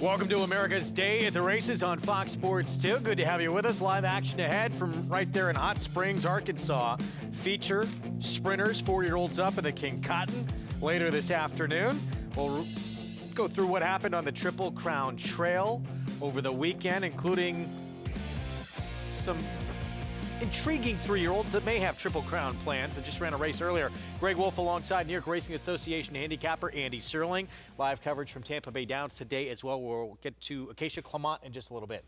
Welcome to America's Day at the Races on Fox Sports 2. Good to have you with us. Live action ahead from right there in Hot Springs, Arkansas. Feature sprinters, 4-year-olds up in the King Cotton later this afternoon. We'll go through what happened on the Triple Crown Trail over the weekend, including some intriguing 3-year-olds that may have Triple Crown plans and just ran a race earlier. Greg Wolf alongside New York Racing Association handicapper Andy Serling. Live coverage from Tampa Bay Downs today as well. We'll get to Acacia Clement in just a little bit.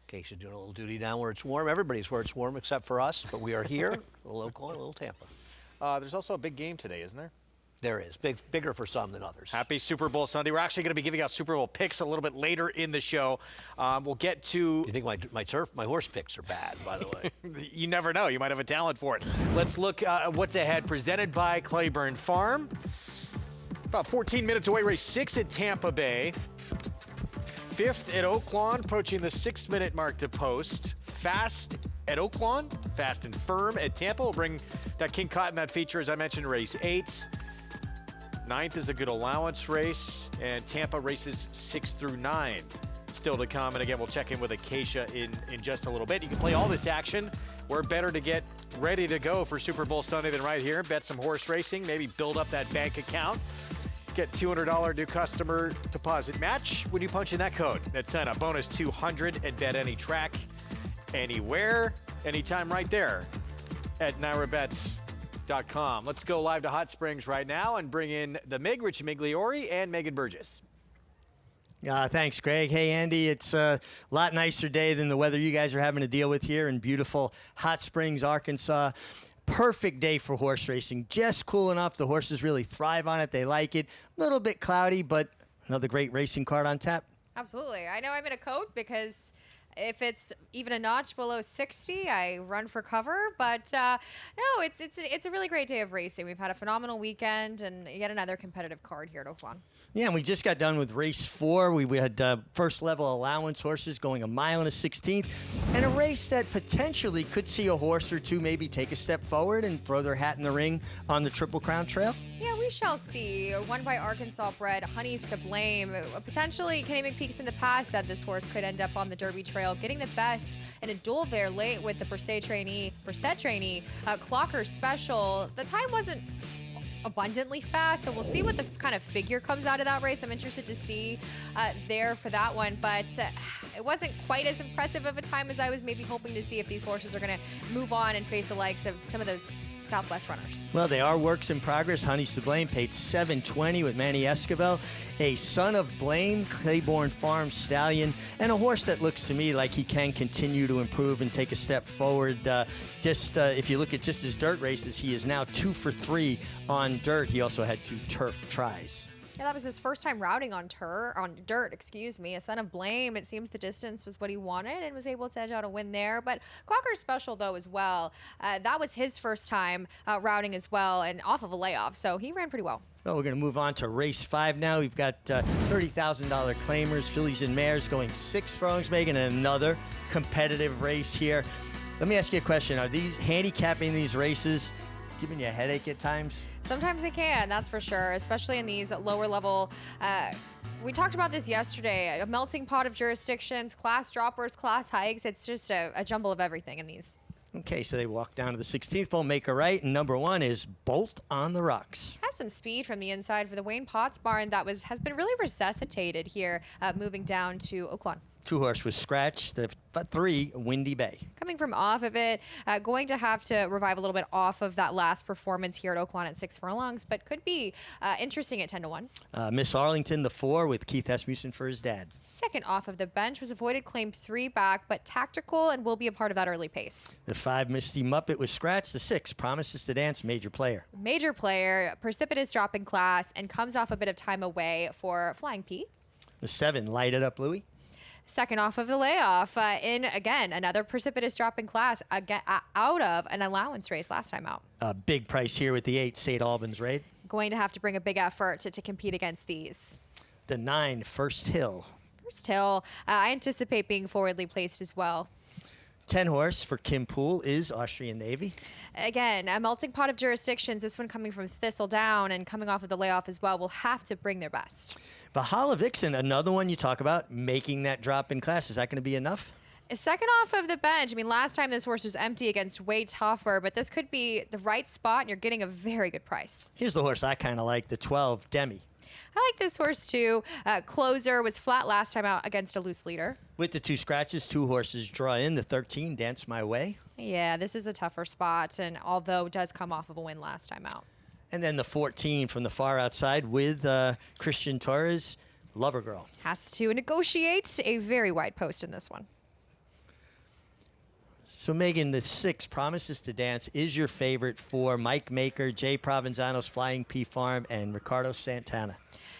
Acacia doing a little duty down where it's warm. Everybody's where it's warm except for us, but we are here, a little Oaklawn, a little Tampa. There's also a big game today, isn't there? There is. Bigger for some than others. Happy Super Bowl Sunday. We're actually going to be giving out Super Bowl picks a little bit later in the show. We'll get to... You think my horse picks are bad, by the way? You never know. You might have a talent for it. Let's look at what's ahead. Presented by Claiborne Farm. About 14 minutes away, race 6 at Tampa Bay. 5th at Oaklawn, approaching the 6-minute mark to post. Fast at Oaklawn, fast and firm at Tampa. We'll bring that King Cotton, that feature, as I mentioned, race 8. 9th is a good allowance race, and Tampa races 6 through 9 still to come. And again, we'll check in with Acacia in just a little bit. You can play all this action. We're better to get ready to go for Super Bowl Sunday than right here. Bet some horse racing, maybe build up that bank account. Get $200 new customer deposit match when you punch in that code. That sign up bonus $200 and bet any track, anywhere, anytime right there at NyraBets.com. Let's go live to Hot Springs right now and bring in the Mig, Richie Migliori, and Megan Burgess. Thanks, Greg. Hey, Andy, it's a lot nicer day than the weather you guys are having to deal with here in beautiful Hot Springs, Arkansas. Perfect day for horse racing. Just cool enough. The horses really thrive on it. They like it. A little bit cloudy, but another great racing card on tap. Absolutely. I know I'm in a coat because if it's even a notch below 60, I run for cover. But no, it's a really great day of racing. We've had a phenomenal weekend and yet another competitive card here at Oaklawn. Yeah, and we just got done with race 4. We had first level allowance horses going 1 mile and a 16th, and a race that potentially could see a horse or two maybe take a step forward and throw their hat in the ring on the Triple Crown Trail. Yeah, we shall see. Won by Arkansas bred Honey's to Blame. Potentially, Kenny McPeaks in the past said this horse could end up on the Derby Trail, getting the best in a duel there late with the Brissett trainee, Clocker Special. The time wasn't abundantly fast, so we'll see what the kind of figure comes out of that race. I'm interested to see there for that one, but it wasn't quite as impressive of a time as I was maybe hoping to see if these horses are going to move on and face the likes of some of those Southwest runners. Well, they are works in progress. Honey's to Blame paid $720 with Manny Escobar, a Son of Blame Claiborne Farm stallion, and a horse that looks to me like he can continue to improve and take a step forward. If you look at just his dirt races, he is now 2 for 3 on dirt. He also had 2 turf tries. Yeah, that was his first time routing on dirt, A Son of Blame. It seems the distance was what he wanted and was able to edge out a win there. But Clocker's Special, though, as well. That was his first time routing as well and off of a layoff, so he ran pretty well. Well, we're going to move on to race 5 now. We've got $30,000 claimers, fillies and mares going 6 furlongs, Megan, and another competitive race here. Let me ask you a question. Are these handicapping these races giving you a headache at times? Sometimes they can, that's for sure, especially in these lower level. We talked about this yesterday, a melting pot of jurisdictions, class droppers, class hikes. It's just a jumble of everything in these. Okay, so they walk down to the 16th pole, make a right, and number 1 is Bolt on the Rocks. Has some speed from the inside for the Wayne Potts barn that has been really resuscitated here, moving down to Oaklawn. 2 horse was scratched, 3 Windy Bay. Coming from off of it, going to have to revive a little bit off of that last performance here at Oaklawn at 6 furlongs, but could be interesting at 10-1. Miss Arlington, the 4 with Keith Asmussen for his dad. Second off of the bench was avoided, claimed 3 back, but tactical and will be a part of that early pace. The 5 Misty Muppet was scratched. The 6 Promises to Dance, major player. Major player, precipitous drop in class, and comes off a bit of time away for Flying P. The 7 Light It Up Louie. Second off of the layoff, in, again, another precipitous drop in class out of an allowance race last time out. A big price here with the 8 St. Albans Raid. Going to have to bring a big effort to compete against these. The 9 First Hill. First Hill, I anticipate being forwardly placed as well. 10 horse for Kim Poole is Austrian Navy. Again, a melting pot of jurisdictions. This one coming from Thistledown and coming off of the layoff as well will have to bring their best. Valhalla Vixen, another one you talk about, making that drop in class. Is that going to be enough? Second off of the bench. I mean, last time this horse was empty against way tougher, but this could be the right spot, and you're getting a very good price. Here's the horse I kind of like, the 12, Demi. I like this horse, too. Closer was flat last time out against a loose leader. With the 2 scratches, 2 horses draw in. The 13, Dance My Way. Yeah, this is a tougher spot, and although it does come off of a win last time out. And then the 14 from the far outside with Christian Torres, Lover Girl. Has to negotiate a very wide post in this one. So, Megan, the 6, Promises to Dance, is your favorite for Mike Maker, Jay Provenzano's Flying P Farm, and Ricardo Santana.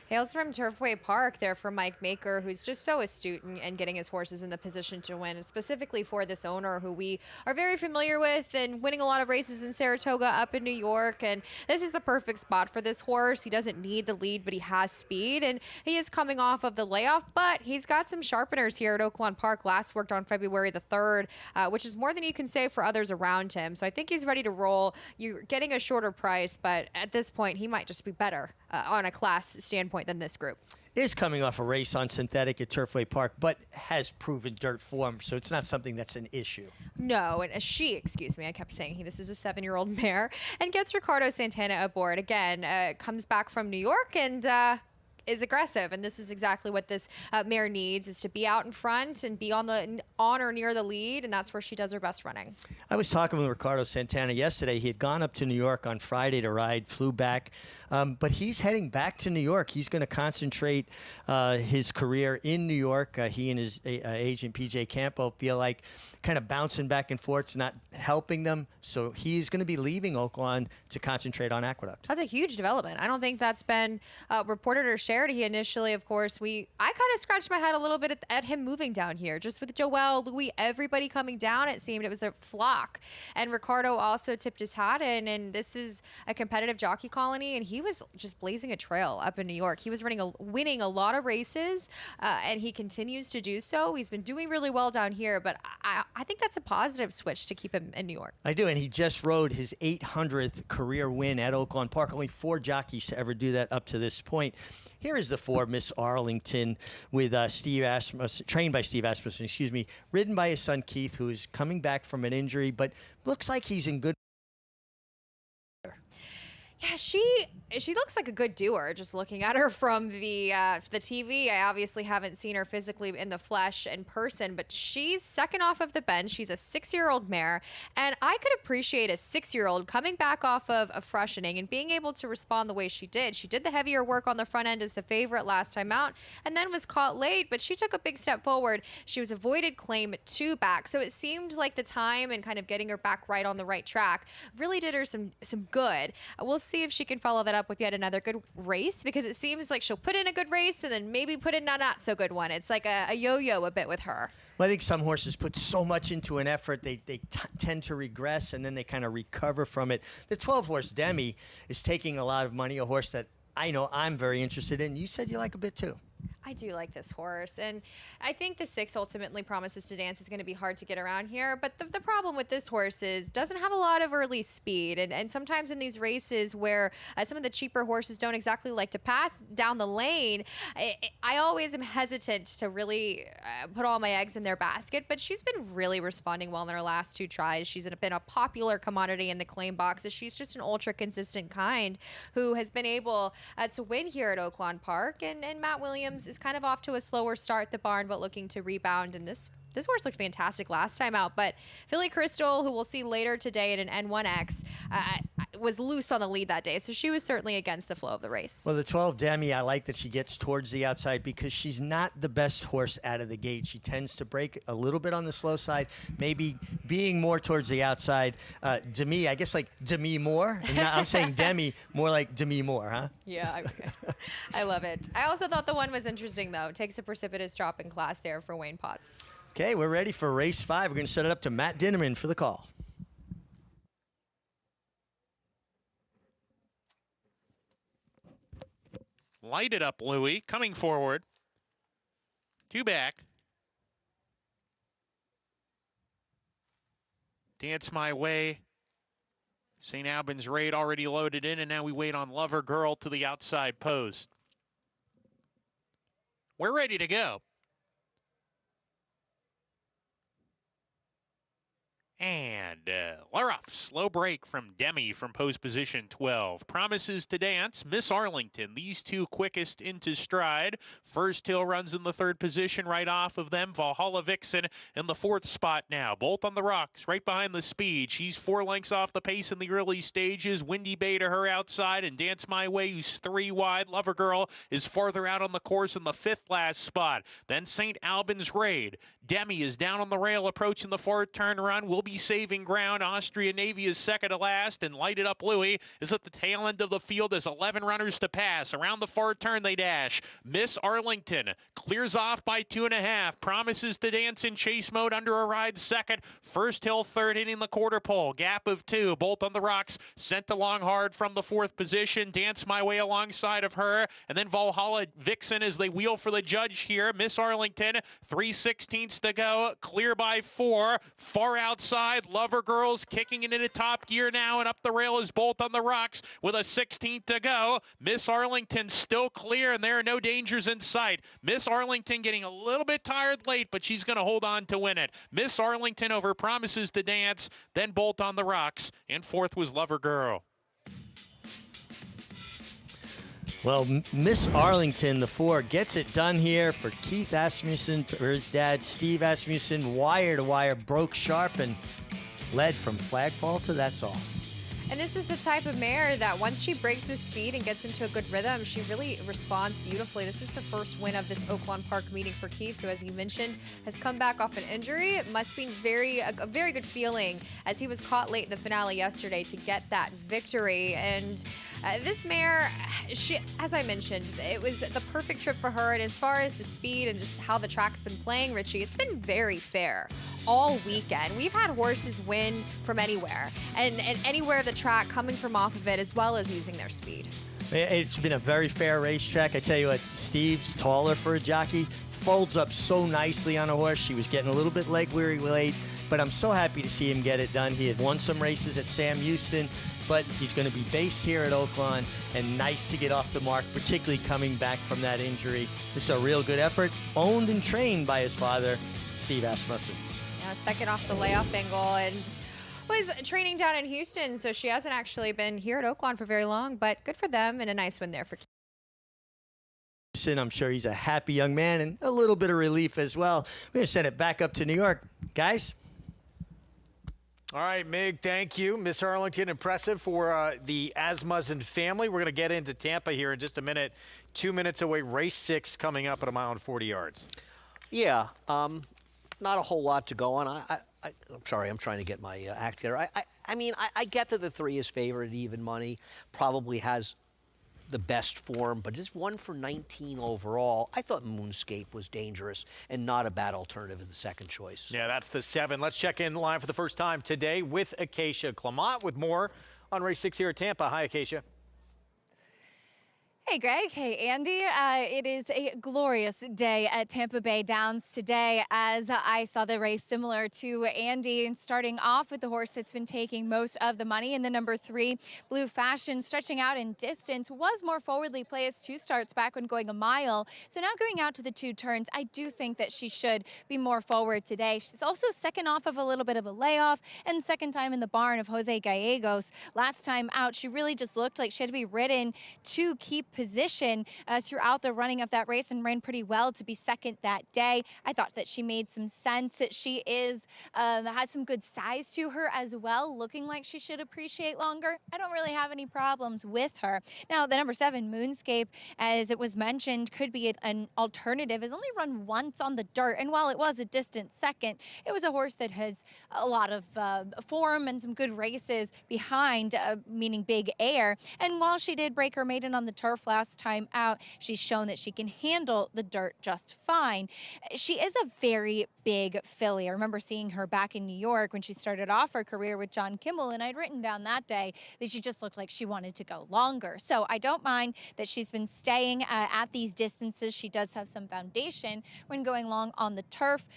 Hails from Turfway Park there for Mike Maker, who's just so astute and getting his horses in the position to win, and specifically for this owner who we are very familiar with and winning a lot of races in Saratoga up in New York. And this is the perfect spot for this horse. He doesn't need the lead, but he has speed, and he is coming off of the layoff, but he's got some sharpeners here at Oaklawn Park. Last worked on February the 3rd, which is more than you can say for others around him. So I think he's ready to roll. You're getting a shorter price, but at this point, he might just be better on a class standpoint than this group. Is coming off a race on synthetic at Turfway Park, but has proven dirt form, so it's not something that's an issue. No, and excuse me, I kept saying this is a 7-year-old mare, and gets Ricardo Santana aboard. Again, comes back from New York and is aggressive, and this is exactly what this mare needs, is to be out in front and be on or near the lead, and that's where she does her best running. I was talking with Ricardo Santana yesterday. He had gone up to New York on Friday to ride, flew back, but he's heading back to New York. He's going to concentrate his career in New York. He and his agent, PJ Campo, feel like kind of bouncing back and forth. It's not helping them, so he's going to be leaving Oaklawn to concentrate on Aqueduct. That's a huge development. I don't think that's been reported or shared. He initially, of course, I kind of scratched my head a little bit at him moving down here, just with Joel, Louis, everybody coming down. It seemed it was their flock, and Ricardo also tipped his hat in, and this is a competitive jockey colony, and he was just blazing a trail up in New York. He was winning a lot of races, and he continues to do so. He's been doing really well down here, but I think that's a positive switch to keep him in New York. I do, and he just rode his 800th career win at Oaklawn Park. Only 4 jockeys to ever do that up to this point. Here is the 4, Miss Arlington, with Steve Asmussen, trained by Steve Asmussen, ridden by his son Keith, who is coming back from an injury, but looks like he's in good. Yeah, she looks like a good doer. Just looking at her from the TV, I obviously haven't seen her physically in the flesh in person, but she's second off of the bench. She's a 6-year-old mare, and I could appreciate a 6-year-old coming back off of a freshening and being able to respond the way she did. She did the heavier work on the front end as the favorite last time out, and then was caught late, but she took a big step forward. She was avoided claim 2 back, so it seemed like the time and kind of getting her back right on the right track really did her some good. We'll see if she can follow that up with yet another good race, because it seems like she'll put in a good race and then maybe put in a not so good one. It's like a yo-yo a bit with her. Well, I think some horses put so much into an effort, they tend to regress, and then they kind of recover from it. The 12-horse Demi is taking a lot of money, a horse that I know I'm very interested in. You said you like a bit too. I do like this horse, and I think the 6 ultimately Promises to Dance is going to be hard to get around here, but the problem with this horse is doesn't have a lot of early speed, and sometimes in these races where some of the cheaper horses don't exactly like to pass down the lane, I always am hesitant to really put all my eggs in their basket, but she's been really responding well in her last 2 tries. She's been a popular commodity in the claim boxes. She's just an ultra consistent kind who has been able to win here at Oaklawn Park, and Matt Williams is kind of off to a slower start at the barn, but looking to rebound. And this horse looked fantastic last time out. But Philly Crystal, who we'll see later today at an N1X, was loose on the lead that day. So she was certainly against the flow of the race. Well, the 12 Demi, I like that she gets towards the outside because she's not the best horse out of the gate. She tends to break a little bit on the slow side, maybe being more towards the outside. Demi, I guess like Demi Moore. I'm saying Demi, more like Demi Moore, huh? Yeah, I love it. I also thought the one was interesting, though. Takes a precipitous drop in class there for Wayne Potts. Okay, we're ready for race 5. We're going to set it up to Matt Dinnerman for the call. Light it up, Louis. Coming forward. 2 back. Dance My Way. St. Albans Raid already loaded in, and now we wait on Lover Girl to the outside post. We're ready to go. And we're off. Slow break from Demi from post position 12. Promises to Dance, Miss Arlington. These two quickest into stride. First Hill runs in the third position right off of them. Valhalla Vixen in the fourth spot now. Bolt on the rocks right behind the speed. She's 4 lengths off the pace in the early stages. Windy Bay to her outside, and Dance My Way, who's 3 wide. Lover Girl is farther out on the course in the 5th last spot. Then St. Albans Raid. Demi is down on the rail approaching the far turn run. Will be saving ground. Austria Navy is second to last, and Lighted Up Louie is at the tail end of the field. There's 11 runners to pass. Around the far turn they dash. Miss Arlington clears off by 2.5. Promises to Dance in chase mode under a ride second. First Hill third, hitting the quarter pole. Gap of 2. Bolt on the rocks sent along hard from the 4th position. Dance My Way alongside of her, and then Valhalla Vixen as they wheel for the judge here. Miss Arlington 3/16 to go, clear by 4. Far outside, Lover Girls kicking it into top gear now, and up the rail is Bolt on the rocks with a 16th to go. Miss Arlington still clear, and there are no dangers in sight. Miss Arlington getting a little bit tired late, but she's going to hold on to win it. Miss Arlington over Promises to Dance, then Bolt on the rocks, and 4th was Lover Girl. Well, Miss Arlington, the 4, gets it done here for Keith Asmussen, for his dad, Steve Asmussen. Wire to wire, broke sharp and led from flagpole to that's all. And this is the type of mare that once she breaks the speed and gets into a good rhythm, she really responds beautifully. This is the first win of this Oaklawn Park meeting for Keith, who, as you mentioned, has come back off an injury. It must be a very good feeling, as he was caught late in the finale yesterday, to get that victory. And this mare, she, as I mentioned, it was the perfect trip for her. And as far as the speed and just how the track's been playing, Richie, it's been very fair all weekend. We've had horses win from anywhere, and anywhere the track, coming from off of it, as well as using their speed. It's been a very fair racetrack. I tell you what, Steve's taller for a jockey, folds up so nicely on a horse. She was getting a little bit leg weary late, but I'm so happy to see him get it done. He had won some races at Sam Houston, but he's going to be based here at Oaklawn, and nice to get off the mark, particularly coming back from that injury. This is a real good effort, owned and trained by his father, Steve Asmussen. Second off the layoff angle, and was training down in Houston, so she hasn't actually been here at Oaklawn for very long, but good for them and a nice win there for Keith. I'm sure he's a happy young man and a little bit of relief as well. We're going to send it back up to New York. Guys? All right, Mig, thank you. Miss Arlington, impressive for the Asmussen family. We're going to get into Tampa here in just a minute. 2 minutes away, race 6 coming up at 1 mile and 40 yards. Yeah, not a whole lot to go on. I'm sorry, I'm trying to get my act together. I mean, I get that the 3 is favored at even money, probably has the best form, but just 1 for 19 overall. I thought Moonscape was dangerous and not a bad alternative in the second choice. Yeah, that's the 7. Let's check in live for the first time today with Acacia Clement with more on race 6 here at Tampa. Hi, Acacia. Hey, Greg. Hey, Andy. It is a glorious day at Tampa Bay Downs today, as I saw the race similar to Andy, and starting off with the horse that's been taking most of the money in the number 3, Blue Fashion, stretching out in distance, was more forwardly placed 2 starts back when going a mile. So now going out to the 2 turns, I do think that she should be more forward today. She's also second off of a little bit of a layoff, and second time in the barn of Jose Gallegos. Last time out, she really just looked like she had to be ridden to keep position throughout the running of that race, and ran pretty well to be second that day. I thought that she made some sense. She is has some good size to her as well, looking like she should appreciate longer. I don't really have any problems with her. Now, the number 7, Moonscape, as it was mentioned, could be an alternative. Has only run once on the dirt, and while it was a distant second, it was a horse that has a lot of form and some good races behind, meaning big air. And while she did break her maiden on the turf last time out, she's shown that she can handle the dirt just fine. She is a very big filly. I remember seeing her back in New York when she started off her career with John Kimmel, and I'd written down that day that she just looked like she wanted to go longer. So I don't mind that she's been staying at these distances. She does have some foundation when going long on the turf.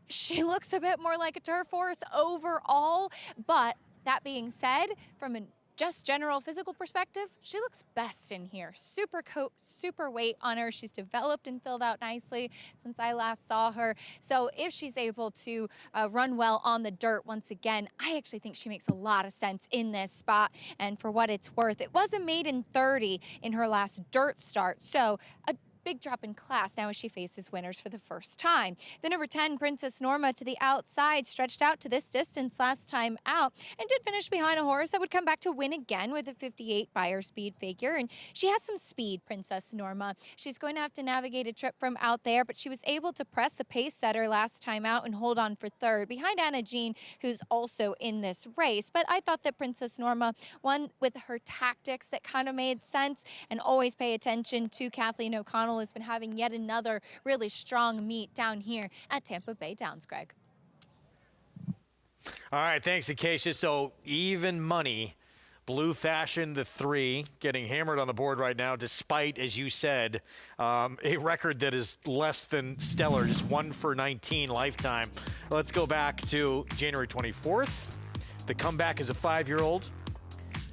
she looks a bit more like a turf horse overall. But that being said, from a just general physical perspective, she looks best in here. Super coat, super weight on her. She's developed and filled out nicely since I last saw her. So if she's able to run well on the dirt once again, I actually think she makes a lot of sense in this spot. And for what it's worth, it was a maiden 30 in her last dirt start. So a big drop in class now as she faces winners for the first time. The number 10, Princess Norma, to the outside, stretched out to this distance last time out and did finish behind a horse that would come back to win again with a 58 buyer speed figure. And she has some speed, Princess Norma. She's going to have to navigate a trip from out there, but she was able to press the pace setter last time out and hold on for third behind Anna Jean, who's also in this race. But I thought that Princess Norma won with her tactics that kind of made sense, and always pay attention to Kathleen O'Connell, has been having yet another really strong meet down here at Tampa Bay Downs, Greg. All right, thanks, Acacia. So even money, Blue Fashion, the 3, getting hammered on the board right now, despite, as you said, a record that is less than stellar, just 1 for 19 lifetime. Let's go back to January 24th. The comeback as a 5-year-old.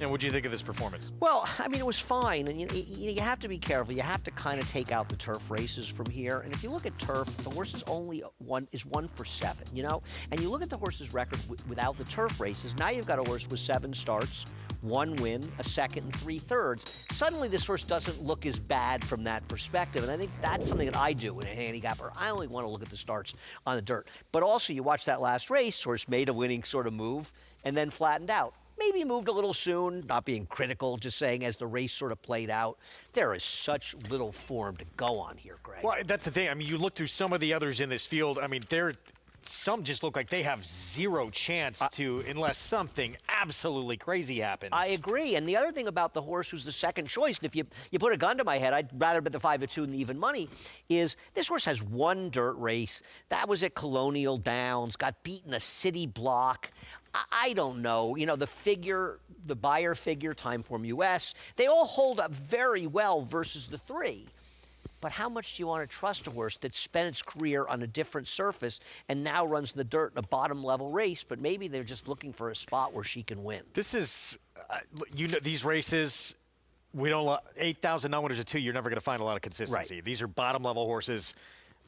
And what do you think of this performance? Well, I mean, it was fine, and you have to be careful. You have to kind of take out the turf races from here. And if you look at turf, the horse is only 1 for 7, you know? And you look at the horse's record without the turf races, now you've got a horse with 7 starts, 1 win, a second, and 3 thirds. Suddenly, this horse doesn't look as bad from that perspective, and I think that's something that I do in a handicapper. I only want to look at the starts on the dirt. But also, you watch that last race, horse made a winning sort of move and then flattened out. Maybe moved a little soon, not being critical, just saying as the race sort of played out, there is such little form to go on here, Greg. Well, that's the thing. I mean, you look through some of the others in this field. I mean, some just look like they have zero chance to, unless something absolutely crazy happens. I agree. And the other thing about the horse who's the second choice, and if you put a gun to my head, I'd rather bet the 5-2 than the even money, is this horse has 1 dirt race. That was at Colonial Downs, got beaten a city block. I don't know. You know, the buyer figure, Timeform US, they all hold up very well versus the 3. But how much do you want to trust a horse that spent its career on a different surface and now runs in the dirt in a bottom-level race, but maybe they're just looking for a spot where she can win? This is, you know, these races, we don't, 8,000 non-winners at 2, you're never going to find a lot of consistency. Right. These are bottom-level horses.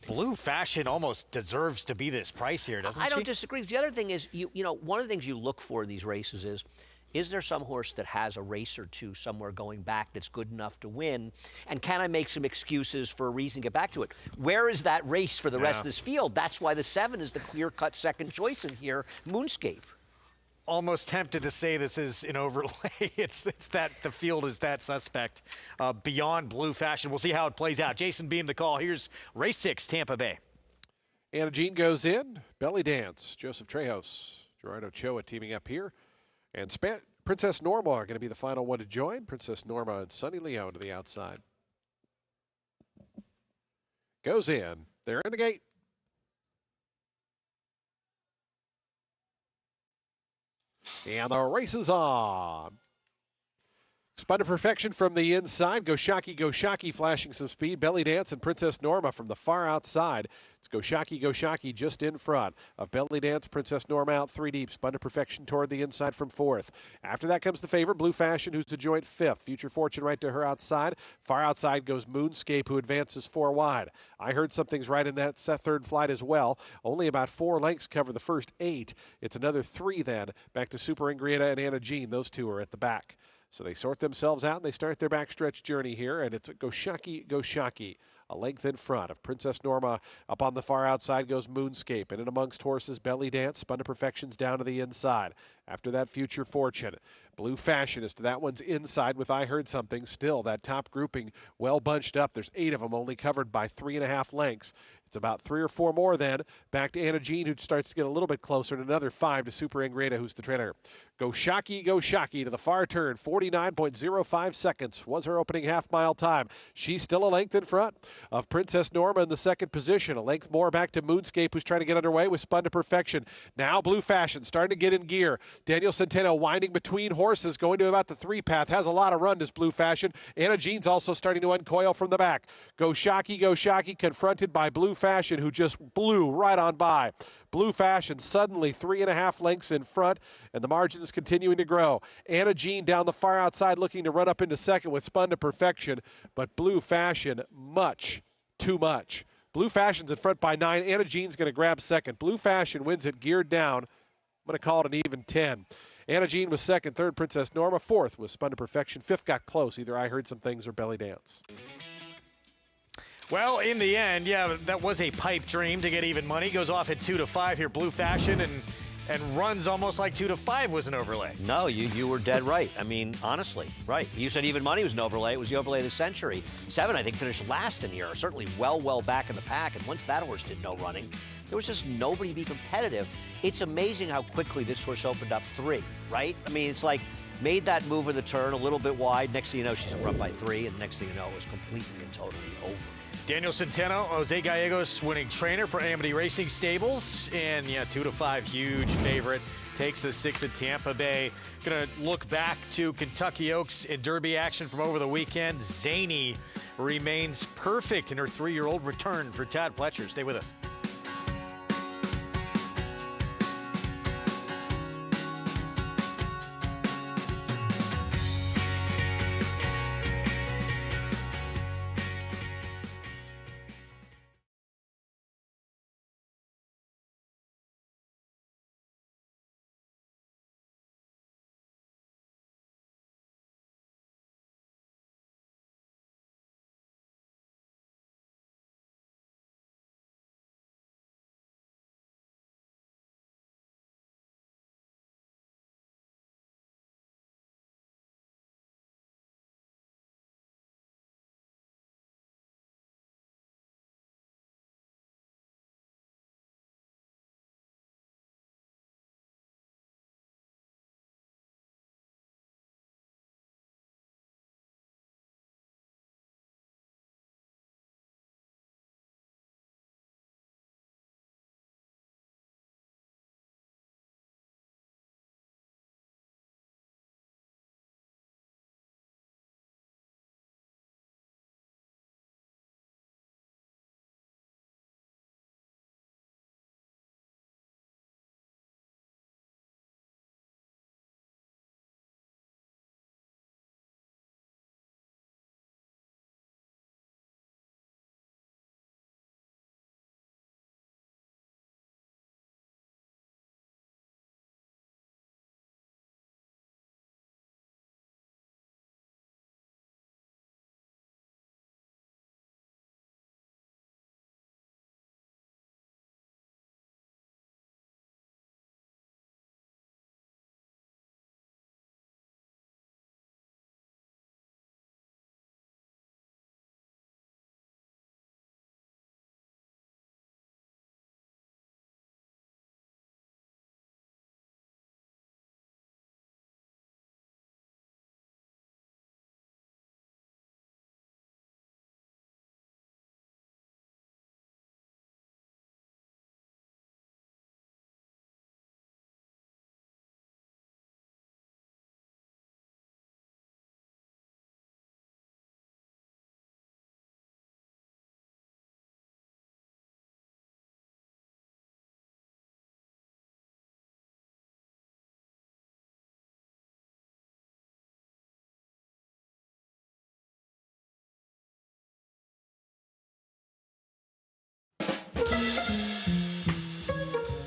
Blue Fashion almost deserves to be this price here, doesn't she? I don't disagree. The other thing is, you know, one of the things you look for in these races is there some horse that has a race or two somewhere going back that's good enough to win? And can I make some excuses for a reason to get back to it? Where is that race for the rest of this field? That's why the 7 is the clear-cut second choice in here, Moonscape. Almost tempted to say this is an overlay. It's that the field is that suspect beyond Blue Fashion. We'll see how it plays out. Jason Beam the call. Here's race 6, Tampa Bay. Anna Jean goes in. Belly Dance. Joseph Trejos, Gerardo Choa teaming up here. And Princess Norma are going to be the final one to join. Princess Norma and Sunny Leone to the outside. Goes in. They're in the gate. And the race is on. Spun to Perfection from the inside. Go Shocky, flashing some speed. Belly Dance and Princess Norma from the far outside. It's Go Shocky just in front of Belly Dance. Princess Norma out 3 deep. Spun to Perfection toward the inside from 4th. After that comes the favorite, Blue Fashion, who's the joint 5th. Future Fortune right to her outside. Far outside goes Moonscape, who advances 4 wide. I heard something's right in that 3rd flight as well. Only about 4 lengths cover the first 8. It's another 3 then. Back to Super Ingrieta and Anna Jean. Those 2 are at the back. So they sort themselves out and they start their backstretch journey here, and it's Go Shocky. A length in front of Princess Norma. Up on the far outside goes Moonscape, and in amongst horses, Belly Dance, Spun to Perfection's down to the inside. After that, Future Fortune. Blue Fashion is to that one's inside with I Heard Something. Still, that top grouping well bunched up. There's 8 of them only covered by 3.5 lengths. It's about 3 or 4 more then. Back to Anna Jean, who starts to get a little bit closer, and another 5 to Super Ingrieta, who's the trainer. Go Shocky to the far turn. 49.05 seconds was her opening half-mile time. She's still a length in front. of Princess Norma in the second position. A length more back to Moonscape, who's trying to get underway with Spun to Perfection. Now Blue Fashion starting to get in gear. Daniel Centeno winding between horses, going to about the 3 path. Has a lot of run, this Blue Fashion. Anna Jean's also starting to uncoil from the back. Go Shocky, confronted by Blue Fashion, who just blew right on by. Blue Fashion suddenly 3.5 lengths in front, and the margins continuing to grow. Anna Jean down the far outside looking to run up into second with Spun to Perfection, but Blue Fashion much too much. Blue Fashion's in front by 9. Anna Jean's going to grab second. Blue Fashion wins it geared down. I'm going to call it an even 10. Anna Jean was second, third Princess Norma, fourth was Spun to Perfection, fifth got close. Either I Heard Some Things or Belly Dance. Well, in the end, yeah, that was a pipe dream to get even money. Goes off at 2-5 here, Blue Fashion, and runs almost like 2-5 was an overlay. No, you were dead right. I mean, honestly, right. You said even money was an overlay. It was the overlay of the century. 7, I think, finished last in here. Certainly well back in the pack. And once that horse did no running, there was just nobody to be competitive. It's amazing how quickly this horse opened up 3, right? I mean, it's like made that move of the turn a little bit wide. Next thing you know, she's run by 3. And next thing you know, it was completely and totally over. Daniel Centeno, Jose Gallegos winning trainer for Amity Racing Stables. And yeah, 2-5, huge favorite. Takes the 6 at Tampa Bay. Gonna look back to Kentucky Oaks in Derby action from over the weekend. Zany remains perfect in her 3-year-old return for Tad Pletcher. Stay with us.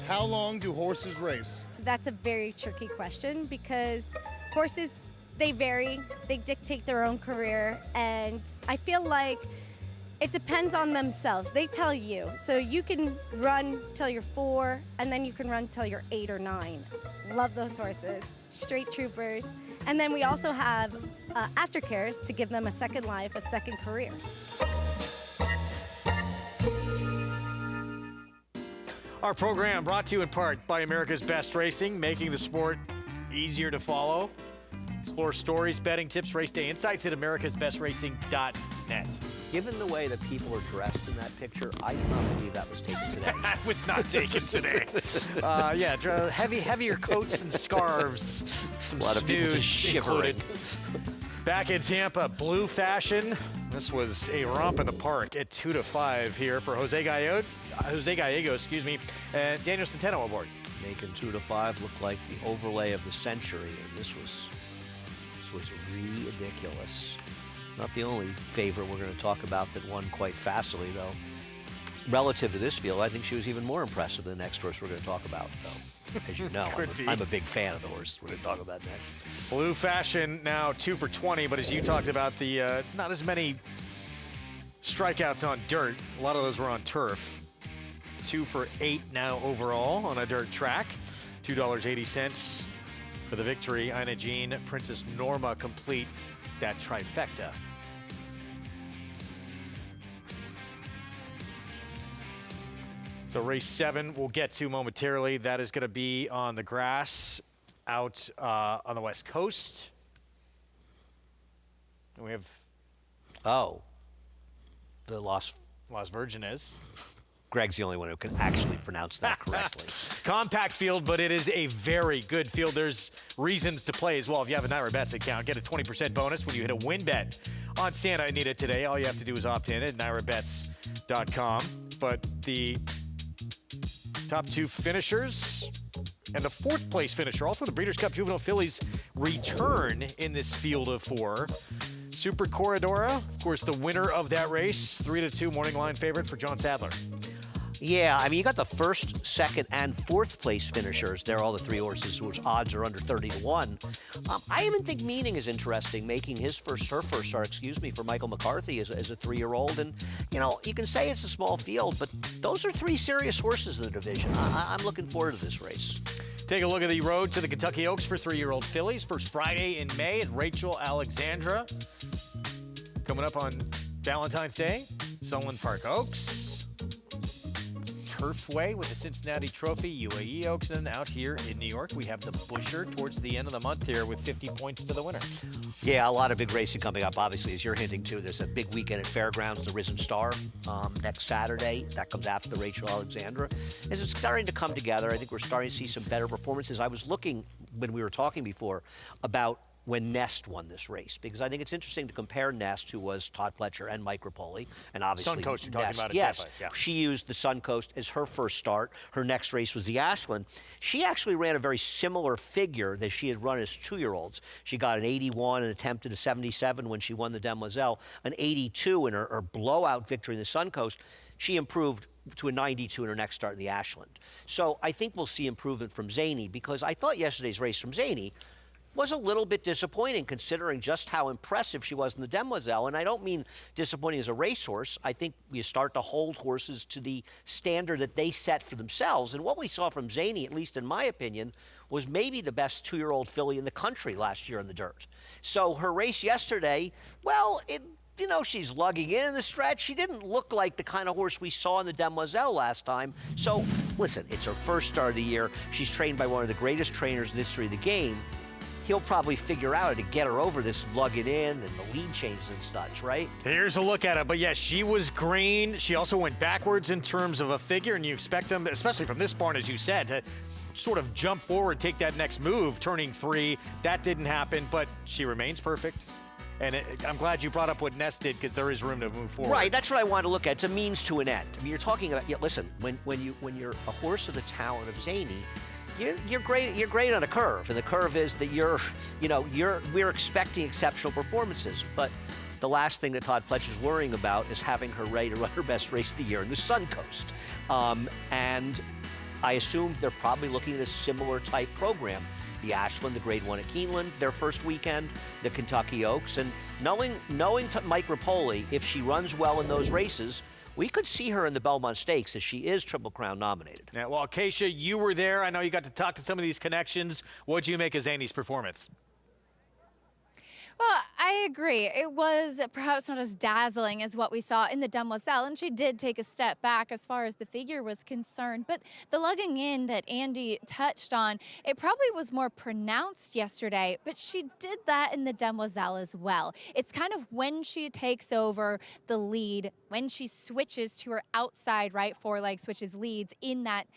How long do horses race? That's a very tricky question because horses, they vary, they dictate their own career, and I feel like it depends on themselves. They tell you. So you can run till you're 4, and then you can run till you're 8 or 9. Love those horses, straight troopers. And then we also have aftercares to give them a second life, a second career. Our program brought to you in part by America's Best Racing, making the sport easier to follow. Explore stories, betting tips, race day insights at americasbestracing.net. given the way that people are dressed in that picture, I do not believe that was taken today. That was not taken today. Heavier coats and scarves. Some A lot of people just snooze shivering. included. Back in Tampa, blue fashion. This was a romp in the park at 2-5 here for Jose Gallego, excuse me, and Daniel Centeno aboard. Making 2-5 look like the overlay of the century, and this was ridiculous. Not the only favorite we're going to talk about that won quite fastly, though. Relative to this field, I think she was even more impressive than the next horse we're going to talk about, though. As you know, I'm a big fan of the horse we're going to talk about next. Blue fashion now 2 for 20, but as you talked about, the not as many strikeouts on dirt. A lot of those were on turf. 2 for 8 now overall on a dirt track. $2.80 for the victory. Ina Jean, Princess Norma complete that trifecta. So race 7 we'll get to momentarily. That is going to be on the grass out on the West Coast. And we have the Las Virgenes. Greg's the only one who can actually pronounce that correctly. Compact field, but it is a very good field. There's reasons to play as well. If you have a NYRA Bets account, get a 20% bonus when you hit a win bet on Santa Anita today. All you have to do is opt in at nyrabets.com. But the top 2 finishers and the 4th place finisher, all for the Breeders' Cup Juvenile Fillies, return in this field of 4. Super Corridora, of course, the winner of that race, 3-2 morning line favorite for John Sadler. Yeah, I mean, you got the 1st, 2nd, and 4th place finishers. They're all the 3 horses whose odds are under 30-1. I even think Meaning is interesting, making her first start, for Michael McCarthy as a 3-year-old. And, you know, you can say it's a small field, but those are 3 serious horses in the division. I'm looking forward to this race. Take a look at the road to the Kentucky Oaks for 3-year-old fillies. First Friday in May at Rachel Alexandra. Coming up on Valentine's Day, Sunland Park Oaks. Turfway with the Cincinnati Trophy, UAE Oaks, and out here in New York, we have the Busher towards the end of the month here with 50 points to the winner. Yeah, a lot of big racing coming up, obviously, as you're hinting to. There's a big weekend at Fairgrounds, the Risen Star, next Saturday. That comes after the Rachel Alexandra. As it's starting to come together, I think we're starting to see some better performances. I was looking, when we were talking before, about when Nest won this race, because I think it's interesting to compare Nest, who was Todd Pletcher and Mike Rapoli, and obviously Suncoast you're talking Nest, about at yes, Tampa, yeah. She used the Suncoast as her first start. Her next race was the Ashland. She actually ran a very similar figure that she had run as 2-year-olds. She got an 81 and attempted a 77 when she won the Demoiselle, an 82 in her blowout victory in the Suncoast. She improved to a 92 in her next start in the Ashland. So I think we'll see improvement from Zany, because I thought yesterday's race from Zany was a little bit disappointing, considering just how impressive she was in the Demoiselle. And I don't mean disappointing as a racehorse. I think you start to hold horses to the standard that they set for themselves. And what we saw from Zany, at least in my opinion, was maybe the best 2-year-old filly in the country last year in the dirt. So her race yesterday, well, you know, she's lugging in the stretch. She didn't look like the kind of horse we saw in the Demoiselle last time. So, listen, it's her first start of the year. She's trained by one of the greatest trainers in the history of the game. He'll probably figure out how to get her over this lugging in and the lead changes and such, right? Here's a look at it. But, yeah, she was green. She also went backwards in terms of a figure, and you expect them, especially from this barn, as you said, to sort of jump forward, take that next move, turning 3. That didn't happen, but she remains perfect. And I'm glad you brought up what Nest did, because there is room to move forward. Right, that's what I wanted to look at. It's a means to an end. I mean, you're talking about, yeah, listen, when you're a horse of the talent of Zany, you're great. You're great on a curve, and the curve is that we're expecting exceptional performances. But the last thing that Todd Pletcher's worrying about is having her ready to run her best race of the year in the Suncoast. And I assume they're probably looking at a similar type program. The Ashland, the Grade 1 at Keeneland, their first weekend, the Kentucky Oaks, and knowing Mike Rapoli, if she runs well in those races, we could see her in the Belmont Stakes, as she is Triple Crown nominated. Yeah, well, Acacia, you were there. I know you got to talk to some of these connections. What do you make of Zany's performance? Well, I agree. It was perhaps not as dazzling as what we saw in the Demoiselle, and she did take a step back as far as the figure was concerned. But the lugging in that Andy touched on, it probably was more pronounced yesterday, but she did that in the Demoiselle as well. It's kind of when she takes over the lead, when she switches to her outside right foreleg, switches leads in that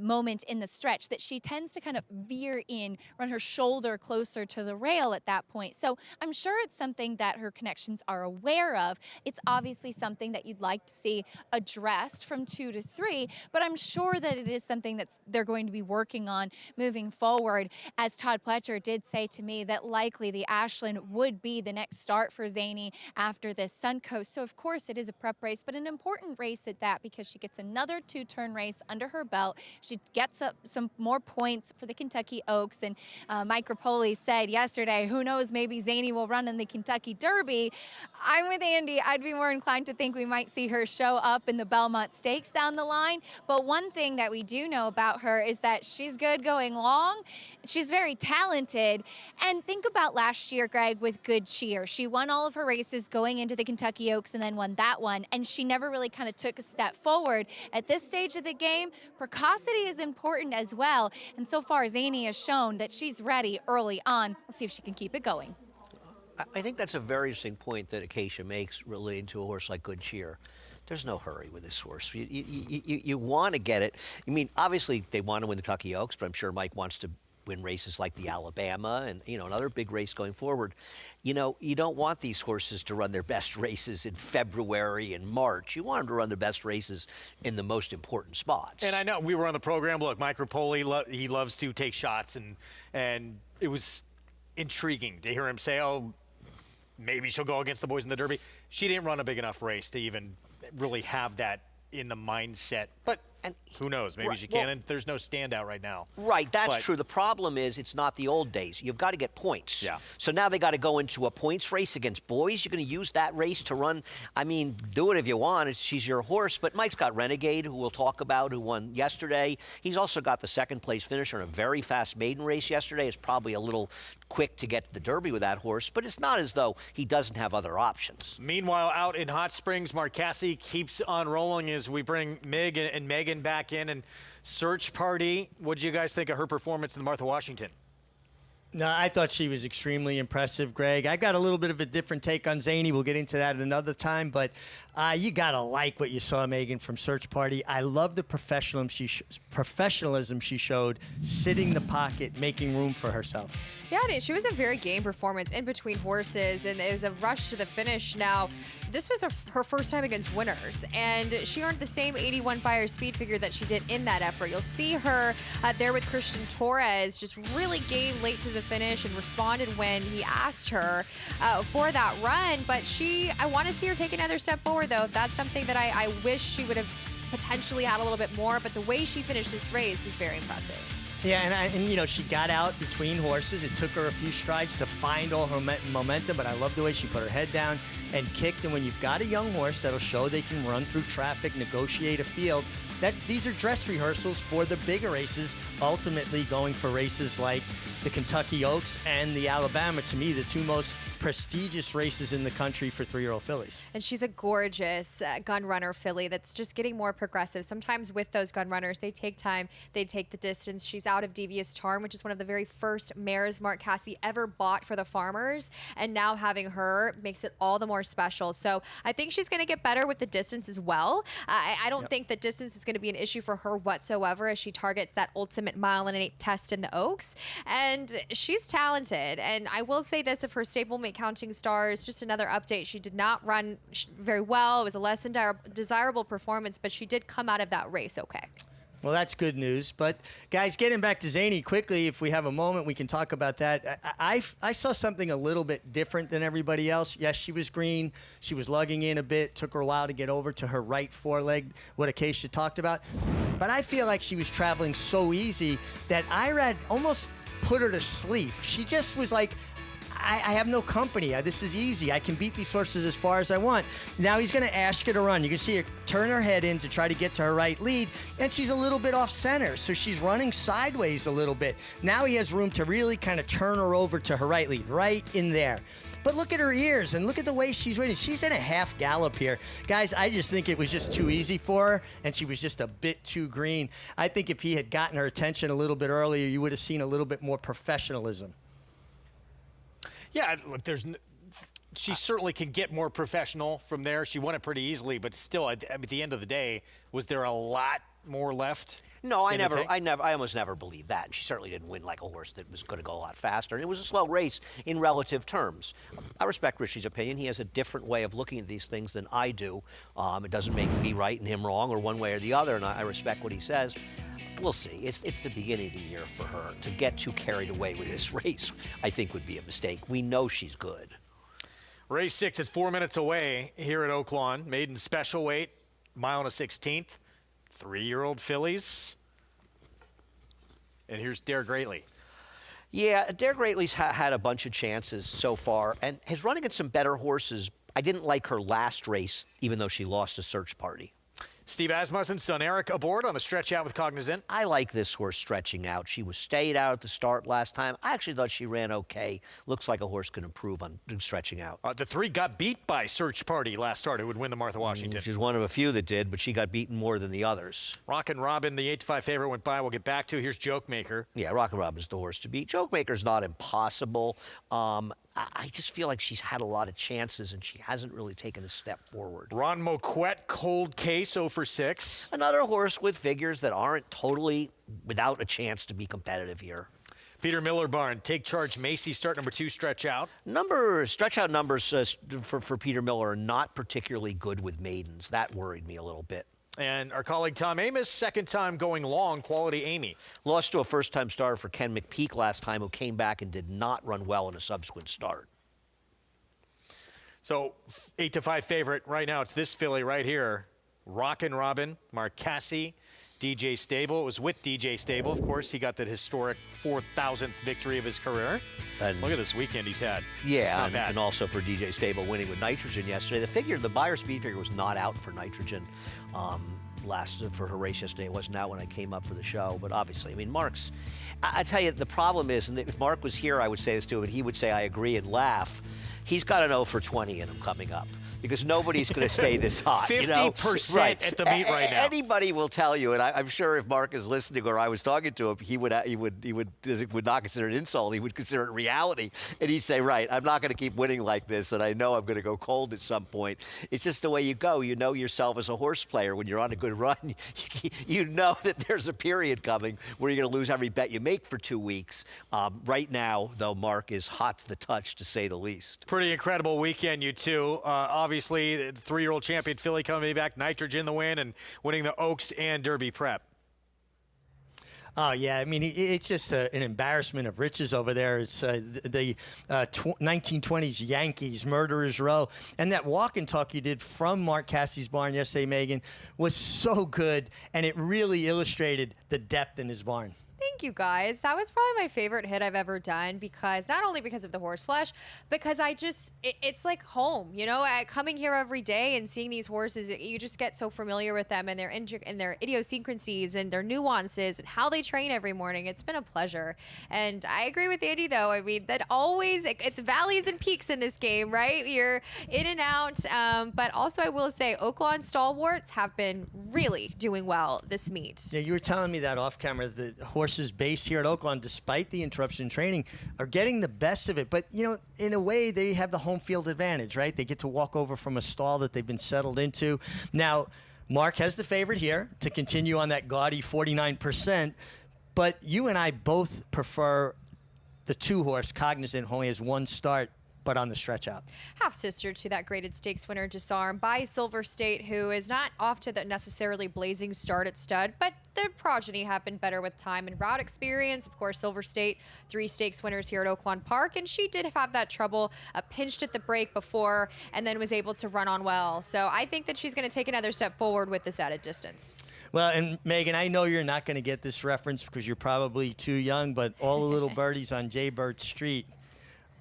moment in the stretch, that she tends to kind of veer in, run her shoulder closer to the rail at that point. So I'm sure it's something that her connections are aware of. It's obviously something that you'd like to see addressed from 2 to 3, but I'm sure that it is something that they're going to be working on moving forward. As Todd Pletcher did say to me, that likely the Ashland would be the next start for Zany after this Suncoast. So of course it is a prep race, but an important race at that, because she gets another 2-turn race under her belt. She gets up some more points for the Kentucky Oaks, and Mike Rapoli said yesterday, who knows, maybe Zany will run in the Kentucky Derby. I'm with Andy. I'd be more inclined to think we might see her show up in the Belmont Stakes down the line. But one thing that we do know about her is that she's good going long. She's very talented. And think about last year, Greg, with Good Cheer. She won all of her races going into the Kentucky Oaks and then won that one. And she never really kind of took a step forward. At this stage of the game, precocity is important as well. And so far, Zany has shown that she's ready early on. We'll see if she can keep it going. I think that's a very interesting point that Acacia makes relating to a horse like Good Cheer. There's no hurry with this horse. You want to get it. I mean, obviously they want to win the Kentucky Oaks, but I'm sure Mike wants to win races like the Alabama and, another big race going forward. You don't want these horses to run their best races in February and March. You want them to run their best races in the most important spots. And I know we were on the program. Look, Mike Rapoli, he loves to take shots, and it was intriguing to hear him say, oh, maybe she'll go against the boys in the Derby. She didn't run a big enough race to even really have that in the mindset. But who knows? Maybe she can. And there's no standout right now. Right, that's true. The problem is it's not the old days. You've got to get points. Yeah. So now they got to go into a points race against boys. You're going to use that race to run. I mean, do it if you want. She's your horse. But Mike's got Renegade, who we'll talk about, who won yesterday. He's also got the second-place finisher in a very fast maiden race yesterday. It's probably a little quick to get to the Derby with that horse, but it's not as though he doesn't have other options. Meanwhile, out in Hot Springs, Marcassi keeps on rolling as we bring Mig and Megan back in. And Search Party, what do you guys think of her performance in the Martha Washington? No, I thought she was extremely impressive, Greg. I got a little bit of a different take on Zany. We'll get into that another time, but you got to like what you saw, Megan, from Search Party. I love the professionalism she showed, sitting the pocket, making room for herself. Yeah, she was a very game performance in between horses, and it was a rush to the finish. Now, this was her first time against winners, and she earned the same 81 Buyer speed figure that she did in that effort. You'll see her there with Christian Torres, just really game late to the finish and responded when he asked her for that run. But I want to see her take another step forward, though. That's something that I wish she would have potentially had a little bit more, but the way she finished this race was very impressive. Yeah, and she got out between horses. It took her a few strides to find all her momentum, but I love the way she put her head down and kicked. And when you've got a young horse that'll show they can run through traffic, negotiate a field, these are dress rehearsals for the bigger races, ultimately going for races like the Kentucky Oaks and the Alabama, to me, the two most prestigious races in the country for 3-year-old fillies. And she's a gorgeous gun runner filly that's just getting more progressive. Sometimes with those gun runners, they take time, they take the distance. She's out of Devious Charm, which is one of the very first mares Marcassi ever bought for the farmers, and now having her makes it all the more special. So I think she's going to get better with the distance as well. I don't think that distance is going to be an issue for her whatsoever as she targets that ultimate 1.125 test in the Oaks. And she's talented. And I will say this of her stablemate Counting Stars, just another update. She did not run very well. It was a less than desirable performance, but she did come out of that race okay. Well, that's good news. But, guys, getting back to Zany quickly, if we have a moment, we can talk about that. I saw something a little bit different than everybody else. Yes, she was green. She was lugging in a bit. Took her a while to get over to her right foreleg, what Acacia talked about. But I feel like she was traveling so easy that Irad almost put her to sleep. She just was like, I have no company. This is easy. I can beat these horses as far as I want. Now he's going to ask her to run. You can see her turn her head in to try to get to her right lead, and she's a little bit off center, so she's running sideways a little bit. Now he has room to really kind of turn her over to her right lead, right in there. But look at her ears and look at the way she's waiting. She's in a half gallop here. Guys, I just think it was just too easy for her, and she was just a bit too green. I think if he had gotten her attention a little bit earlier, you would have seen a little bit more professionalism. Yeah, look, she certainly can get more professional from there. She won it pretty easily, but still, at the end of the day, was there a lot more left? No, I almost never believed that. And she certainly didn't win like a horse that was going to go a lot faster. And it was a slow race in relative terms. I respect Richie's opinion. He has a different way of looking at these things than I do. It doesn't make me right and him wrong or one way or the other, and I respect what he says. We'll see. It's the beginning of the year for her. To get too carried away with this race, I think, would be a mistake. We know she's good. Race 6 is 4 minutes away here at Oaklawn. Maiden special weight, mile and a 16th. 3-year-old fillies. And here's Dare Greatly. Yeah, Dare Greatly's had a bunch of chances so far and has run against some better horses. I didn't like her last race, even though she lost to Search Party. Steve Asmussen's son Eric aboard on the stretch out with Cognizant. I like this horse stretching out. She was stayed out at the start last time. I actually thought she ran okay. Looks like a horse can improve on stretching out. The 3 got beat by Search Party last start, who would win the Martha Washington. She's one of a few that did, but she got beaten more than the others. Rockin' Robin, the 8-5 favorite, went by. We'll get back to. Here's Joke Maker. Yeah, Rockin' Robin's the horse to beat. Joke Maker's not impossible. I just feel like she's had a lot of chances and she hasn't really taken a step forward. Ron Moquette, Cold Case, 0 for 6. Another horse with figures that aren't totally without a chance to be competitive here. Peter Miller Barn, Take Charge Macy, start number 2, stretch out. Stretch out numbers for Peter Miller are not particularly good with maidens. That worried me a little bit. And our colleague Tom Amos, second time going long, Quality Amy. Lost to a first-time starter for Ken McPeak last time, who came back and did not run well in a subsequent start. So 8-5 favorite right now. It's this filly right here. Rockin' Robin, Marcassi, DJ Stable. It was with DJ Stable, of course. He got that historic 4,000th victory of his career. And look at this weekend he's had. Yeah, and also for DJ Stable winning with Nitrogen yesterday. The Beyer speed figure was not out for Nitrogen for her race yesterday. It wasn't out when I came up for the show, but obviously, I mean, I tell you, the problem is, and if Mark was here, I would say this to him, and he would say, I agree and laugh. He's got an 0 for 20 in him coming up, because nobody's going to stay this hot. 50% right. at the meet right now. Anybody will tell you, and I'm sure if Mark is listening or I was talking to him, he would not consider it an insult. He would consider it reality, and he'd say, right, I'm not going to keep winning like this, and I know I'm going to go cold at some point. It's just the way you go. You know yourself as a horse player. When you're on a good run, you know that there's a period coming where you're going to lose every bet you make for 2 weeks. Right now, though, Mark is hot to the touch, to say the least. Pretty incredible weekend, you two. Obviously, the 3-year-old champion filly coming back, Nitrogen the win, and winning the Oaks and Derby Prep. Oh, yeah. I mean, it's just an embarrassment of riches over there. It's the 1920s Yankees, Murderers Row. And that walk and talk you did from Mark Cassie's barn yesterday, Megan, was so good, and it really illustrated the depth in his barn. Thank you, guys. That was probably my favorite hit I've ever done, because not only because of the horse flesh, because it's like home, you know, coming here every day and seeing these horses, you just get so familiar with them and their idiosyncrasies and their nuances and how they train every morning. It's been a pleasure. And I agree with Andy, though. I mean, that always, it's valleys and peaks in this game, right? You're in and out. But also, I will say, Oaklawn stalwarts have been really doing well this meet. Yeah, you were telling me that off camera. The horses based here at Oaklawn, despite the interruption in training, are getting the best of it. But, you know, in a way, they have the home field advantage, right? They get to walk over from a stall that they've been settled into. Now, Mark has the favorite here to continue on that gaudy 49%. But you and I both prefer the 2-horse Cognizant, who only has 1 start, but on the stretch out. Half-sister to that graded stakes winner, Disarm, by Silver State, who is not off to the necessarily blazing start at stud, but their progeny have been better with time and route experience. Of course, Silver State, 3 stakes winners here at Oaklawn Park, and she did have that trouble, pinched at the break before, and then was able to run on well. So I think that she's going to take another step forward with this added distance. Well, and Megan, I know you're not going to get this reference because you're probably too young, but all the little birdies on Jaybird Street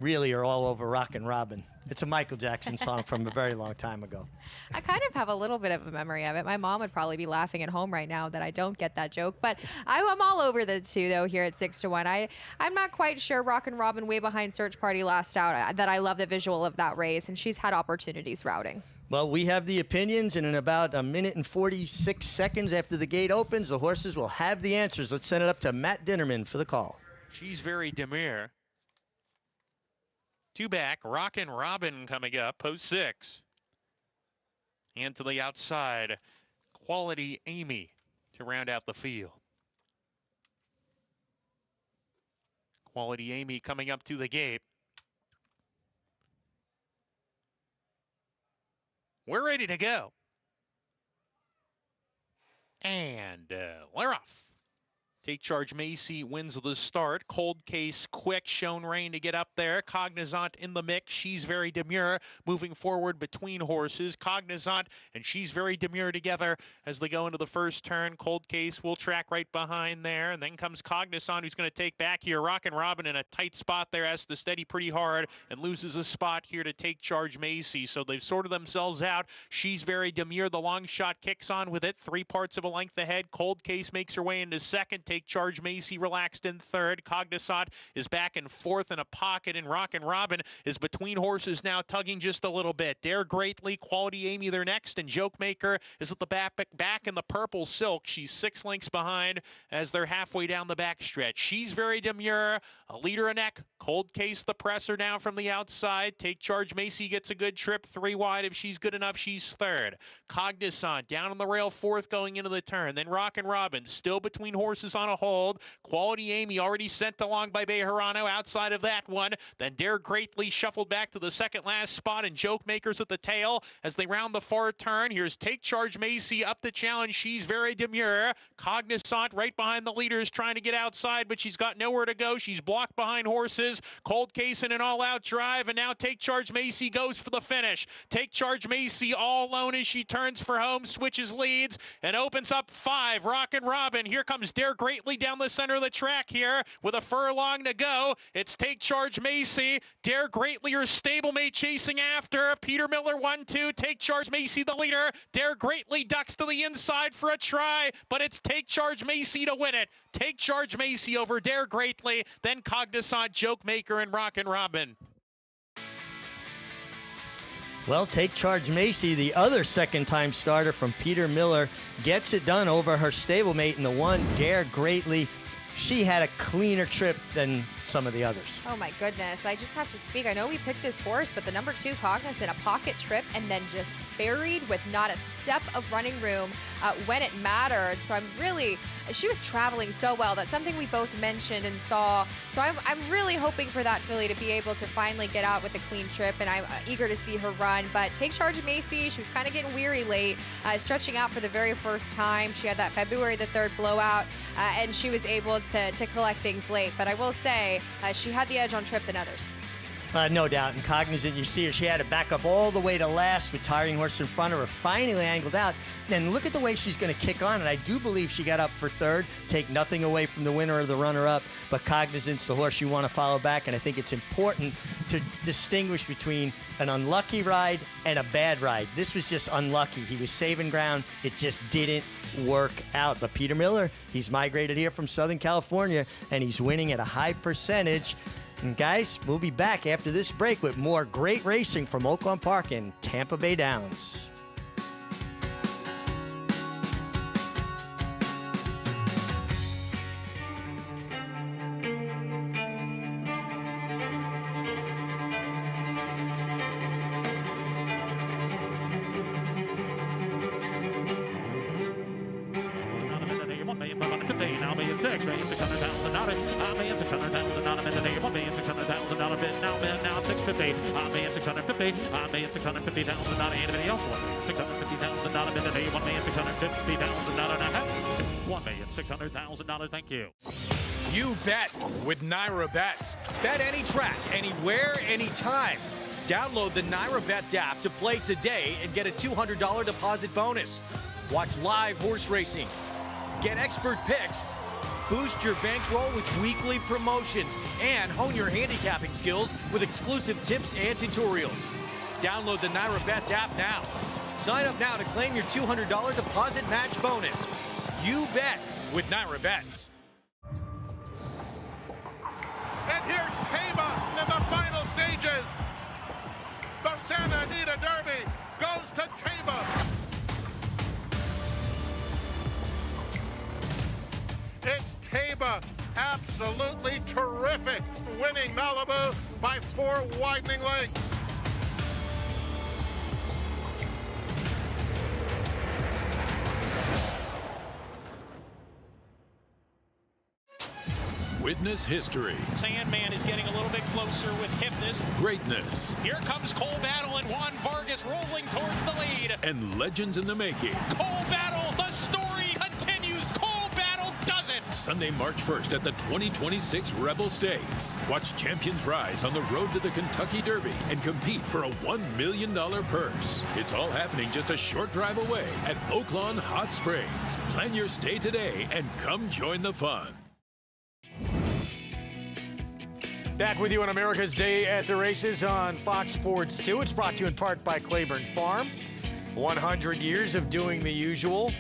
really are all over Rockin' Robin. It's a Michael Jackson song from a very long time ago. I kind of have a little bit of a memory of it. My mom would probably be laughing at home right now that I don't get that joke, but I'm all over the two, though, here at 6-1. I'm not quite sure. Rockin' Robin way behind Search Party last out that I love the visual of that race, and she's had opportunities routing. Well, we have the opinions, and in about a minute and 46 seconds after the gate opens, the horses will have the answers. Let's send it up to Matt Dinnerman for the call. She's very demure. 2 back, Rockin' Robin coming up, post 6. And to the outside, Quality Amy to round out the field. Quality Amy coming up to the gate. We're ready to go. And we're off. Take Charge Macy wins the start. Cold Case Quick shown rain to get up there. Cognizant in the mix. She's very demure. Moving forward between horses. Cognizant and She's Very Demure together as they go into the first turn. Cold Case will track right behind there. And then comes Cognizant, who's going to take back here. Rockin' Robin in a tight spot there. Has to steady pretty hard and loses a spot here to Take Charge Macy. So they've sorted themselves out. She's Very Demure. The long shot kicks on with it. 3 parts of a length ahead. Cold Case makes her way into second. Take Charge Macy relaxed in third. Cognizant is back in fourth in a pocket, and Rockin' Robin is between horses now, tugging just a little bit. Dare Greatly, Quality Amy, they're next, and Joke Maker is at the back in the purple silk. She's 6 lengths behind as they're halfway down the back stretch. She's Very Demure, a leader a neck. Cold Case the presser down from the outside. Take Charge Macy gets a good trip, 3 wide. If she's good enough, she's third. Cognizant down on the rail, fourth going into the turn. Then Rockin' Robin still between horses on a hold. Quality Amy already sent along by Bejarano outside of that one. Then Dare Greatly shuffled back to the second last spot, and Joke Makers at the tail as they round the far turn. Here's Take Charge Macy up to challenge. She's Very Demure. Cognizant right behind the leaders trying to get outside, but she's got nowhere to go. She's blocked behind horses. Cold Case in an all-out drive, and now Take Charge Macy goes for the finish. Take Charge Macy all alone as she turns for home, switches leads, and opens up 5. Rockin' Robin. Here comes Dare Greatly down the center of the track here with a furlong to go. It's Take Charge Macy. Dare Greatly, her stablemate, chasing after. Peter Miller 1-2. Take Charge Macy the leader. Dare Greatly ducks to the inside for a try, but it's Take Charge Macy to win it. Take Charge Macy over Dare Greatly, then Cognizant, Joke Maker, and Rockin' Robin. Well, Take Charge Macy, the other second-time starter from Peter Miller, gets it done over her stablemate in the 1, Dare Greatly. She had a cleaner trip than some of the others. Oh my goodness, I just have to speak. I know we picked this horse, but the number 2 Cognizant, a pocket trip, and then just buried with not a step of running room when it mattered. So she was traveling so well. That's something we both mentioned and saw. So I'm really hoping for that filly to be able to finally get out with a clean trip, and I'm eager to see her run. But Take Charge Macy, she was kind of getting weary late, stretching out for the very first time. She had that February the 3rd blowout, and she was able to collect things late. But I will say she had the edge on trip than others. No doubt. And Cognizant, you see her, she had to back up all the way to last with Tiring Horse in front of her, finally angled out. And look at the way she's going to kick on. And I do believe she got up for third. Take nothing away from the winner or the runner-up, but Cognizant's the horse you want to follow back. And I think it's important to distinguish between an unlucky ride and a bad ride. This was just unlucky. He was saving ground. It just didn't work out. But Peter Miller, he's migrated here from Southern California, and he's winning at a high percentage. And guys, we'll be back after this break with more great racing from Oaklawn Park in Tampa Bay Downs. $1,600,000, thank you. You bet with Naira Bets. Bet any track, anywhere, anytime. Download the Naira Bets app to play today and get a $200 deposit bonus. Watch live horse racing, get expert picks, Boost your bankroll with weekly promotions and hone your handicapping skills with exclusive tips and tutorials. Download the NYRA Bets app now. Sign up now to claim your $200 deposit match bonus. You bet with NYRA Bets. And here's Tama in the final stages. The Santa Anita Derby goes to Tama. It's Tama, absolutely terrific, winning Malibu by 4 widening lengths. Witness history. Sandman is getting a little bit closer with Hypnus. Greatness. Here comes Cole Battle and Juan Vargas rolling towards the lead. And legends in the making. Cole Battle, the story continues. Cole Battle does it. Sunday, March 1st at the 2026 Rebel Stakes. Watch champions rise on the road to the Kentucky Derby and compete for a $1 million purse. It's all happening just a short drive away at Oaklawn Hot Springs. Plan your stay today and come join the fun. Back with you on America's Day at the Races on Fox Sports 2. It's brought to you in part by Claiborne Farm. 100 years of doing the usual,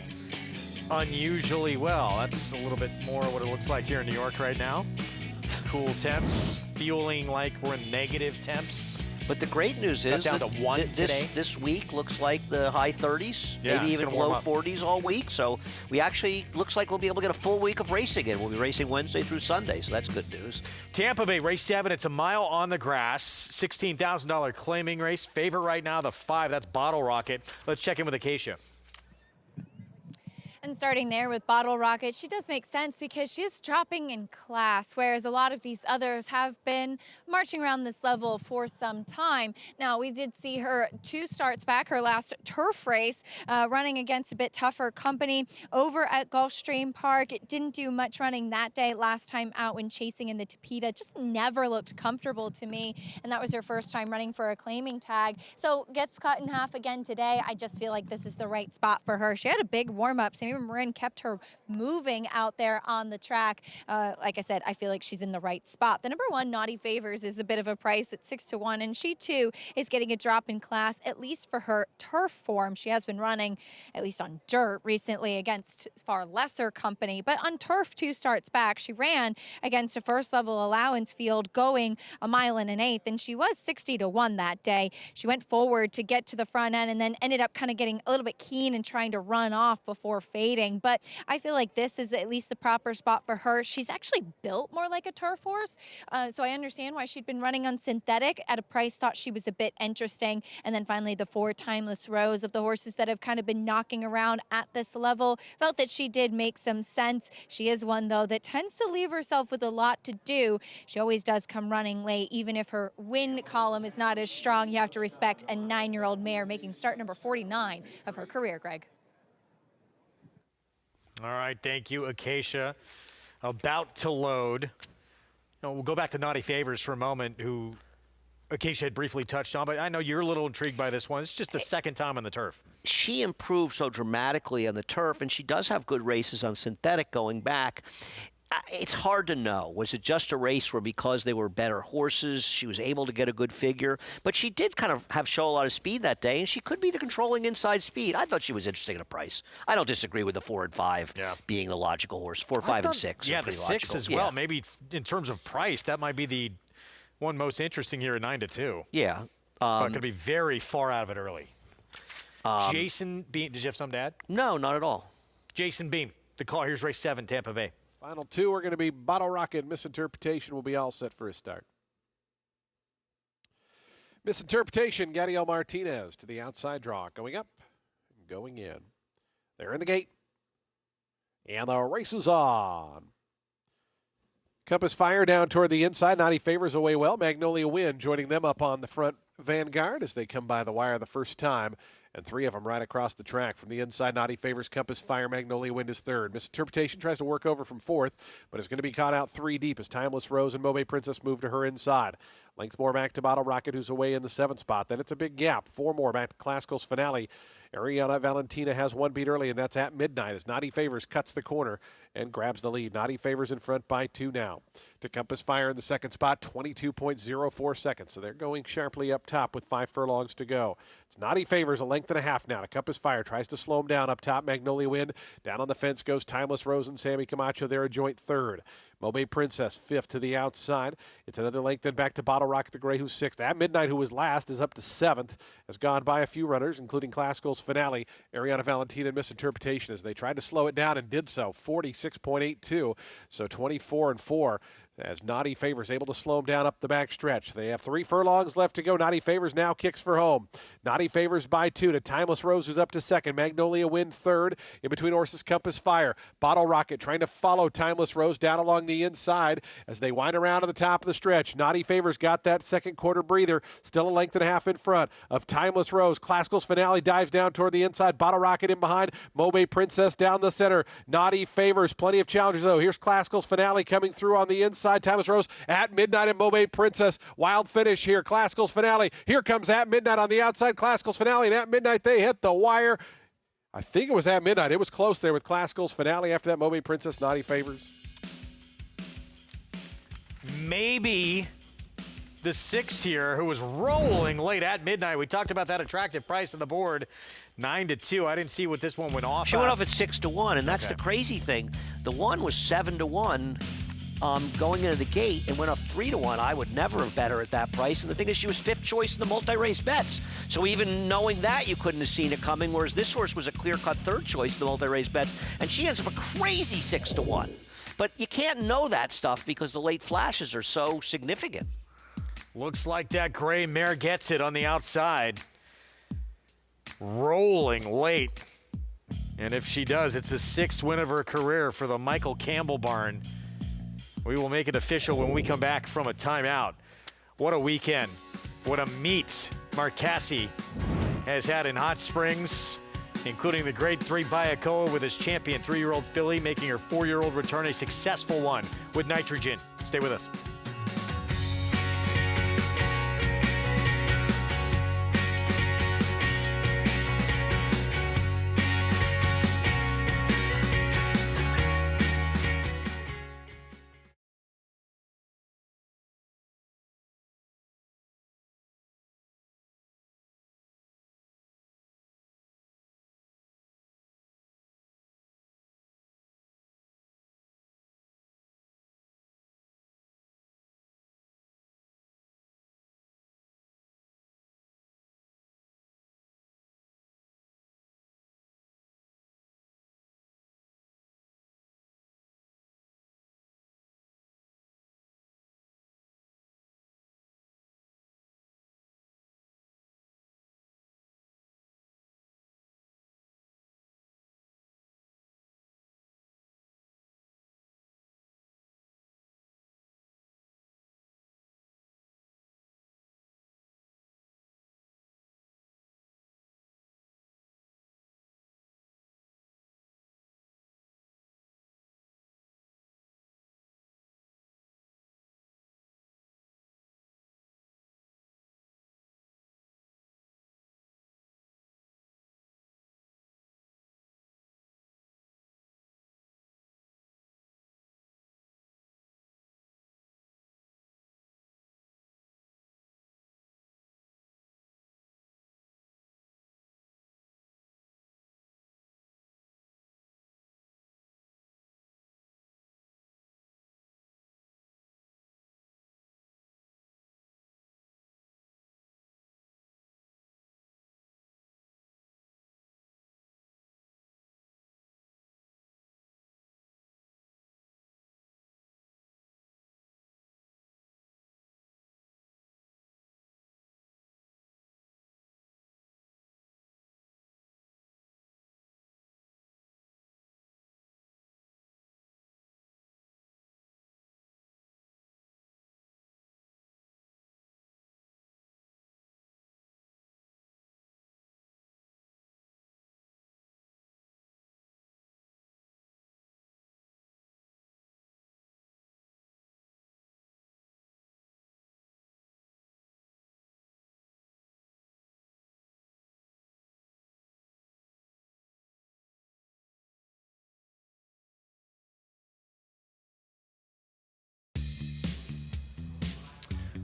unusually well. That's a little bit more what it looks like here in New York right now. Cool temps, feeling like we're in negative temps. But the great news is down that to 1 today. this week looks like the high 30s, Yeah, maybe it's even gonna warm low up. 40s all week. So we actually looks like we'll be able to get a full week of racing in. We'll be racing Wednesday through Sunday, so that's good news. Tampa Bay, race 7. It's a mile on the grass. $16,000 claiming race. Favorite right now, the 5. That's Bottle Rocket. Let's check in with Acacia. And starting there with Bottle Rocket, she does make sense because she is dropping in class, whereas a lot of these others have been marching around this level for some time. Now, we did see her 2 starts back, her last turf race, running against a bit tougher company over at Gulfstream Park. It didn't do much running that day. Last time out when chasing in the Tapeta, just never looked comfortable to me, and that was her first time running for a claiming tag. So gets cut in half again today. I just feel like this is the right spot for her. She had a big warm-up. Marin kept her moving out there on the track. Like I said, I feel like she's in the right spot. The number 1, Naughty Favors, is a bit of a price at 6-1, and she too is getting a drop in class, at least for her turf form. She has been running, at least on dirt recently, against far lesser company, but on turf 2 starts back, she ran against a first level allowance field going 1 mile and 1/8, and she was 60-1 that day. She went forward to get to the front end and then ended up kind of getting a little bit keen and trying to run off before fading. But I feel like this is at least the proper spot for her. She's actually built more like a turf horse, so I understand why she'd been running on synthetic at a price. Thought she was a bit interesting. And then finally the 4 timeless rows of the horses that have kind of been knocking around at this level. Felt that she did make some sense. She is one, though, that tends to leave herself with a lot to do. She always does come running late, even if her win column is not as strong. You have to respect a 9-year-old mare making start number 49 of her career, Greg. All right, thank you, Acacia. About to load. No, we'll go back to Naughty Favors for a moment, who Acacia had briefly touched on, but I know you're a little intrigued by this one. It's just the second time on the turf. She improved so dramatically on the turf, and she does have good races on synthetic going back. It's hard to know. Was it just a race where because they were better horses, she was able to get a good figure? But she did kind of show a lot of speed that day, and she could be the controlling inside speed. I thought she was interesting at a price. I don't disagree with the 4 and 5 being the logical horse. 4, 5, and 6. Yeah, the 6 logical. as well. Maybe in terms of price, that might be the one most interesting here at 9-2. Yeah. But could be very far out of it early. Jason Beam. Did you have some to add? No, not at all. Jason Beam. The call. Here's race 7, Tampa Bay. Final 2 are going to be Bottle Rocket. Misinterpretation will be all set for a start. Misinterpretation, Gadiel Martinez to the outside draw. Going up, going in. They're in the gate. And the race is on. Compass Fire down toward the inside. Naughty Favors away well. Magnolia Wind joining them up on the front vanguard as they come by the wire the first time. and 3 of them right across the track. From the inside, Naughty Favors, Compass Fire, Magnolia Wind is 3rd. Misinterpretation tries to work over from 4th, but is going to be caught out 3 deep as Timeless Rose and Mobe Princess move to her inside. Length more back to Bottle Rocket, who's away in the 7th spot. Then it's a big gap. 4 more back to Classical's Finale. Ariana Valentina has 1 beat early, and that's at midnight as Naughty Favors cuts the corner and grabs the lead. Naughty Favors in front by 2 now. To Compass Fire in the 2nd spot, 22.04 seconds. So they're going sharply up top with 5 furlongs to go. It's Naughty Favors a length and a half now to Compass Fire. Tries to slow him down up top. Magnolia Wind. Down on the fence goes Timeless Rose and Sammy Camacho. They're a joint 3rd. Mobe Princess 5th to the outside. It's another length then back to Bottle Rocket the Gray, who's 6th. At midnight, who was last, is up to 7th. Has gone by a few runners, including Classical's Finale, Ariana Valentina, and Misinterpretation as they tried to slow it down and did so. 46.82, so 24-4. As Naughty Favors able to slow him down up the back stretch. They have 3 furlongs left to go. Naughty Favors now kicks for home. Naughty Favors by 2 to Timeless Rose, who's up to 2nd. Magnolia Wind 3rd. In between horses, Compass Fire. Bottle Rocket trying to follow Timeless Rose down along the inside as they wind around to the top of the stretch. Naughty Favors got that 2nd quarter breather. Still a length and a half in front of Timeless Rose. Classical's Finale dives down toward the inside. Bottle Rocket in behind. Mobe Princess down the center. Naughty Favors. Plenty of challengers, though. Here's Classical's Finale coming through on the inside. Timeless Rose at midnight and Mobe Princess. Wild finish here. Classical's Finale. Here comes At Midnight on the outside. Classical's Finale, and At Midnight they hit the wire. I think it was At Midnight. It was close there with Classical's Finale. After that, Mobe Princess, Naughty Favors. Maybe the 6th here, who was rolling late At Midnight. We talked about that attractive price on the board, 9-2. I didn't see what this one went off. She went off at 6-1, and that's the crazy thing. The one was 7-1. Going into the gate and went up 3-1. I would never have bet her at that price. And the thing is, she was 5th choice in the multi-race bets. So even knowing that, you couldn't have seen it coming, whereas this horse was a clear-cut 3rd choice in the multi-race bets. And she ends up a crazy 6-1. But you can't know that stuff because the late flashes are so significant. Looks like that gray mare gets it on the outside. Rolling late. And if she does, it's the 6th win of her career for the Michael Campbell barn. We will make it official when we come back from a timeout. What a weekend. What a meet Marcassi has had in Hot Springs, including the Grade 3 Bayakoa with his champion 3-year-old filly, making her 4-year-old return a successful one with Nitrogen. Stay with us.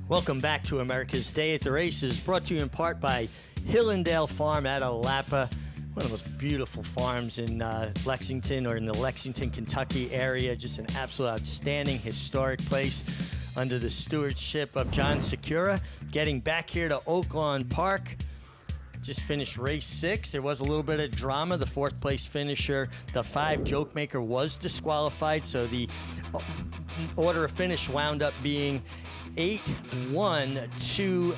Welcome back to America's Day at the Races, brought to you in part by Hillendale Farm at Lapa, one of the most beautiful farms in Lexington or in the Lexington, Kentucky area. Just an absolute outstanding historic place under the stewardship of John Secura. Getting back here to Oaklawn Park. Just finished race 6. There was a little bit of drama. The 4th place finisher, the 5 joke maker, was disqualified. So the order of finish wound up being 8, 1, 2,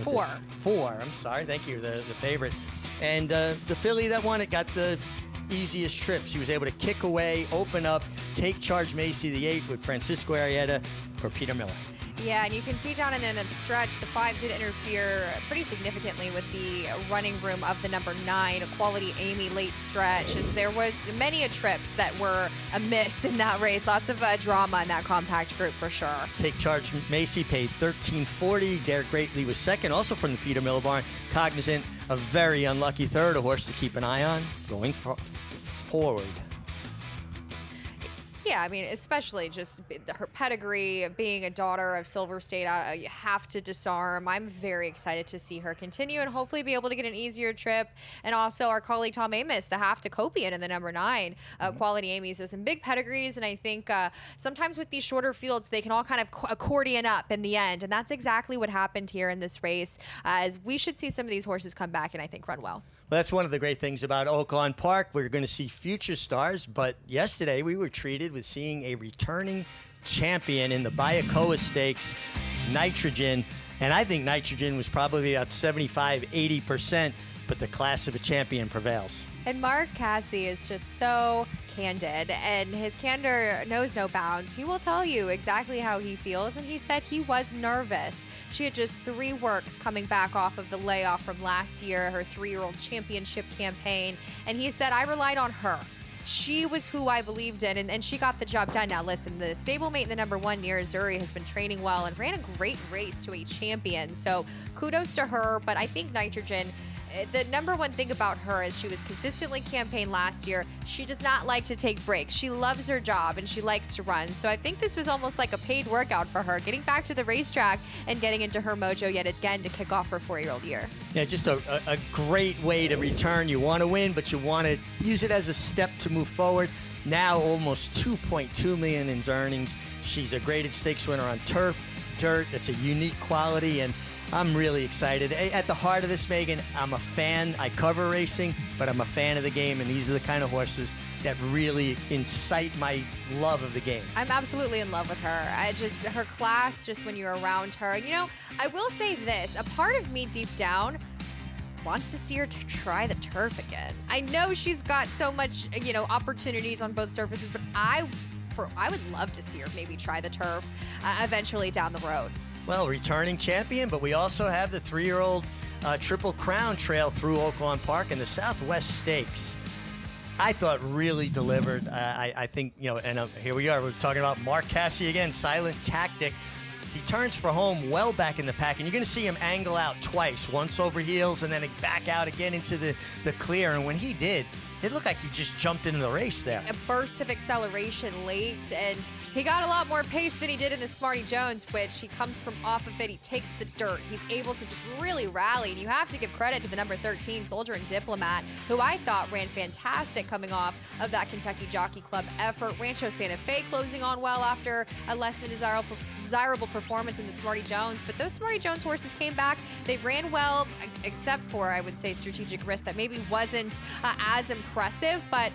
4. 4. I'm sorry. Thank you. The favorite. And the filly that won it got the easiest trip. She was able to kick away, open up, take charge Macy, the 8, with Francisco Arrieta for Peter Miller. Yeah, and you can see down in the stretch, the 5 did interfere pretty significantly with the running room of the number 9, Quality Amy, late stretch, as there was many trips that were amiss in that race. Lots of drama in that compact group for sure. Take charge Macy paid $13.40. Derek Greatley was second, also from the Peter Miller barn. Cognizant, a very unlucky third, a horse to keep an eye on going forward. Yeah, I mean, especially just her pedigree, being a daughter of Silver State, you have to disarm. I'm very excited to see her continue and hopefully be able to get an easier trip. And also our colleague Tom Amos, the half to Copian in the number 9, Quality Amy. So some big pedigrees, and I think sometimes with these shorter fields, they can all kind of accordion up in the end. And that's exactly what happened here in this race, as we should see some of these horses come back and I think run well. Well, that's one of the great things about Oaklawn Park. We're going to see future stars, but yesterday we were treated with seeing a returning champion in the Bayakoa Stakes, Nitrogen. And I think Nitrogen was probably about 75-80%, but the class of a champion prevails. And Mark Cassie is just so candid, and his candor knows no bounds. He will tell you exactly how he feels, and he said he was nervous. She had just 3 works coming back off of the layoff from last year, her 3-year-old championship campaign, and he said, I relied on her. She was who I believed in, and she got the job done. Now, listen, the stablemate in the number 1, Near Zuri, has been training well and ran a great race to a champion, so kudos to her, but I think Nitrogen, the number one thing about her is she was consistently campaigned last year. She does not like to take breaks. She loves her job and she likes to run. So I think this was almost like a paid workout for her, getting back to the racetrack and getting into her mojo yet again to kick off her 4-year-old year. Yeah, just a great way to return. You want to win, but you want to use it as a step to move forward. Now almost $2.2 million in earnings. She's a graded stakes winner on turf, dirt. It's a unique quality, and I'm really excited. At the heart of this, Megan, I'm a fan. I cover racing, but I'm a fan of the game, and these are the kind of horses that really incite my love of the game. I'm absolutely in love with her. Her class, just when you're around her. And, I will say this. A part of me deep down wants to see her to try the turf again. I know she's got so much, opportunities on both surfaces, but I would love to see her maybe try the turf eventually down the road. Well, returning champion, but we also have the 3-year-old Triple Crown Trail through Oaklawn Park and the Southwest Stakes. I thought really delivered. I think, and here we are. We're talking about Mark Cassie again, silent tactic. He turns for home well back in the pack, and you're going to see him angle out twice, once over heels and then back out again into the clear. And when he did, it looked like he just jumped into the race there. A burst of acceleration late, and he got a lot more pace than he did in the Smarty Jones, which he comes from off of it. He takes the dirt. He's able to just really rally. And you have to give credit to the number 13, Soldier and Diplomat, who I thought ran fantastic coming off of that Kentucky Jockey Club effort. Rancho Santa Fe closing on well after a less than desirable performance in the Smarty Jones. But those Smarty Jones horses came back. They ran well, except for, I would say, Strategic Risk that maybe wasn't as impressive. But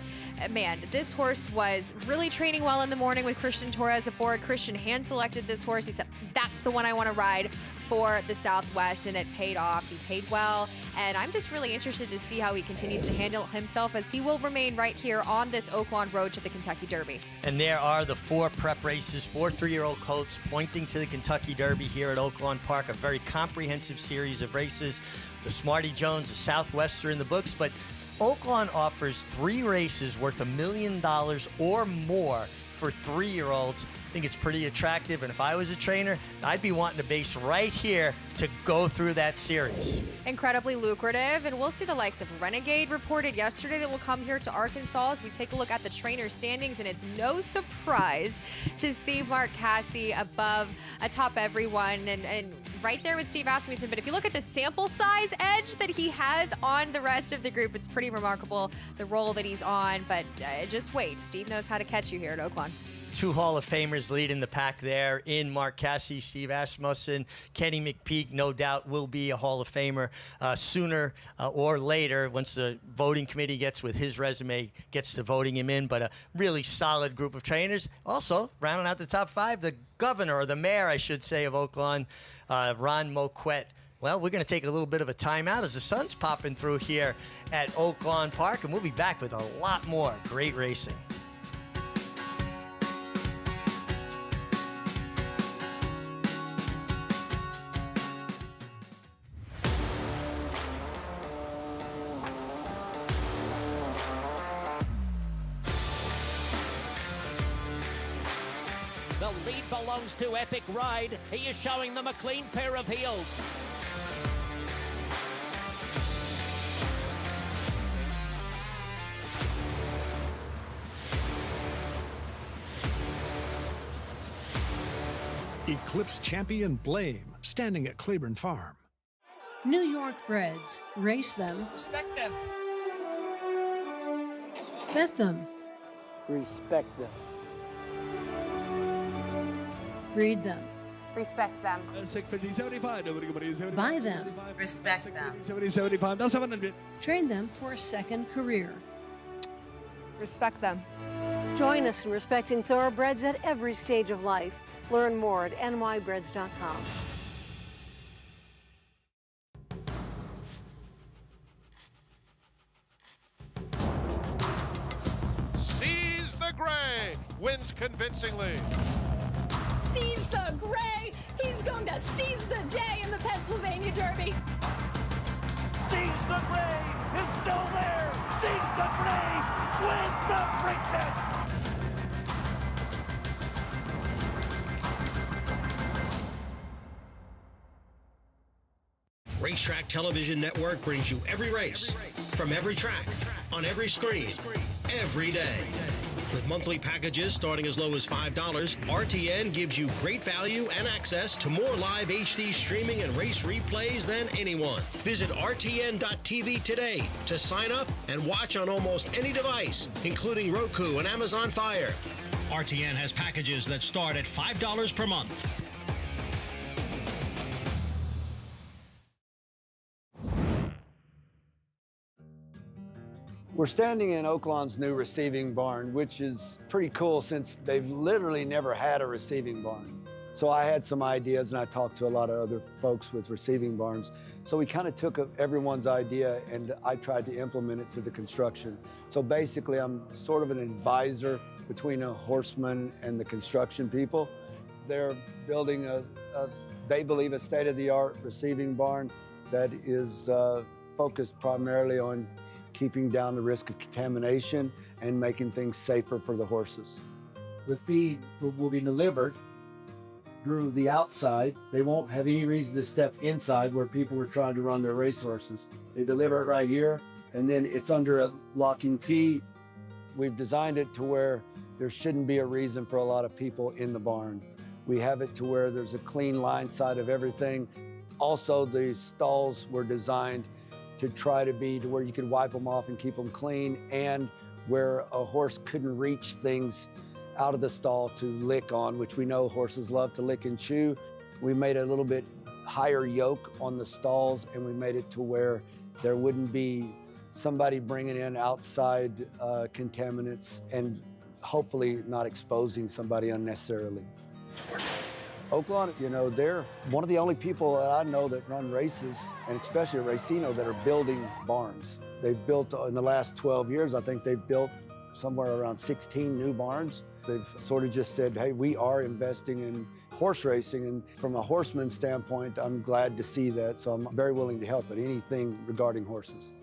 man, this horse was really training well in the morning with Christian Torres aboard. Christian hand-selected this horse. He said, that's the one I want to ride for the Southwest, and it paid off. He paid well, and I'm just really interested to see how he continues to handle himself, as he will remain right here on this Oaklawn road to the Kentucky Derby. And there are the 4 prep races, 4 3-year-old colts pointing to the Kentucky Derby here at Oaklawn Park, a very comprehensive series of races. The Smarty Jones, the Southwest are in the books, but Oaklawn offers 3 races worth $1 million or more for 3-year-olds. think it's pretty attractive. And if I was a trainer, I'd be wanting to base right here to go through that series. Incredibly lucrative, and we'll see the likes of Renegade reported yesterday that will come here to Arkansas as we take a look at the trainer standings, and it's no surprise to see Mark Casse atop everyone and right there with Steve Asmussen. But if you look at the sample size edge that he has on the rest of the group, it's pretty remarkable the role that he's on. But just wait, Steve knows how to catch you here at Oaklawn. 2 Hall of Famers leading the pack there in Mark Casse, Steve Asmussen. Kenny McPeak, no doubt, will be a Hall of Famer sooner or later once the voting committee gets with his resume, gets to voting him in. But a really solid group of trainers. Also, rounding out the top 5, the governor, or the mayor, I should say, of Oaklawn, Ron Moquette. Well, we're going to take a little bit of a timeout as the sun's popping through here at Oaklawn Park, and we'll be back with a lot more great racing. The lead belongs to Epic Ride. He is showing them a clean pair of heels. Eclipse champion Blame, standing at Claiborne Farm. New York breds. Race them. Respect them. Bet them. Respect them. Breed them. Respect them. Buy them. Respect them. Train them for a second career. Respect them. Join us in respecting thoroughbreds at every stage of life. Learn more at nybreds.com. Seize the Gray wins convincingly. Seize the Gray! He's going to seize the day in the Pennsylvania Derby. Seize the Gray is still there. Seize the Gray wins the Preakness. Racetrack Television Network brings you every race, from every track, on every screen, every day. With monthly packages starting as low as $5, RTN gives you great value and access to more live HD streaming and race replays than anyone. Visit RTN.tv today to sign up and watch on almost any device, including Roku and Amazon Fire. RTN has packages that start at $5 per month. We're standing in Oaklawn's new receiving barn, which is pretty cool since they've literally never had a receiving barn. So I had some ideas, and I talked to a lot of other folks with receiving barns. So we kind of took everyone's idea, and I tried to implement it to the construction. So basically, I'm sort of an advisor between a horseman and the construction people. They're building they believe, a state-of-the-art receiving barn that is focused primarily on keeping down the risk of contamination and making things safer for the horses. The feed will be delivered through the outside. They won't have any reason to step inside where people were trying to run their racehorses. They deliver it right here, and then it's under a locking key. We've designed it to where there shouldn't be a reason for a lot of people in the barn. We have it to where there's a clean line side of everything. Also, the stalls were designed to try to be to where you could wipe them off and keep them clean, and where a horse couldn't reach things out of the stall to lick on, which we know horses love to lick and chew. We made a little bit higher yoke on the stalls, and we made it to where there wouldn't be somebody bringing in outside contaminants and hopefully not exposing somebody unnecessarily. Oaklawn, you know, they're one of the only people that I know that run races, and especially at Racino, that are building barns. They've built, in the last 12 years, I think they've built somewhere around 16 new barns. They've sort of just said, hey, we are investing in horse racing, and from a horseman's standpoint, I'm glad to see that, so I'm very willing to help at anything regarding horses.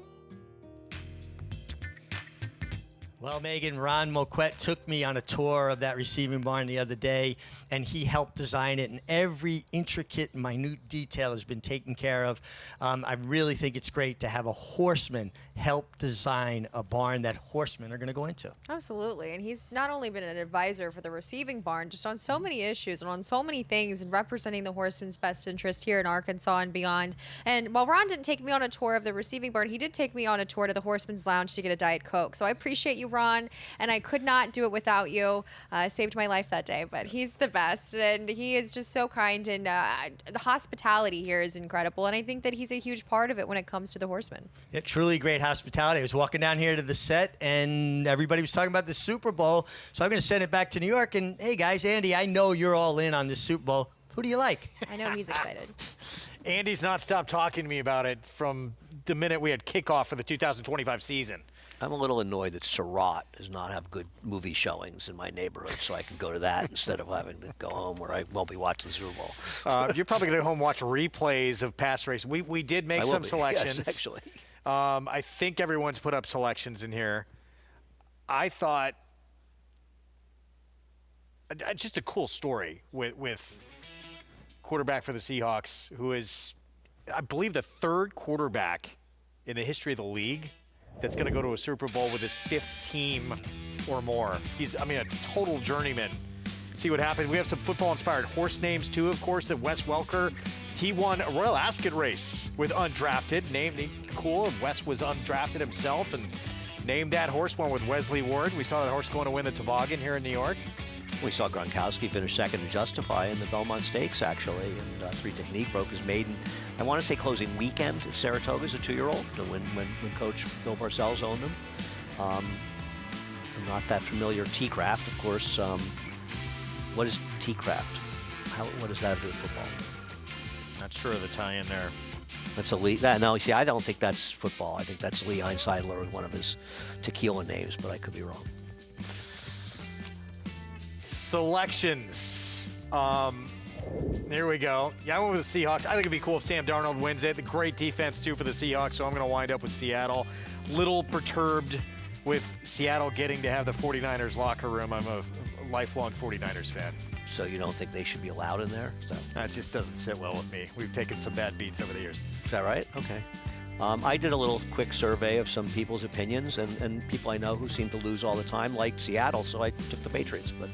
Well, Megan, Ron Moquette took me on a tour of that receiving barn the other day, and he helped design it, and every intricate, minute detail has been taken care of. I really think it's great to have a horseman help design a barn that horsemen are going to go into. Absolutely, and he's not only been an advisor for the receiving barn, just on so many issues and on so many things, and representing the horseman's best interest here in Arkansas and beyond. And while Ron didn't take me on a tour of the receiving barn, he did take me on a tour to the Horseman's Lounge to get a Diet Coke. So I appreciate you, Ron, and I could not do it without you. Saved my life that day, but he's the best, and he is just so kind, and the hospitality here is incredible, and I think that he's a huge part of it when it comes to the horseman. Yeah, truly great hospitality. I was walking down here to the set, and everybody was talking about the Super Bowl, so I'm going to send it back to New York, and hey, guys, Andy, I know you're all in on this Super Bowl. Who do you like? I know he's excited. Andy's not stopped talking to me about it from the minute we had kickoff for the 2025 season. I'm a little annoyed that Surratt does not have good movie showings in my neighborhood, so I can go to that instead of having to go home where I won't be watching the Super Bowl. You're probably going to go home and watch replays of past races. We did make some selections. Yes, actually. I think everyone's put up selections in here. I thought just a cool story with quarterback for the Seahawks, who is, I believe, the third quarterback in the history of the league that's going to go to a Super Bowl with his fifth team or more. He's, I mean, a total journeyman. See what happened. We have some football-inspired horse names, too, of course, that Wes Welker, he won a Royal Ascot race with undrafted. Named cool, and Wes was undrafted himself and named that horse one with Wesley Ward. We saw that horse going to win the toboggan here in New York. We saw Gronkowski finish second to Justify in the Belmont Stakes, actually, and Three Technique broke his maiden, I want to say, closing weekend at Saratoga as a 2-year-old, when Coach Bill Parcells owned him. I'm not that familiar. T-Craft, of course. What is T-Craft? What does that have to do with football? Not sure of the tie-in there. That's a Lee. No, see, I don't think that's football. I think that's Lee Einseidler with one of his tequila names, but I could be wrong. Selections. Here we go. Yeah, I went with the Seahawks. I think it'd be cool if Sam Darnold wins it. The great defense, too, for the Seahawks, so I'm going to wind up with Seattle. Little perturbed with Seattle getting to have the 49ers locker room. I'm a lifelong 49ers fan. So you don't think they should be allowed in there? That just doesn't sit well with me. We've taken some bad beats over the years. Is that right? Okay. I did a little quick survey of some people's opinions, and people I know who seem to lose all the time like Seattle, so I took the Patriots. But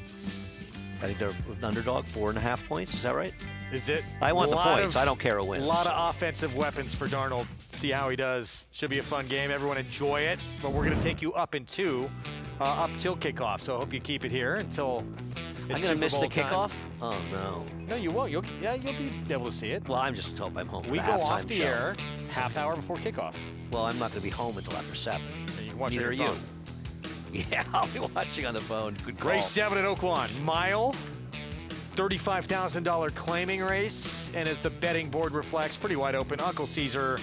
I think they're an underdog, 4.5 points. Is that right? Is it? I want the points. I don't care who wins. A lot of offensive weapons for Darnold. See how he does. Should be a fun game. Everyone enjoy it. But we're going to take you up in two, up till kickoff. So I hope you keep it here until it's I'm going to miss the time. kickoff? Oh, no. No, you won't. You'll be able to see it. Well, I'm just hoping I'm home for we the go halftime off the show. air half hour before kickoff. Well, I'm not going to be home until after 7. You can watch Neither it are on your you. phone. Yeah, I'll be watching on the phone. Good call. Race 7 at Oaklawn. Mile. $35,000 claiming race, and as the betting board reflects, pretty wide open. Uncle Caesar,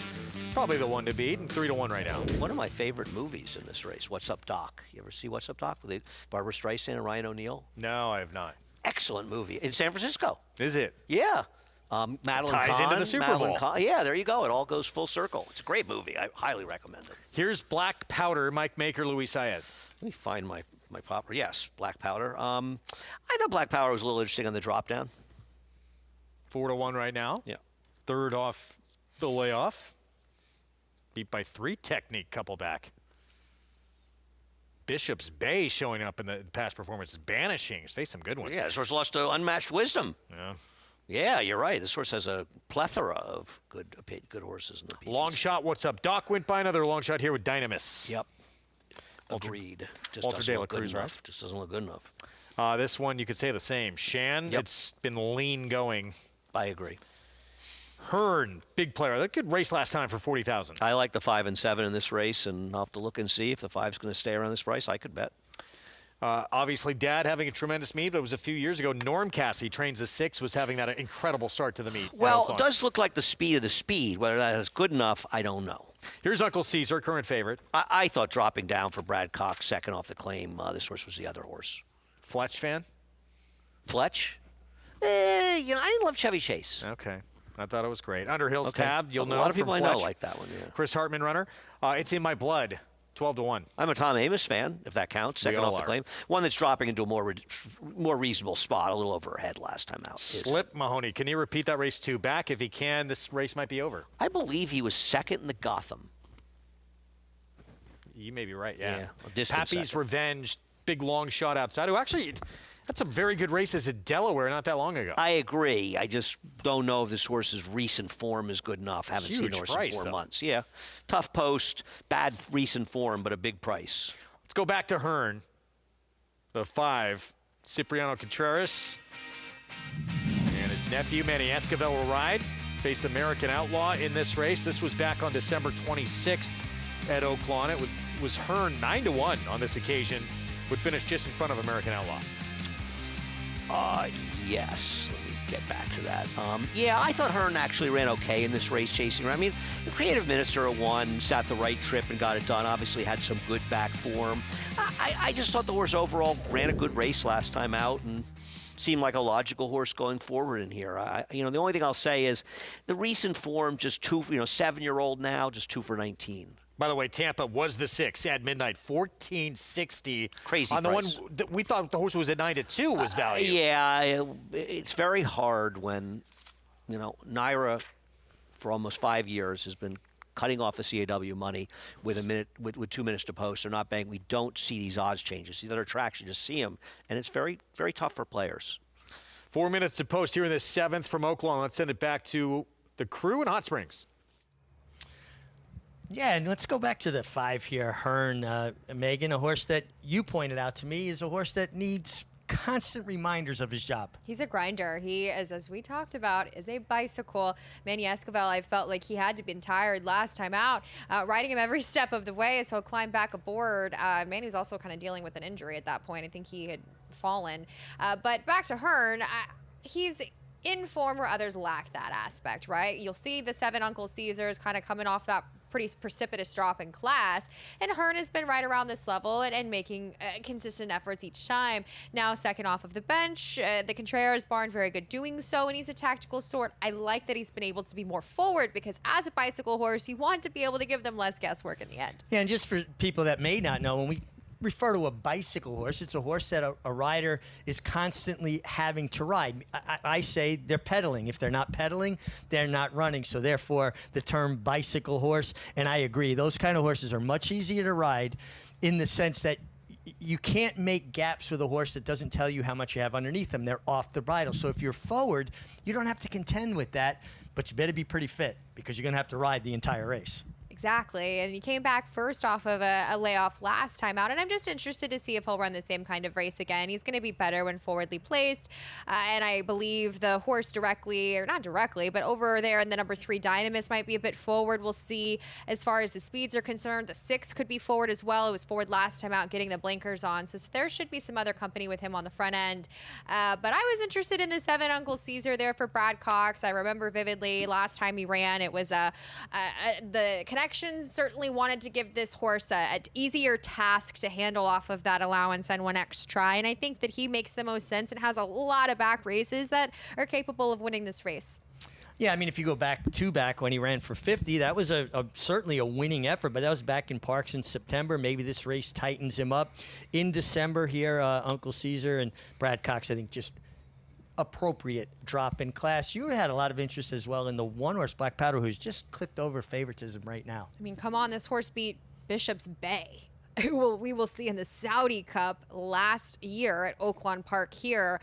probably the one to beat, and 3-1 right now. One of my favorite movies in this race, What's Up, Doc? You ever see What's Up, Doc? With Barbara Streisand and Ryan O'Neal? No, I have not. Excellent movie. In San Francisco. Is it? Yeah. Madeline Ties Kahn, into the Super Madeline Bowl. Kahn. Yeah, there you go. It all goes full circle. It's a great movie. I highly recommend it. Here's Black Powder, Mike Maker, Luis Saez. Let me find my popper. Yes, Black Powder. I thought Black Powder was a little interesting on the drop down. 4-1 right now. Yeah. Third off the layoff. Beat by 3. Technique couple back. Bishop's Bay showing up in the past performance. Banishing. He's faced some good ones. Yeah, this horse lost to Unmatched Wisdom. Yeah. Yeah, you're right. This horse has a plethora of good horses in the PDs. Long shot. What's up? Doc went by another long shot here with Dynamis. Yep. Agreed. Just Walter doesn't De La look good Cruz, enough. right? Just doesn't look good enough. This one, you could say the same. Shan, Yep. It's been lean going. I agree. Hearn, big player. That good race last time for 40,000. I like the 5 and 7 in this race, and I'll have to look and see if the 5's going to stay around this price. I could bet. Obviously, Dad having a tremendous meet, but it was a few years ago. Norm Cassie trains the 6, was having that incredible start to the meet. Well, it does look like the speed of the speed. Whether that is good enough, I don't know. Here's Uncle Caesar, current favorite. I thought dropping down for Brad Cox, second off the claim, this horse was the other horse. Fletch fan? Fletch? I didn't love Chevy Chase. Okay. I thought it was great. Underhill's Okay. Tab, you'll know. A lot of people from I know Fletch. like that one, yeah. Chris Hartman runner. It's in my blood. 12-1. I'm a Tom Amos fan, if that counts. Second off the claim. One that's dropping into a more reasonable spot, a little over her head last time out. Slip Mahoney. Can you repeat that race 2 back? If he can, this race might be over. I believe he was second in the Gotham. You may be right, yeah. Pappy's Revenge, big long shot outside. Who actually had some very good races at Delaware not that long ago. I agree. I just don't know if this horse's recent form is good enough. Haven't seen the horse in 4 months. Yeah. Tough post, bad recent form, but a big price. Let's go back to Hearn. The 5, Cipriano Contreras. And his nephew, Manny Esquivel, will ride. Faced American Outlaw in this race. This was back on December 26th at Oaklawn. It was Hearn 9-1 on this occasion. Would finish just in front of American Outlaw. Yes. Let me get back to that. Yeah, I thought Hearn actually ran okay in this race chasing her. I mean, the Creative Minister won, sat the right trip and got it done. Obviously had some good back form. I just thought the horse overall ran a good race last time out and seemed like a logical horse going forward in here. The only thing I'll say is the recent form, just 7-year-old now, just 2 for 19. By the way, Tampa was the 6 at midnight, 1460. Crazy on the price. one that we thought the horse was at 9-2 was value. Yeah, it's very hard when, Naira for almost 5 years has been cutting off the CAW money with 2 minutes to post. They're not banking. We don't see these odds changes. These other tracks, you just see them, and it's very, very tough for players. 4 minutes to post here in the 7th from Oaklawn. Let's send it back to the crew in Hot Springs. Yeah, and let's go back to the 5 here. Hearn, Megan, a horse that you pointed out to me is a horse that needs constant reminders of his job. He's a grinder. He is, as we talked about, is a bicycle. Manny Esquivel, I felt like he had to been tired last time out, riding him every step of the way, so he'll climb back aboard. Manny was also kind of dealing with an injury at that point. I think he had fallen. But back to Hearn, he's in form where others lack that aspect, right? You'll see the 7 Uncle Caesars kind of coming off that pretty precipitous drop in class, and Hearn has been right around this level and making consistent efforts each time. Now second off of the bench, the Contreras barn, very good doing so, and he's a tactical sort. I like that he's been able to be more forward because as a bicycle horse, you want to be able to give them less guesswork in the end. Yeah, and just for people that may not know, when we refer to a bicycle horse, it's a horse that a rider is constantly having to ride. I say they're pedaling. If they're not pedaling, they're not running. So therefore, the term bicycle horse, and I agree, those kind of horses are much easier to ride in the sense that you can't make gaps with a horse that doesn't tell you how much you have underneath them. They're off the bridle. So if you're forward, you don't have to contend with that, but you better be pretty fit because you're going to have to ride the entire race. Exactly, and he came back first off of a layoff last time out, and I'm just interested to see if he'll run the same kind of race again. He's going to be better when forwardly placed, and I believe the horse directly, or not directly, but over there in the number 3 Dynamis might be a bit forward. We'll see as far as the speeds are concerned. The 6 could be forward as well. It was forward last time out, getting the blinkers on, so there should be some other company with him on the front end. But I was interested in the 7 Uncle Caesar there for Brad Cox. I remember vividly last time he ran, it was the connection. Certainly wanted to give this horse an easier task to handle off of that allowance and 1X try, and I think that he makes the most sense and has a lot of back races that are capable of winning this race. Yeah, I mean, if you go back when he ran for 50, that was certainly a winning effort, but that was back in Parks in September. Maybe this race tightens him up. In December here, Uncle Caesar and Brad Cox, I think, just appropriate drop in class. You had a lot of interest as well in the 1-horse Black Powder, who's just clipped over favoritism right now. I mean, come on, this horse beat Bishop's Bay, we will see in the Saudi Cup last year at Oaklawn Park here,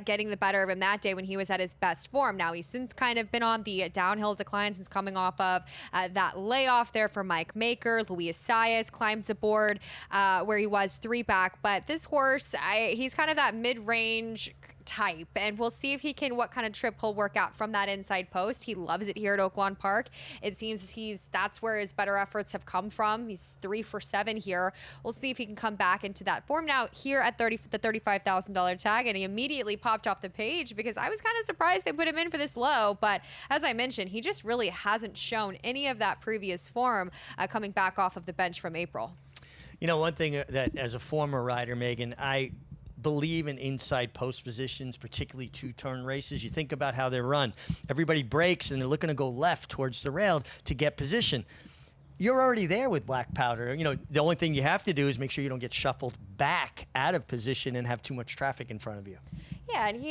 getting the better of him that day when he was at his best form. Now, he's since kind of been on the downhill decline since coming off of that layoff there for Mike Maker. Luis Saez climbs aboard where he was 3 back, but this horse, he's kind of that mid-range type, and we'll see if he can, what kind of trip he'll work out from that inside post. He loves it here at Oaklawn Park. It seems that's where his better efforts have come from. He's 3 for 7 here. We'll see if he can come back into that form now here at the $35,000 tag, and he immediately popped off the page because I was kind of surprised they put him in for this low, but as I mentioned, he just really hasn't shown any of that previous form coming back off of the bench from April. You know, one thing that as a former rider, Megan, I believe in inside post positions, particularly 2-turn races. You think about how they're run. Everybody breaks and they're looking to go left towards the rail to get position. you're already there with Black Powder. You know, the only thing you have to do is make sure you don't get shuffled back out of position and have too much traffic in front of you. Yeah, and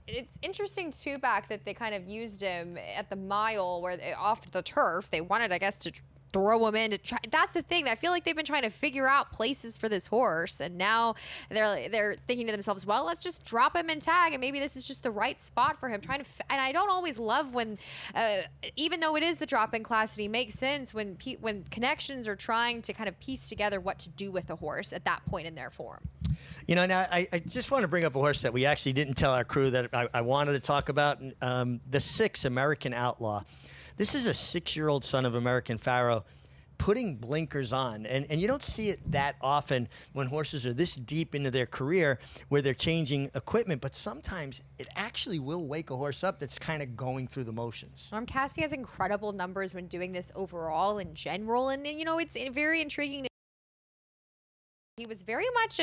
it's interesting too back that they kind of used him at the mile where off the turf. They wanted, I guess, to throw him in to try. That's the thing. I feel like they've been trying to figure out places for this horse, and now they're thinking to themselves, well, let's just drop him in tag, and maybe this is just the right spot for him. And I don't always love when, even though it is the drop-in class, and he makes sense when connections are trying to kind of piece together what to do with the horse at that point in their form. You know, now I just want to bring up a horse that we actually didn't tell our crew that I wanted to talk about, the 6 American Outlaw. This is a 6-year-old son of American Pharaoh putting blinkers on. And you don't see it that often when horses are this deep into their career where they're changing equipment. But sometimes it actually will wake a horse up that's kind of going through the motions. Cassie has incredible numbers when doing this overall in general. And, you know, it's very intriguing. He was very much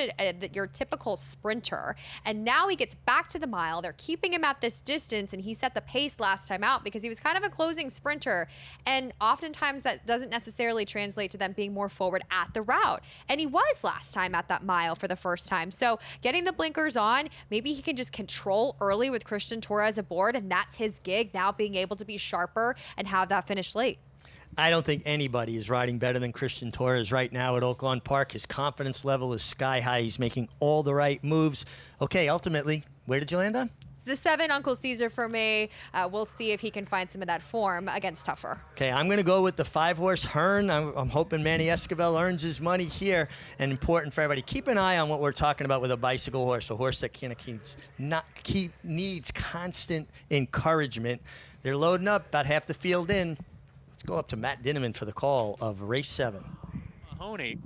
your typical sprinter, and now he gets back to the mile. They're keeping him at this distance, and he set the pace last time out because he was kind of a closing sprinter, and oftentimes that doesn't necessarily translate to them being more forward at the route, and he was last time at that mile for the first time. So getting the blinkers on, maybe he can just control early with Christian Torres aboard, and that's his gig now, being able to be sharper and have that finish late. I don't think anybody is riding better than Christian Torres right now at Oaklawn Park. His confidence level is sky high. He's making all the right moves. Okay, ultimately, where did you land on? The 7, Uncle Caesar for me. We'll see if he can find some of that form against Tougher. Okay, I'm going to go with the 5-horse Hearn. I'm hoping Manny Escobar earns his money here. And important for everybody, keep an eye on what we're talking about with a bicycle horse, a horse that needs constant encouragement. They're loading up, about half the field in. Let's go up to Matt Dinneman for the call of race 7. Mahoney.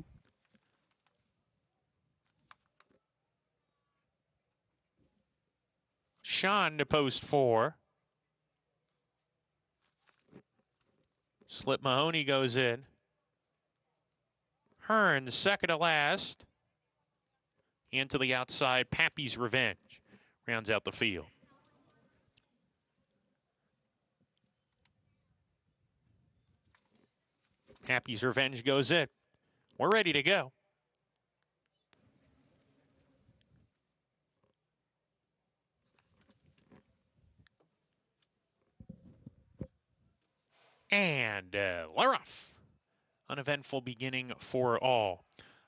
Sean to post 4. Slip Mahoney goes in. Hearn second to last. Into the outside, Pappy's Revenge rounds out the field. Pappy's Revenge goes in. We're ready to go. And they're off. Uneventful beginning for all.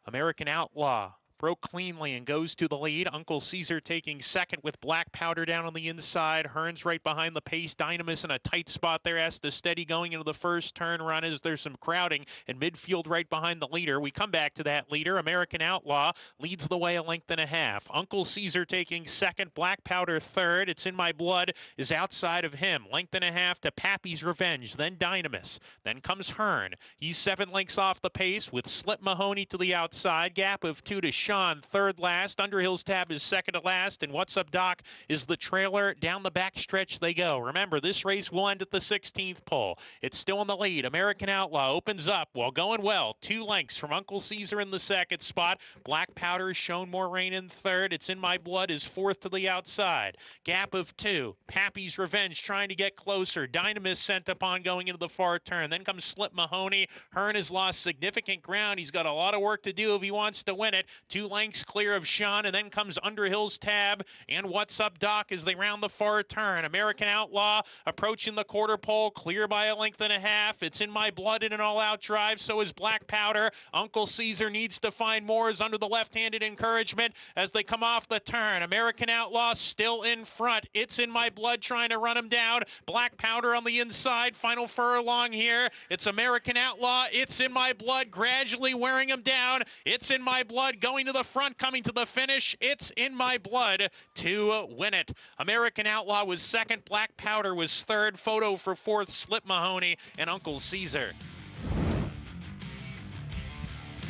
American Outlaw broke cleanly and goes to the lead. Uncle Caesar taking second with Black Powder down on the inside. Hearn's right behind the pace. Dynamis in a tight spot there. Has to steady going into the first turn run as there's some crowding. And midfield right behind the leader. We come back to that leader. American Outlaw leads the way a length and a half. Uncle Caesar taking second. Black Powder third. It's in My Blood is outside of him. Length and a half to Pappy's Revenge. Then Dynamis. Then comes Hearn. He's 7 lengths off the pace with Slip Mahoney to the outside. Gap of 2 to Sean, third last. Underhill's Tab is second to last. And What's Up Doc is the trailer. Down the back stretch they go. Remember, this race will end at the 16th pole. It's still in the lead. American Outlaw opens up while going well. 2 lengths from Uncle Caesar in the second spot. Black Powder shown more rain in third. It's in My Blood is fourth to the outside. Gap of 2. Pappy's Revenge trying to get closer. Dynamis sent upon going into the far turn. Then comes Slip Mahoney. Hearn has lost significant ground. He's got a lot of work to do if he wants to win it. 2 lengths clear of Sean, and then comes Underhill's Tab and What's Up Doc as they round the far turn. American Outlaw approaching the quarter pole, clear by a length and a half. It's in My Blood in an all-out drive. So is Black Powder. Uncle Caesar needs to find more as under the left-handed encouragement as they come off the turn. American Outlaw still in front. It's in My Blood trying to run him down. Black Powder on the inside. Final furlong here. It's American Outlaw. It's in My Blood gradually wearing him down. It's in My Blood going to the front, coming to the finish. It's in My Blood to win it. American Outlaw was second. Black Powder was third. Photo for fourth. Slip Mahoney and Uncle Caesar.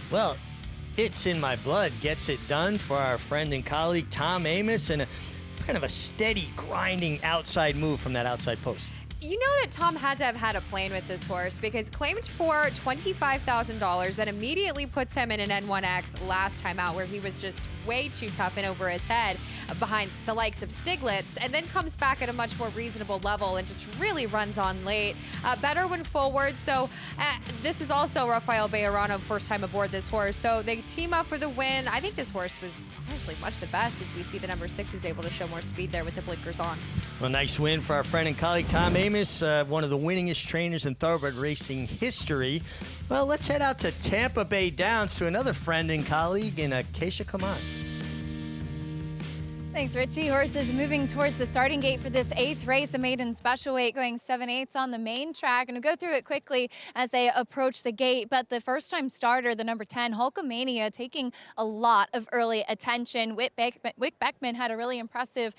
Well, It's in My Blood gets it done for our friend and colleague Tom Amos, and kind of a steady grinding outside move from that outside post. You know that Tom had to have had a plan with this horse because claimed for $25,000, that immediately puts him in an N1X last time out where he was just way too tough and over his head behind the likes of Stiglitz, and then comes back at a much more reasonable level and just really runs on late. Better when forward. So this was also Rafael Bejarano, first time aboard this horse. So they team up for the win. I think this horse was honestly much the best as we see the number 6 who's able to show more speed there with the blinkers on. Well, nice win for our friend and colleague Tom Amos, one of the winningest trainers in thoroughbred racing history. Well, let's head out to Tampa Bay Downs to another friend and colleague in Acacia Clement. Thanks, Richie. Horses moving towards the starting gate for this 8th race, the maiden special weight, going 7/8 on the main track. And we'll go through it quickly as they approach the gate. But the first-time starter, the number 10, Hulkamania, taking a lot of early attention. Wick Beckman had a really impressive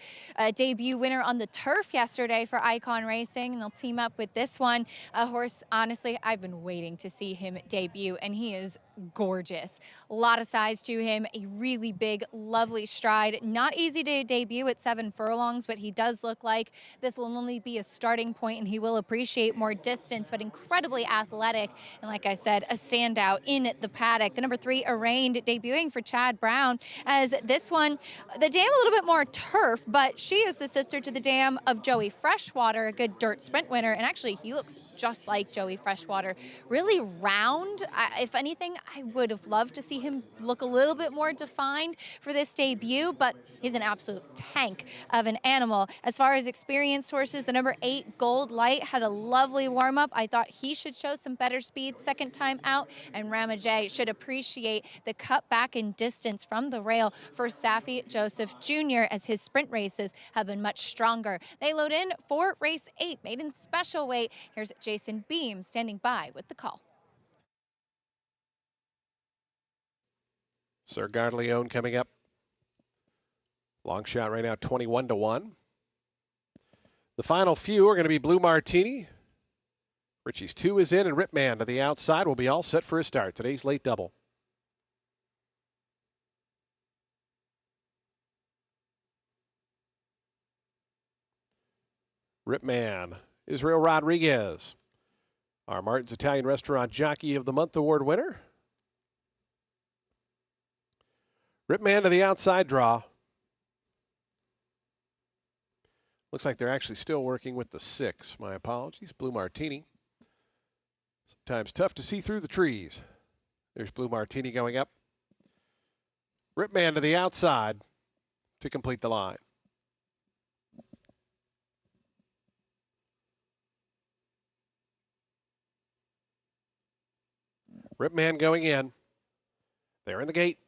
debut winner on the turf yesterday for Icon Racing, and they'll team up with this one. A horse, honestly, I've been waiting to see him debut, and he is gorgeous. A lot of size to him, a really big, lovely stride. Not easy to debut at 7 furlongs, but he does look like this will only be a starting point and he will appreciate more distance, but incredibly athletic. And like I said, a standout in the paddock. The number 3, Arraigned, debuting for Chad Brown, as this one, the dam a little bit more turf, but she is the sister to the dam of Joey Freshwater, a good dirt sprint winner. And actually, he looks just like Joey Freshwater. Really round. If anything, I would have loved to see him look a little bit more defined for this debut, but he's an absolute tank of an animal. As far as experienced horses, the number 8, Gold Light, had a lovely warm-up. I thought he should show some better speed second time out, and Ramajay should appreciate the cut back in distance from the rail for Safi Joseph Jr., as his sprint races have been much stronger. They load in for race 8, maiden special weight. Here's Jason Beam standing by with the call. Sir Gardleone coming up. Long shot right now, 21-1. The final few are going to be Blue Martini. Richie's 2 is in, and Ripman to the outside will be all set for a start. Today's late double. Ripman, Israel Rodriguez, our Martin's Italian Restaurant Jockey of the Month award winner. Ripman to the outside draw. Looks like they're actually still working with the 6. My apologies. Blue Martini. Sometimes tough to see through the trees. There's Blue Martini going up. Ripman to the outside to complete the line. Ripman going in. They're in the gate.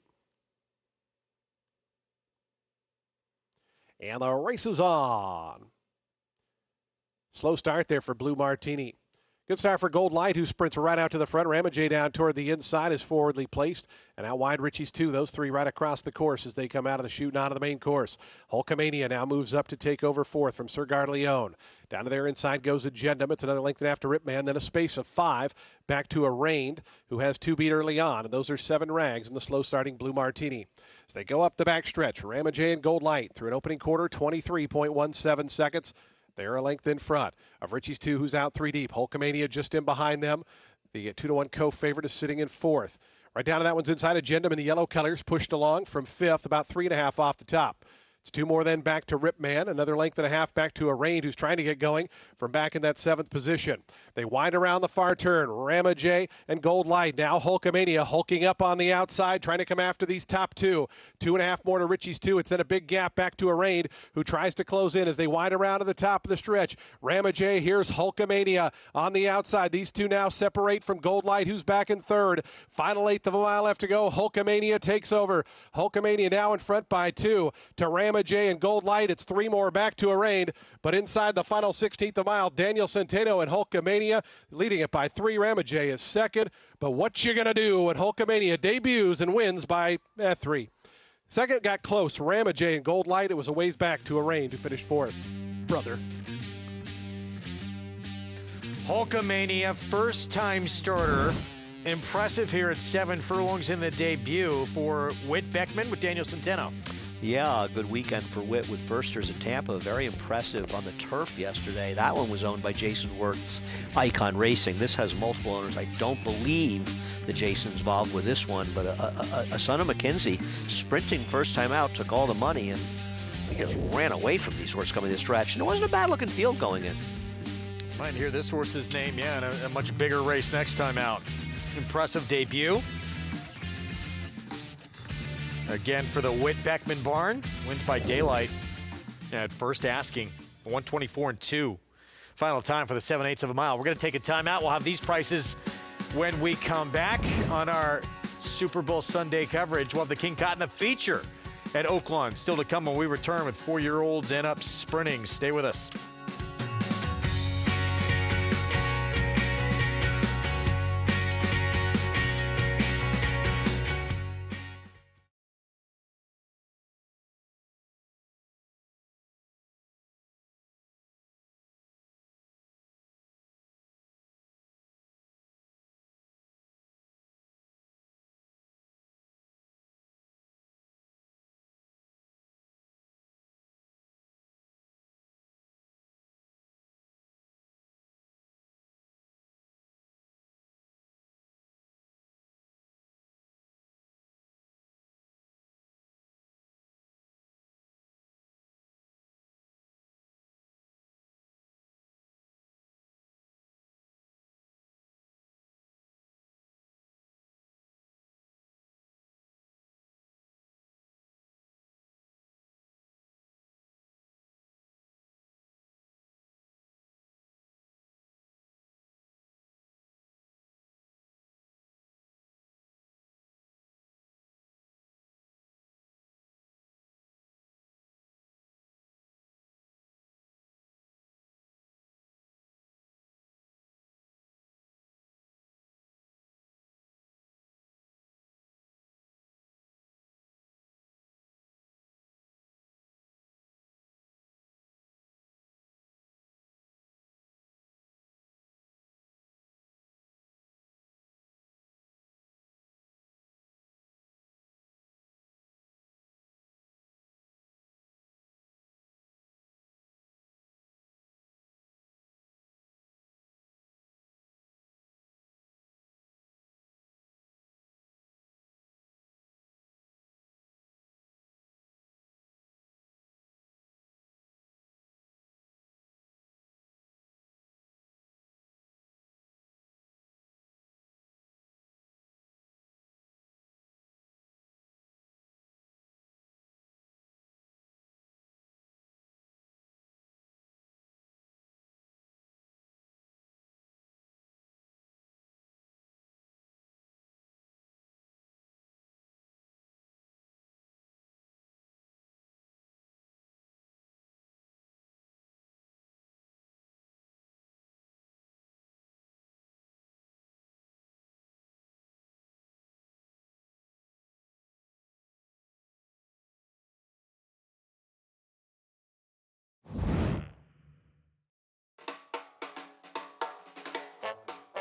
And the race is on. Slow start there for Blue Martini. Good start for Gold Light, who sprints right out to the front. Ramajay down toward the inside is forwardly placed. And out wide, Richie's 2. Those 3 right across the course as they come out of the chute and out of the main course. Hulkamania now moves up to take over 4th from Sir Gardleone. Down to their inside goes Agendum. It's another length and after Ripman. Then a space of 5 back to Arraigned, who has 2 beat early on. And those are 7 rags in the slow starting Blue Martini. As they go up the back stretch, Ramajay and Gold Light through an opening quarter, 23.17 seconds. They're a length in front of Richie's 2, who's out 3 deep. Hulkamania just in behind them. The 2-1 co-favorite is sitting in 4th. Right down to that one's inside. Agendum in the yellow colors pushed along from 5th, about 3.5 off the top. It's 2 more then back to Ripman. Another length and a half back to Arraigned, who's trying to get going from back in that 7th position. They wind around the far turn. Ramajay and Gold Light. Now Hulkamania hulking up on the outside, trying to come after these top 2. 2.5 more to Richie's 2. It's then a big gap back to Arraigned, who tries to close in as they wind around to the top of the stretch. Ramajay, here's Hulkamania on the outside. These 2 now separate from Gold Light, who's back in 3rd. Final 1/8 of a mile left to go. Hulkamania takes over. Hulkamania now in front by 2 to Ramajay and Gold Light. It's 3 more back to Arraigned, but inside the final 16th of a mile, Daniel Centeno and Hulkamania leading it by 3. Ramajay is 2nd, but what you gonna do when Hulkamania debuts and wins by 3? 2nd got close. Ramajay and Gold Light. It was a ways back to Arraigned, who finished 4th. Brother. Hulkamania, first-time starter. Impressive here at 7 furlongs in the debut for Wick Beckman with Daniel Centeno. Yeah, a good weekend for Witt with firsters at Tampa. Very impressive on the turf yesterday. That one was owned by Jason Wirth's Icon Racing. This has multiple owners. I don't believe that Jason's involved with this one, but a son of McKinsey, sprinting first time out, took all the money and I guess ran away from these horses coming this stretch. And it wasn't a bad-looking field going in. Might hear this horse's name, yeah, in a much bigger race next time out. Impressive debut. Again for the Witt Beckman barn. Wins by daylight at first asking. 124-2. Final time for the 7/8 of a mile. We're going to take a timeout. We'll have these prices when we come back on our Super Bowl Sunday coverage. We'll have the King Cotton, the feature at Oaklawn. Still to come when we return with 4-year-olds and up sprinting. Stay with us.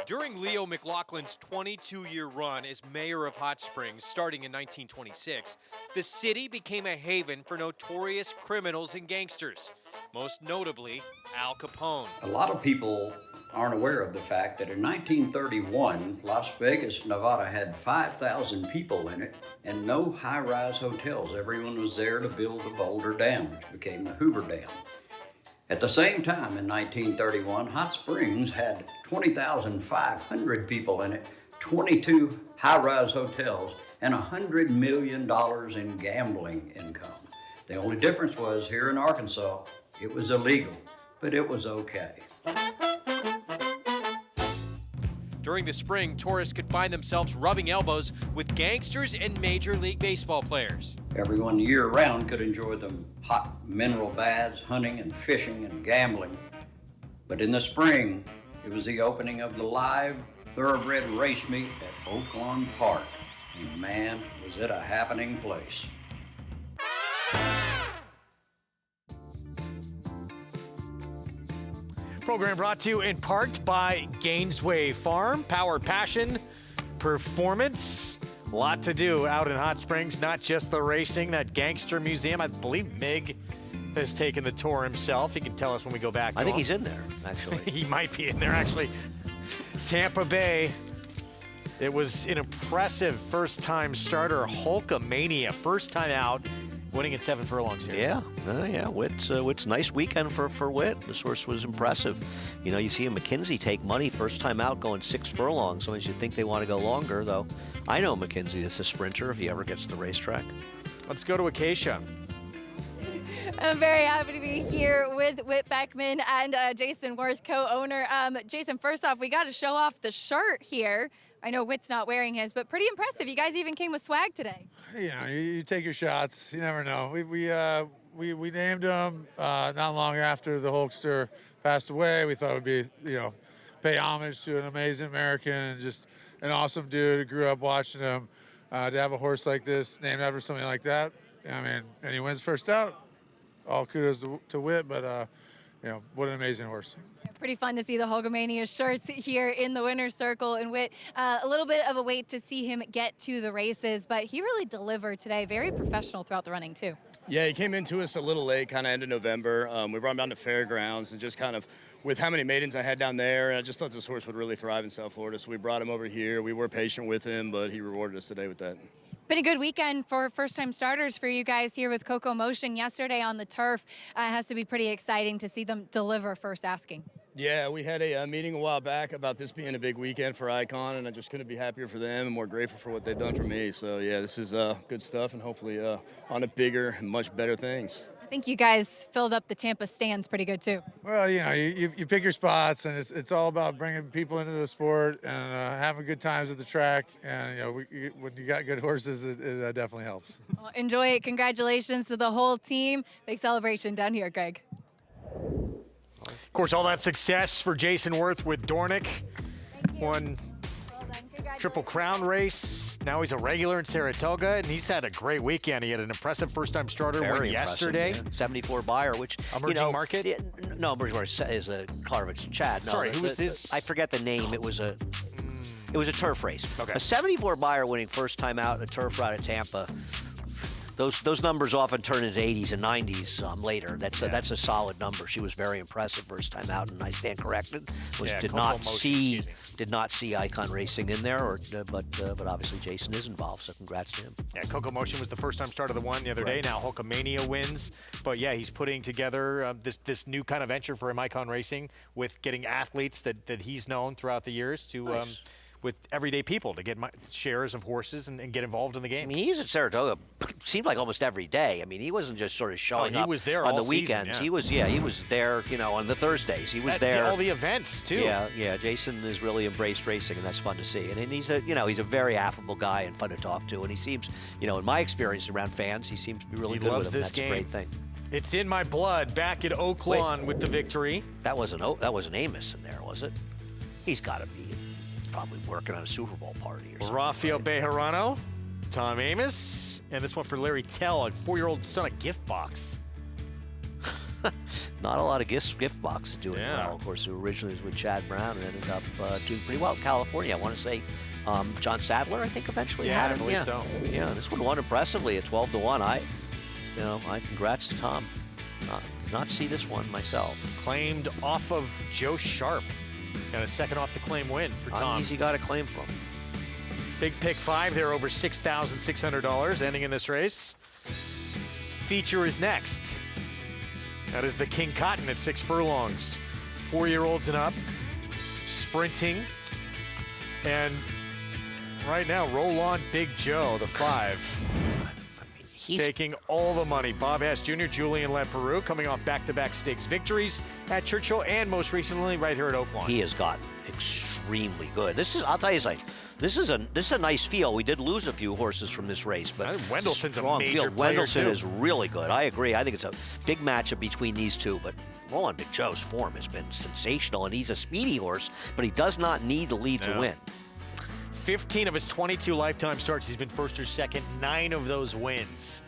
During Leo McLaughlin's 22-year run as mayor of Hot Springs, starting in 1926, the city became a haven for notorious criminals and gangsters, most notably Al Capone. A lot of people aren't aware of the fact that in 1931, Las Vegas, Nevada had 5,000 people in it and no high-rise hotels. Everyone was there to build the Boulder Dam, which became the Hoover Dam. At the same time, in 1931, Hot Springs had 20,500 people in it, 22 high-rise hotels, and $100 million in gambling income. The only difference was here in Arkansas, it was illegal, but it was okay. During the spring, tourists could find themselves rubbing elbows with gangsters and Major League Baseball players. Everyone year-round could enjoy the hot mineral baths, hunting and fishing and gambling. But in the spring, it was the opening of the live thoroughbred race meet at Oaklawn Park. And man, was it a happening place. Program brought to you in part by Gainesway Farm. Power, passion, performance. A lot to do out in Hot Springs, not just the racing, that gangster museum. I believe Mig has taken the tour himself. He can tell us when we go back to I think him. he's in there, actually. He might be in there, actually. Tampa Bay. It was an impressive first-time starter, Hulkamania, first time out, winning at 7 furlongs here. Yeah. Witt's nice weekend for Witt. This horse was impressive. You know, you see a McKenzie take money first time out going 6 furlongs. Sometimes you think they want to go longer, though. I know McKenzie is a sprinter if he ever gets to the racetrack. Let's go to Acacia. I'm very happy to be here with Whit Beckman and Jason Worth, co-owner. Jason, first off, we got to show off the shirt here. I know Whit's not wearing his, but pretty impressive. You guys even came with swag today. You know, you take your shots. You never know. We named him not long after the Hulkster passed away. We thought it would be, pay homage to an amazing American and just an awesome dude. Grew up watching him. To have a horse like this named after something like that, I mean, and he wins first out. All kudos to Whit, but what an amazing horse. Yeah, pretty fun to see the Hulkamania shirts here in the winner's circle. And Whit, a little bit of a wait to see him get to the races, but he really delivered today. Very professional throughout the running, too. Yeah, he came into us a little late, kind of end of November. We brought him down to Fairgrounds and just kind of with how many maidens I had down there, and I just thought this horse would really thrive in South Florida. So we brought him over here. We were patient with him, but he rewarded us today with that. Been a good weekend for first-time starters for you guys here with Coco Motion yesterday on the turf. It has to be pretty exciting to see them deliver first asking. Yeah, we had a meeting a while back about this being a big weekend for Icon, and I just couldn't be happier for them and more grateful for what they've done for me. So, yeah, this is good stuff and hopefully on to bigger and much better things. I think you guys filled up the Tampa stands pretty good, too. Well, you pick your spots, and it's all about bringing people into the sport and having good times at the track. And, when you got good horses, it definitely helps. Well, enjoy it. Congratulations to the whole team. Big celebration down here, Greg. Of course, all that success for Jason Worth with Dornick. Won Triple Crown race. Now he's a regular in Saratoga, and he's had a great weekend. He had an impressive first-time starter win yesterday. Yeah. 74 buyer, which Emerging Market. No, Emerging Market is a Clarvich Chad. No, Sorry, who was his? I forget the name. It was a turf race. Okay. A 74 buyer winning first time out in a turf route at Tampa. Those numbers often turn into 80s and 90s later. That's a solid number. She was very impressive first time out, and I stand corrected. Did not see Icon Racing in there, but obviously Jason is involved, so congrats to him. Yeah, Coco Motion was the first time starter the one the other day. Now Hulkamania wins, but yeah, he's putting together this new kind of venture for him, Icon Racing, with getting athletes that he's known throughout the years to. Nice. With everyday people to get shares of horses and get involved in the game. I mean, he's at Saratoga, seemed like almost every day. I mean, he wasn't just sort of showing up was there on all the weekends. Season, yeah. He was there, on the Thursdays. He was there. All the events, too. Yeah, Jason has really embraced racing, and that's fun to see. And he's a very affable guy and fun to talk to. And he seems, in my experience around fans, he seems to be really good with them. That's a great thing. It's in my blood. Back at Oaklawn with the victory. That wasn't Amos in there, was it? He's got to be probably working on a Super Bowl party or something. Rafael Bejarano, Tom Amos, and this one for Larry Tell, a 4-year-old son of gift box. Not a lot of gift boxes doing well. Of course, originally was with Chad Brown and ended up doing pretty well in California. I want to say John Sadler, I think, eventually had him. I believe so. Yeah, this one won impressively at 12-1. I congrats to Tom. Not see this one myself. Claimed off of Joe Sharp. Got a second off the claim win for Tom. Easy got a claim from. Big pick 5 there, over $6,600 ending in this race. Feature is next. That is the King Cotton at 6 furlongs. 4-year-olds and up, sprinting. And right now, Roll On Big Joe, the 5. Taking all the money. Bob Hess Jr., Julian Leperoux coming off back-to-back stakes victories at Churchill and most recently right here at Oaklawn. He has gotten extremely good. I'll tell you something. This is a nice field. We did lose a few horses from this race, but Wendelson's a strong major field. player Wendelson too. is really good. I agree. I think it's a big matchup between these two, but Roland Big Joe's form has been sensational, and he's a speedy horse, but he does not need the lead to win. 15 of his 22 lifetime starts, he's been first or second. 9 of those wins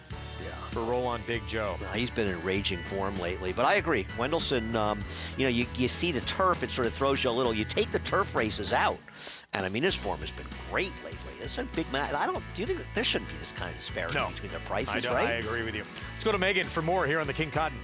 for Roll On Big Joe. He's been in raging form lately, but I agree. Wendelson, you see the turf, it sort of throws you a little. You take the turf races out, and I mean, his form has been great lately. It's a big match. Do you think there shouldn't be this kind of disparity between their prices, right? I agree with you. Let's go to Megan for more here on the King Cotton.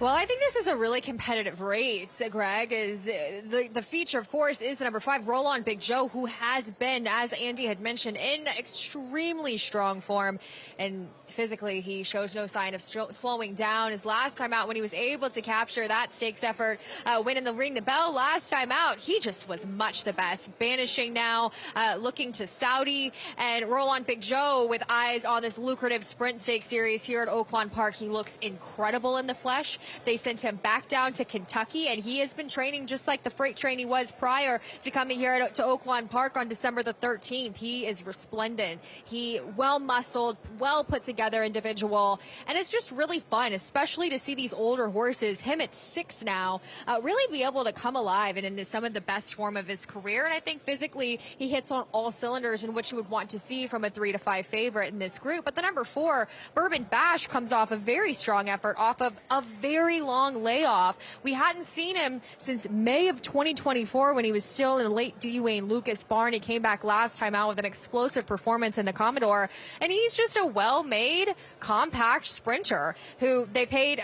Well, I think this is a really competitive race, Greg. Is the feature, of course, is the number 5, Roll On Big Joe, who has been, as Andy had mentioned, in extremely strong form. And physically, he shows no sign of slowing down. His last time out, when he was able to capture that stakes effort, win in the Ring the Bell last time out, he just was much the best. Banishing now, looking to Saudi, and Roll On Big Joe with eyes on this lucrative sprint stake series here at Oaklawn Park. He looks incredible in the flesh. They sent him back down to Kentucky, and he has been training just like the freight train he was prior to coming here to Oaklawn Park on December the 13th. He is resplendent. He well-muscled, well-put together individual, and it's just really fun, especially to see these older horses, him at 6 now, really be able to come alive and into some of the best form of his career. And I think physically he hits on all cylinders in which you would want to see from a 3 to 5 favorite in this group. But the number 4, Bourbon Bash, comes off a very strong effort off of a very long layoff. We hadn't seen him since May of 2024 when he was still in the late D. Wayne Lucas barn. He came back last time out with an explosive performance in the Commodore, and he's just a well-made, compact sprinter who they paid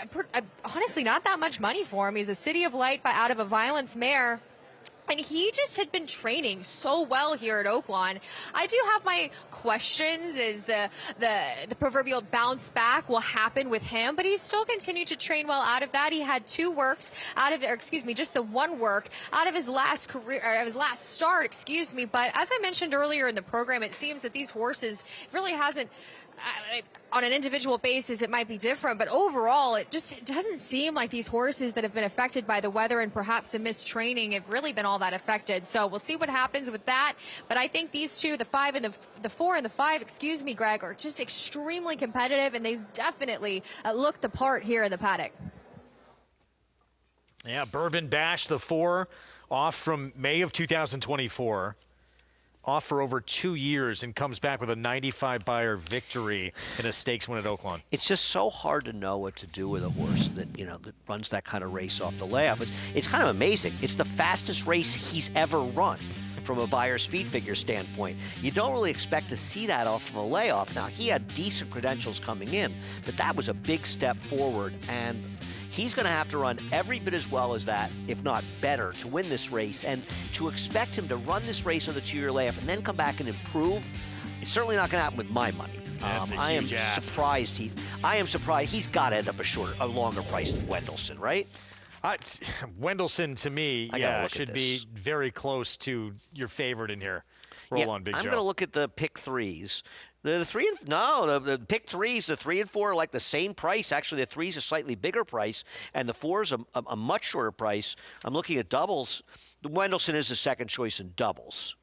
honestly not that much money for him. He's a City of Light out of a Violence mare. And he just had been training so well here at Oaklawn. I do have my questions as the proverbial bounce back will happen with him, but he's still continued to train well out of that. He had 2 works out of, or excuse me, just the 1 work out of his last career, or his last start, excuse me. But as I mentioned earlier in the program, it seems that these horses really hasn't, on an individual basis, it might be different, but overall, it just doesn't seem like these horses that have been affected by the weather and perhaps the missed training have really been all that affected. So we'll see what happens with that. But I think these 2, the 5 and the 4 and the 5, excuse me, Greg, are just extremely competitive, and they definitely look the part here in the paddock. Yeah, Bourbon Bash, the 4, off from May of 2024. Off for over 2 years and comes back with a 95 buyer victory in a stakes win at Oaklawn. It's just so hard to know what to do with a horse that, that runs that kind of race off the layoff. It's kind of amazing. It's the fastest race he's ever run from a buyer speed figure standpoint. You don't really expect to see that off of a layoff. Now, he had decent credentials coming in, but that was a big step forward, and he's going to have to run every bit as well as that, if not better, to win this race. And to expect him to run this race on the 2-year layoff and then come back and improve, it's certainly not going to happen with my money. I am surprised he's got to end up a longer price than Wendelson, right? Wendelson, to me, should be very close to your favorite in here. Roll On Big Joe. I'm going to look at the pick 3s. The pick 3s, the 3 and 4 are like the same price. Actually, the 3 is a slightly bigger price, and the 4 is a much shorter price. I'm looking at doubles. The Wendelson is the second choice in doubles.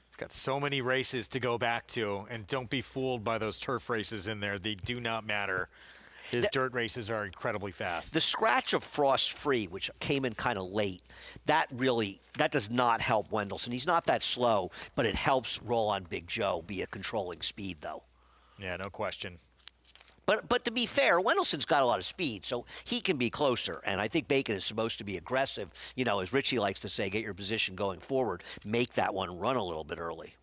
It's got so many races to go back to, and don't be fooled by those turf races in there. They do not matter. His dirt races are incredibly fast. The scratch of Frost Free, which came in kind of late, that does not help Wendelson. He's not that slow, but it helps Roll On Big Joe be a controlling speed, though. Yeah, no question. But to be fair, Wendelson's got a lot of speed, so he can be closer. And I think Bacon is supposed to be aggressive. As Richie likes to say, get your position going forward. Make that one run a little bit early.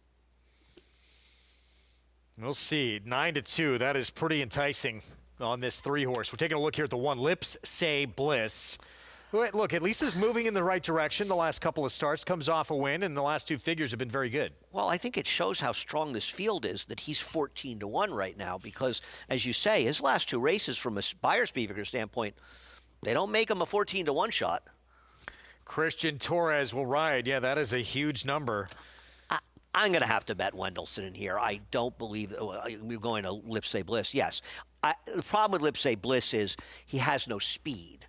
We'll see. 9-2. That is pretty enticing on this 3-horse. We're taking a look here at the 1, Lips Say Bliss. Look, at least is moving in the right direction the last couple of starts. Comes off a win, and the last 2 figures have been very good. Well, I think it shows how strong this field is that he's 14-1 right now because, as you say, his last 2 races from a buyer speed figure standpoint, they don't make him a 14-1 shot. Christian Torres will ride. Yeah, that is a huge number. I'm going to have to bet Wendelson in here. I don't believe we're going to Lips Say Bliss. Yes. The problem with Lips Say Bliss is he has no speed.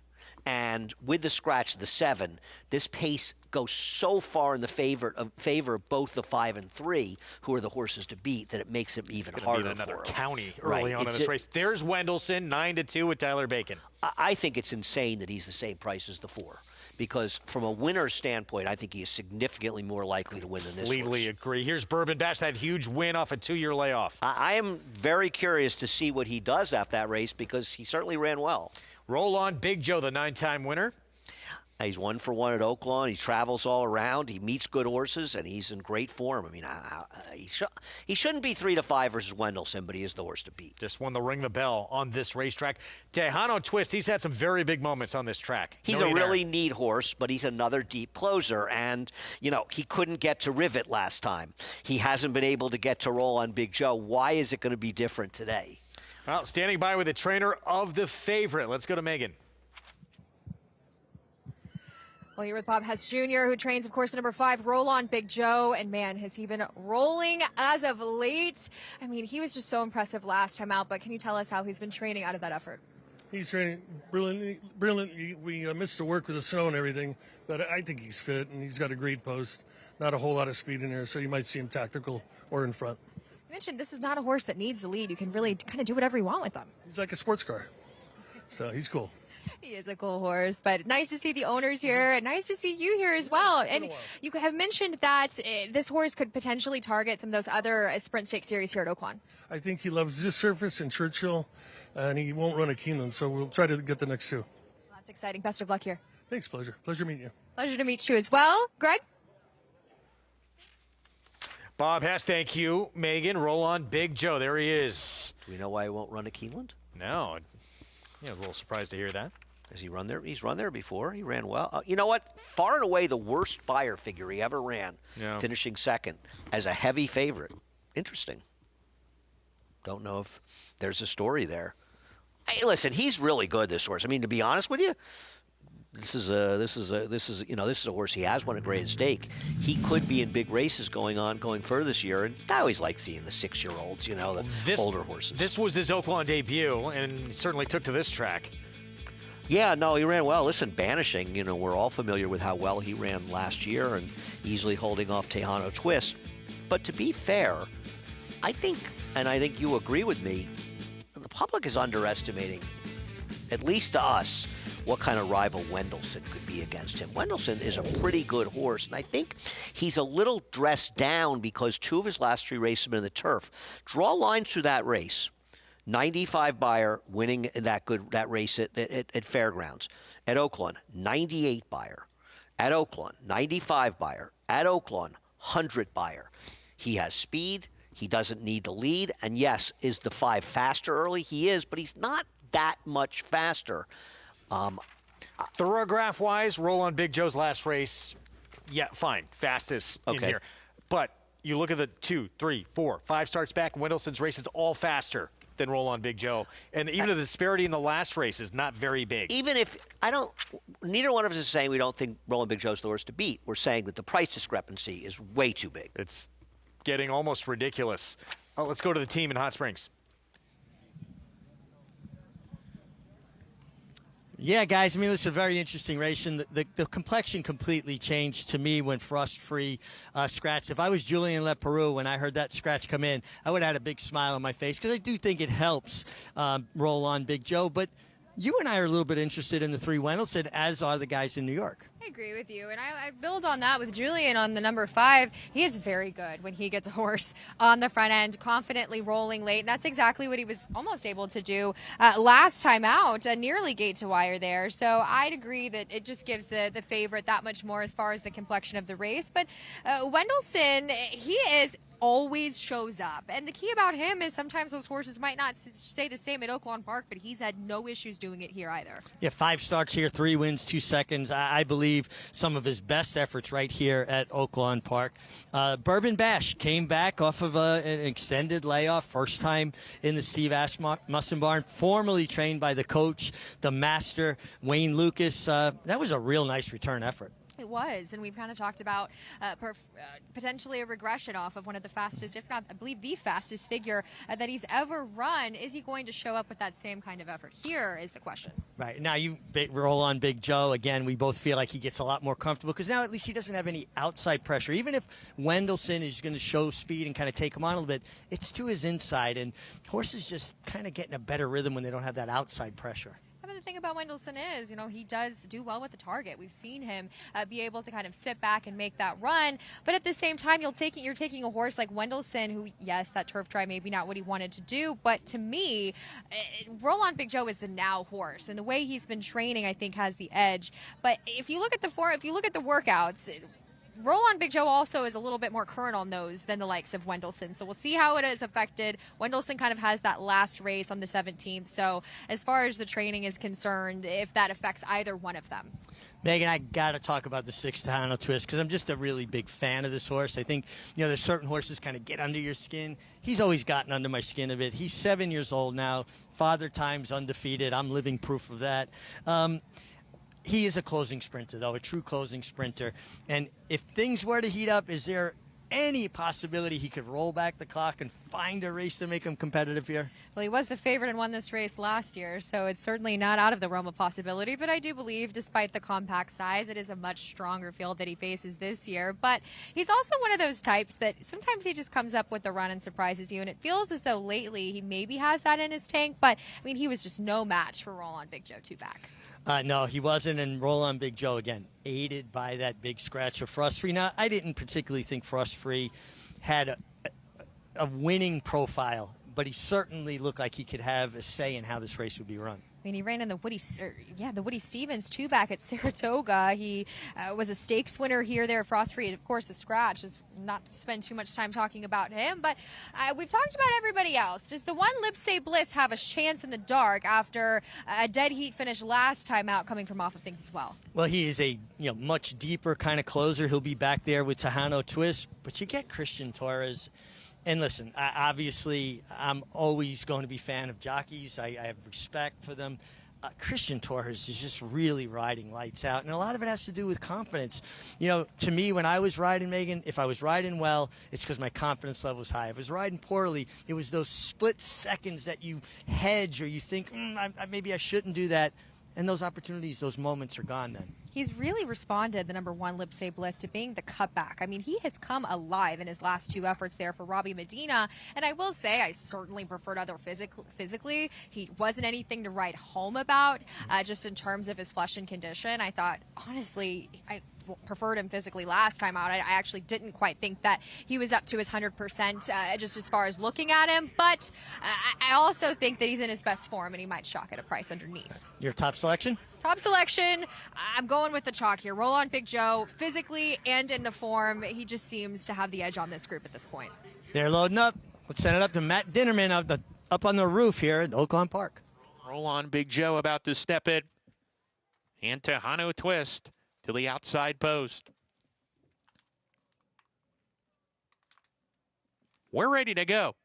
And with the scratch of the 7, this pace goes so far in the favor of both the 5 and 3, who are the horses to beat, that it makes it even harder be another for him. County early on in this race. There's Wendelson, 9-2 with Tyler Bacon. I think it's insane that he's the same price as the 4. Because from a winner's standpoint, I think he is significantly more likely to win than this horse. Completely agree. Here's Bourbon Bash, that huge win off a 2-year layoff. I am very curious to see what he does after that race because he certainly ran well. Roll On Big Joe, the 9-time winner. He's 1 for 1 at Oaklawn. He travels all around. He meets good horses, and he's in great form. I mean, he shouldn't be 3-5 versus Wendelson, but he is the horse to beat. Just won the Ring the Bell on this racetrack. Tejano Twist, he's had some very big moments on this track. He's a really neat horse, but he's another deep closer. And, you know, he couldn't get to Rivet last time. He hasn't been able to get to Roll on Big Joe. Why is it going to be different today? Well, standing by with the trainer of the favorite. Let's go to Megan. Well, here with Bob Hess Jr., who trains, of course, the number 5, Roll on Big Joe. And, man, has he been rolling as of late. I mean, he was just so impressive last time out. But can you tell us how he's been training out of that effort? He's training brilliantly. We missed the work with the snow and everything. But I think he's fit, and he's got a great post. Not a whole lot of speed in there, so you might see him tactical or in front. You mentioned this is not a horse that needs the lead. You can really kind of do whatever you want with them. He's like a sports car. So he's cool. He is a cool horse, but nice to see the owners here, and nice to see you here as well. And you have mentioned that this horse could potentially target some of those other Sprint Stakes series here at Oaklawn. I think he loves this surface and Churchill, and he won't run at Keeneland, so we'll try to get the next 2. That's exciting. Best of luck here. Thanks, pleasure. Pleasure meeting you. Pleasure to meet you as well. Greg? Bob Hess, thank you. Megan, Roll on Big Joe. There he is. Do we know why he won't run at Keeneland? No. I was a little surprised to hear that. Has he run there? He's run there before. He ran well. You know what? Far and away the worst buyer figure he ever ran, finishing second as a heavy favorite. Interesting. Don't know if there's a story there. Hey, listen, he's really good, this horse. I mean, to be honest with you, this is a horse. He has won a great stake. He could be in big races going further this year. And I always like seeing the 6-year-olds, the older horses. This was his Oaklawn debut, and he certainly took to this track. Yeah, no, he ran well. Listen, Banishing, we're all familiar with how well he ran last year and easily holding off Tejano Twist. But to be fair, I think you agree with me, the public is underestimating, at least to us, what kind of rival Wendelson could be against him. Wendelson is a pretty good horse, and I think he's a little dressed down because 2 of his last 3 races have been in the turf. Draw lines through that race. 95 buyer winning that race at Fairgrounds. At Oaklawn, 98 buyer. At Oaklawn, 95 buyer. At Oaklawn, 100 buyer. He has speed. He doesn't need the lead. And yes, is the 5 faster early? He is, but he's not that much faster. Thoroughgraph-wise, Roll on Big Joe's last race, yeah, fine, fastest in here. But you look at the 2, 3, 4, 5 starts back, Wendelson's race is all faster than Roll on Big Joe. And even the disparity in the last race is not very big. Even if neither one of us is saying we don't think Roll on Big Joe's the horse to beat. We're saying that the price discrepancy is way too big. It's getting almost ridiculous. Oh, let's go to the team in Hot Springs. Yeah, guys, I mean, it's a very interesting race, and the complexion completely changed to me when Frost-Free scratched. If I was Julien Leperoux, when I heard that scratch come in, I would have had a big smile on my face because I do think it helps Roll on Big Joe. But you and I are a little bit interested in the 3 Wendelson, as are the guys in New York. I agree with you, and I build on that with Julian on the number 5. He is very good when he gets a horse on the front end, confidently rolling late, and that's exactly what he was almost able to do last time out, nearly gate to wire there. So I'd agree that it just gives the favorite that much more as far as the complexion of the race. But Wendelson, he always shows up, and the key about him is sometimes those horses might not stay the same at Oaklawn Park, but he's had no issues doing it here either. Yeah, 5 starts here, 3 wins, 2 seconds. I believe some of his best efforts right here at Oaklawn Park. Bourbon Bash came back off of an extended layoff, first time in the Steve Asmussen barn, formerly trained by the coach, the master, Wayne Lucas. That was a real nice return effort. It was, and we've kind of talked about potentially a regression off of one of the fastest, if not, I believe, the fastest figure that he's ever run. Is he going to show up with that same kind of effort? Here is the question. Right. Now you Roll on Big Joe. Again, we both feel like he gets a lot more comfortable because now at least he doesn't have any outside pressure. Even if Wendelson is going to show speed and kind of take him on a little bit, it's to his inside, and horses just kind of get in a better rhythm when they don't have that outside pressure. I mean, the thing about Wendelson is, he does do well with the target. We've seen him be able to kind of sit back and make that run. But at the same time, you're taking a horse like Wendelson, who, yes, that turf try maybe not what he wanted to do. But to me, Roll On Big Joe is the now horse, and the way he's been training, I think, has the edge. But if you look at the workouts, Roll On Big Joe also is a little bit more current on those than the likes of Wendelson. So we'll see how it is affected. Wendelson kind of has that last race on the 17th. So as far as the training is concerned, if that affects either one of them. Megan, I got to talk about the 6 Tejano Twist because I'm just a really big fan of this horse. I think, there's certain horses kind of get under your skin. He's always gotten under my skin a bit. He's 7 years old now. Father Time's undefeated. I'm living proof of that. He is a closing sprinter, though, a true closing sprinter. And if things were to heat up, is there any possibility he could roll back the clock and find a race to make him competitive here? Well, he was the favorite and won this race last year, so it's certainly not out of the realm of possibility. But I do believe, despite the compact size, it is a much stronger field that he faces this year. But he's also one of those types that sometimes he just comes up with the run and surprises you, and it feels as though lately he maybe has that in his tank. But, I mean, he was just no match for Roll On Big Joe 2-back. No, he wasn't, and Roll On Big Joe, again, aided by that big scratch of Frost Free. Now, I didn't particularly think Frost Free had a winning profile, but he certainly looked like he could have a say in how this race would be run. I mean, he ran in the Woody Stevens 2-back at Saratoga. He was a stakes winner here, there at Frost Free. Of course, the scratch is not to spend too much time talking about him, but we've talked about everybody else. Does the one Lipsay Bliss have a chance in the dark after a dead heat finish last time out, coming from off of things as well? Well, he is a much deeper kind of closer. He'll be back there with Tejano Twist, but you get Christian Torres. And listen, obviously, I'm always going to be a fan of jockeys. I have respect for them. Christian Torres is just really riding lights out, and a lot of it has to do with confidence. To me, when I was riding, Megan, if I was riding well, it's because my confidence level was high. If I was riding poorly, it was those split seconds that you hedge or you think, maybe I shouldn't do that. And those opportunities, those moments are gone then. He's really responded, the number one Lipsay Bliss, to being the cutback. I mean, he has come alive in his last 2 efforts there for Robbie Medina. And I will say, I certainly preferred other physically. He wasn't anything to write home about, just in terms of his flesh and condition. I thought, honestly, I preferred him physically last time out. I actually didn't quite think that he was up to his 100% just as far as looking at him. But I also think that he's in his best form, and he might shock at a price underneath. Your top selection? Top selection, I'm going with the chalk here. Roll On Big Joe, physically and in the form. He just seems to have the edge on this group at this point. They're loading up. Let's send it up to Matt Dinnerman up on the roof here at Oaklawn Park. Roll On Big Joe about to step it. And Tejano Twist to the outside post. We're ready to go.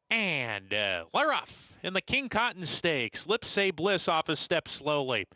And they're off in the King Cotton Stakes. Lipsay Bliss off a step slowly.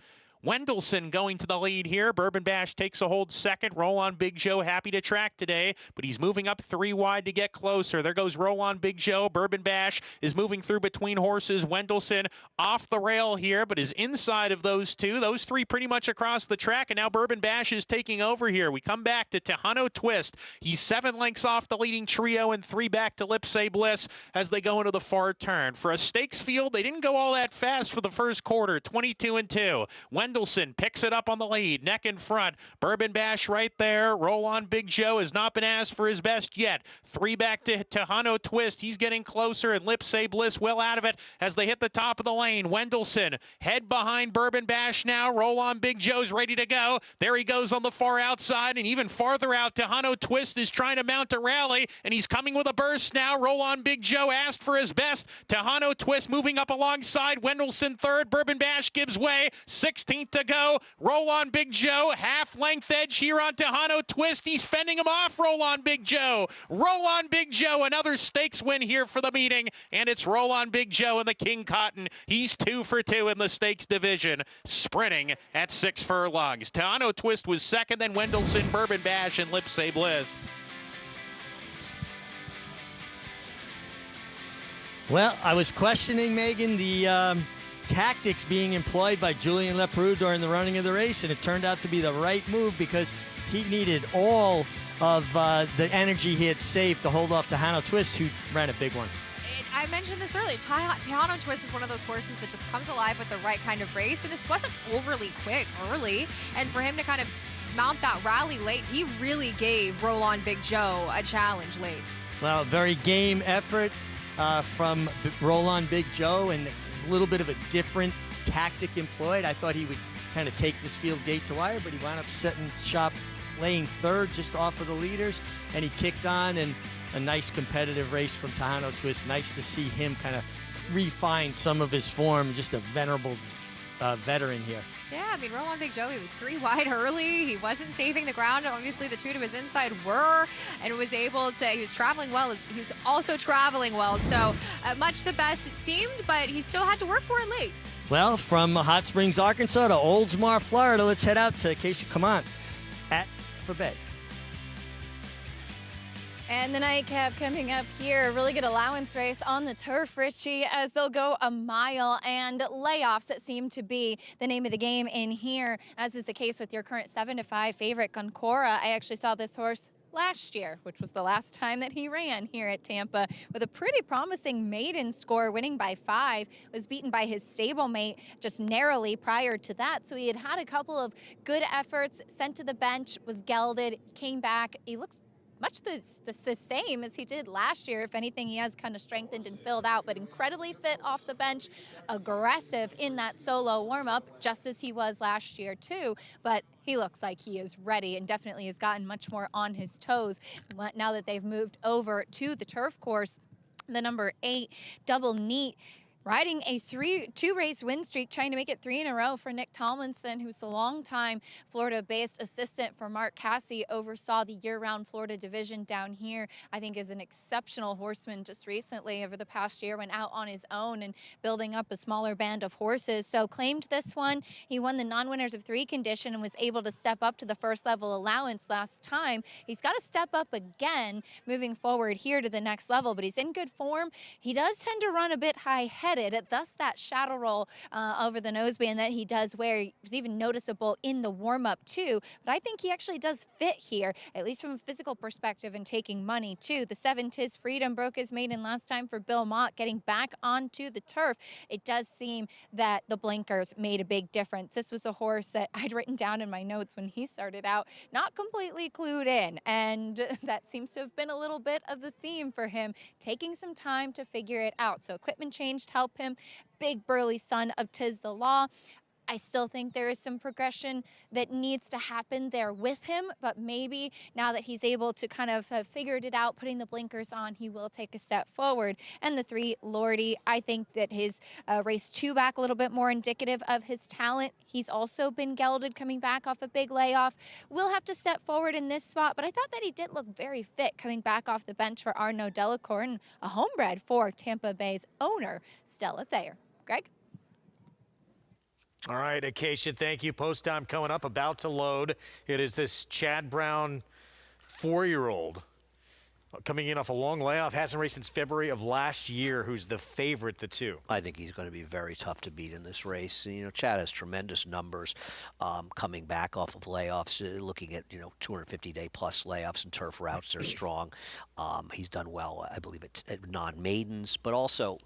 Wendelson going to the lead here. Bourbon Bash takes a hold second. Roll On Big Joe happy to track today, but he's moving up 3 wide to get closer. There goes Roll On Big Joe. Bourbon Bash is moving through between horses. Wendelson off the rail here, but is inside of those 2. Those 3 pretty much across the track, and now Bourbon Bash is taking over here. We come back to Tejano Twist. He's 7 lengths off the leading trio and 3 back to Lipsay Bliss as they go into the far turn. For a stakes field, they didn't go all that fast for the first quarter, 22-2. Wendelson picks it up on the lead, neck in front. Bourbon Bash right there. Roll On Big Joe has not been asked for his best yet. 3 back to Tejano Twist. He's getting closer, and Lipsay Bliss well out of it as they hit the top of the lane. Wendelson head behind Bourbon Bash now. Roll On Big Joe's ready to go. There he goes on the far outside, and even farther out, Tejano Twist is trying to mount a rally, and he's coming with a burst now. Roll On Big Joe asked for his best. Tejano Twist moving up alongside. Wendelson third. Bourbon Bash gives way. 16th to go. Roll On Big Joe, half-length edge here on Tejano Twist. He's fending him off, Roll On Big Joe. Roll On Big Joe, another stakes win here for the meeting, and it's Roll On Big Joe in the King Cotton. He's 2 for 2 in the stakes division, sprinting at 6 furlongs. Tejano Twist was second, then Wendelson, Bourbon Bash, and Lipsay Bliss. Well, I was questioning, Megan, the tactics being employed by Julien Leproux during the running of the race, and it turned out to be the right move because he needed all of the energy he had saved to hold off Tejano Twist, who ran a big one. I mentioned this earlier. Tejano Twist is one of those horses that just comes alive with the right kind of race, and this wasn't overly quick early. And for him to kind of mount that rally late, he really gave Roland Big Joe a challenge late. Well, very game effort from Roland Big Joe, and a little bit of a different tactic employed. I thought he would kind of take this field gate to wire, but he wound up setting shop laying third just off of the leaders, and he kicked on, and a nice competitive race from Tejano Twist. Nice to see him kind of refine some of his form, just a venerable veteran here. Yeah, I mean, Roland Big Joe, he was 3 wide early. He wasn't saving the ground. Obviously, the two to his inside were, and was able to, he was traveling well. He was also traveling well. So much the best it seemed, but he still had to work for it late. Well, from Hot Springs, Arkansas to Oldsmar, Florida, let's head out to Keisha. Come on, at Tampa Bay. And the nightcap coming up here, a really good allowance race on the turf, Richie, as they'll go a mile, and layoffs that seem to be the name of the game in here, as is the case with your current 7-5 favorite, Concora. I actually saw this horse last year, which was the last time that he ran here at Tampa, with a pretty promising maiden score, winning by 5, was beaten by his stablemate just narrowly prior to that. So he had a couple of good efforts, sent to the bench, was gelded, came back. He looks much the same as he did last year. If anything, he has kind of strengthened and filled out, but incredibly fit off the bench, aggressive in that solo warm-up, just as he was last year too. But he looks like he is ready and definitely has gotten much more on his toes now that they've moved over to the turf course. The number 8, Double Neat, riding a 2-race win streak, trying to make it 3 in a row for Nick Tomlinson, who's the longtime Florida-based assistant for Mark Casse, oversaw the year-round Florida division down here. I think is an exceptional horseman. Just recently, over the past year, went out on his own and building up a smaller band of horses. So claimed this one. He won the non-winners of 3 condition and was able to step up to the first level allowance last time. He's got to step up again moving forward here to the next level, but he's in good form. He does tend to run a bit high-headed, thus that shadow roll over the noseband that he does wear. It was even noticeable in the warm-up too, but I think he actually does fit here, at least from a physical perspective, and taking money too. The 7 Tis Freedom broke his maiden last time for Bill Mott, getting back onto the turf. It does seem that the blinkers made a big difference. This was a horse that I'd written down in my notes when he started out, not completely clued in, and that seems to have been a little bit of the theme for him, taking some time to figure it out. So equipment change to help him. Big burly son of Tiz the Law. I still think there is some progression that needs to happen there with him, but maybe now that he's able to kind of have figured it out, putting the blinkers on, he will take a step forward. And the 3, Lordy, I think that his race 2 back a little bit more indicative of his talent. He's also been gelded coming back off a big layoff. Will have to step forward in this spot, but I thought that he did look very fit coming back off the bench for Arnaud Delacour, and a homebred for Tampa Bay's owner, Stella Thayer. Greg? All right, Acacia, thank you. Post time coming up, about to load. It is this Chad Brown 4-year-old coming in off a long layoff, hasn't raced since February of last year, who's the favorite, the 2. I think he's going to be very tough to beat in this race. You know, Chad has tremendous numbers coming back off of layoffs, looking at, 250-day plus layoffs and turf routes. They're strong. He's done well, I believe, at non-maidens, but also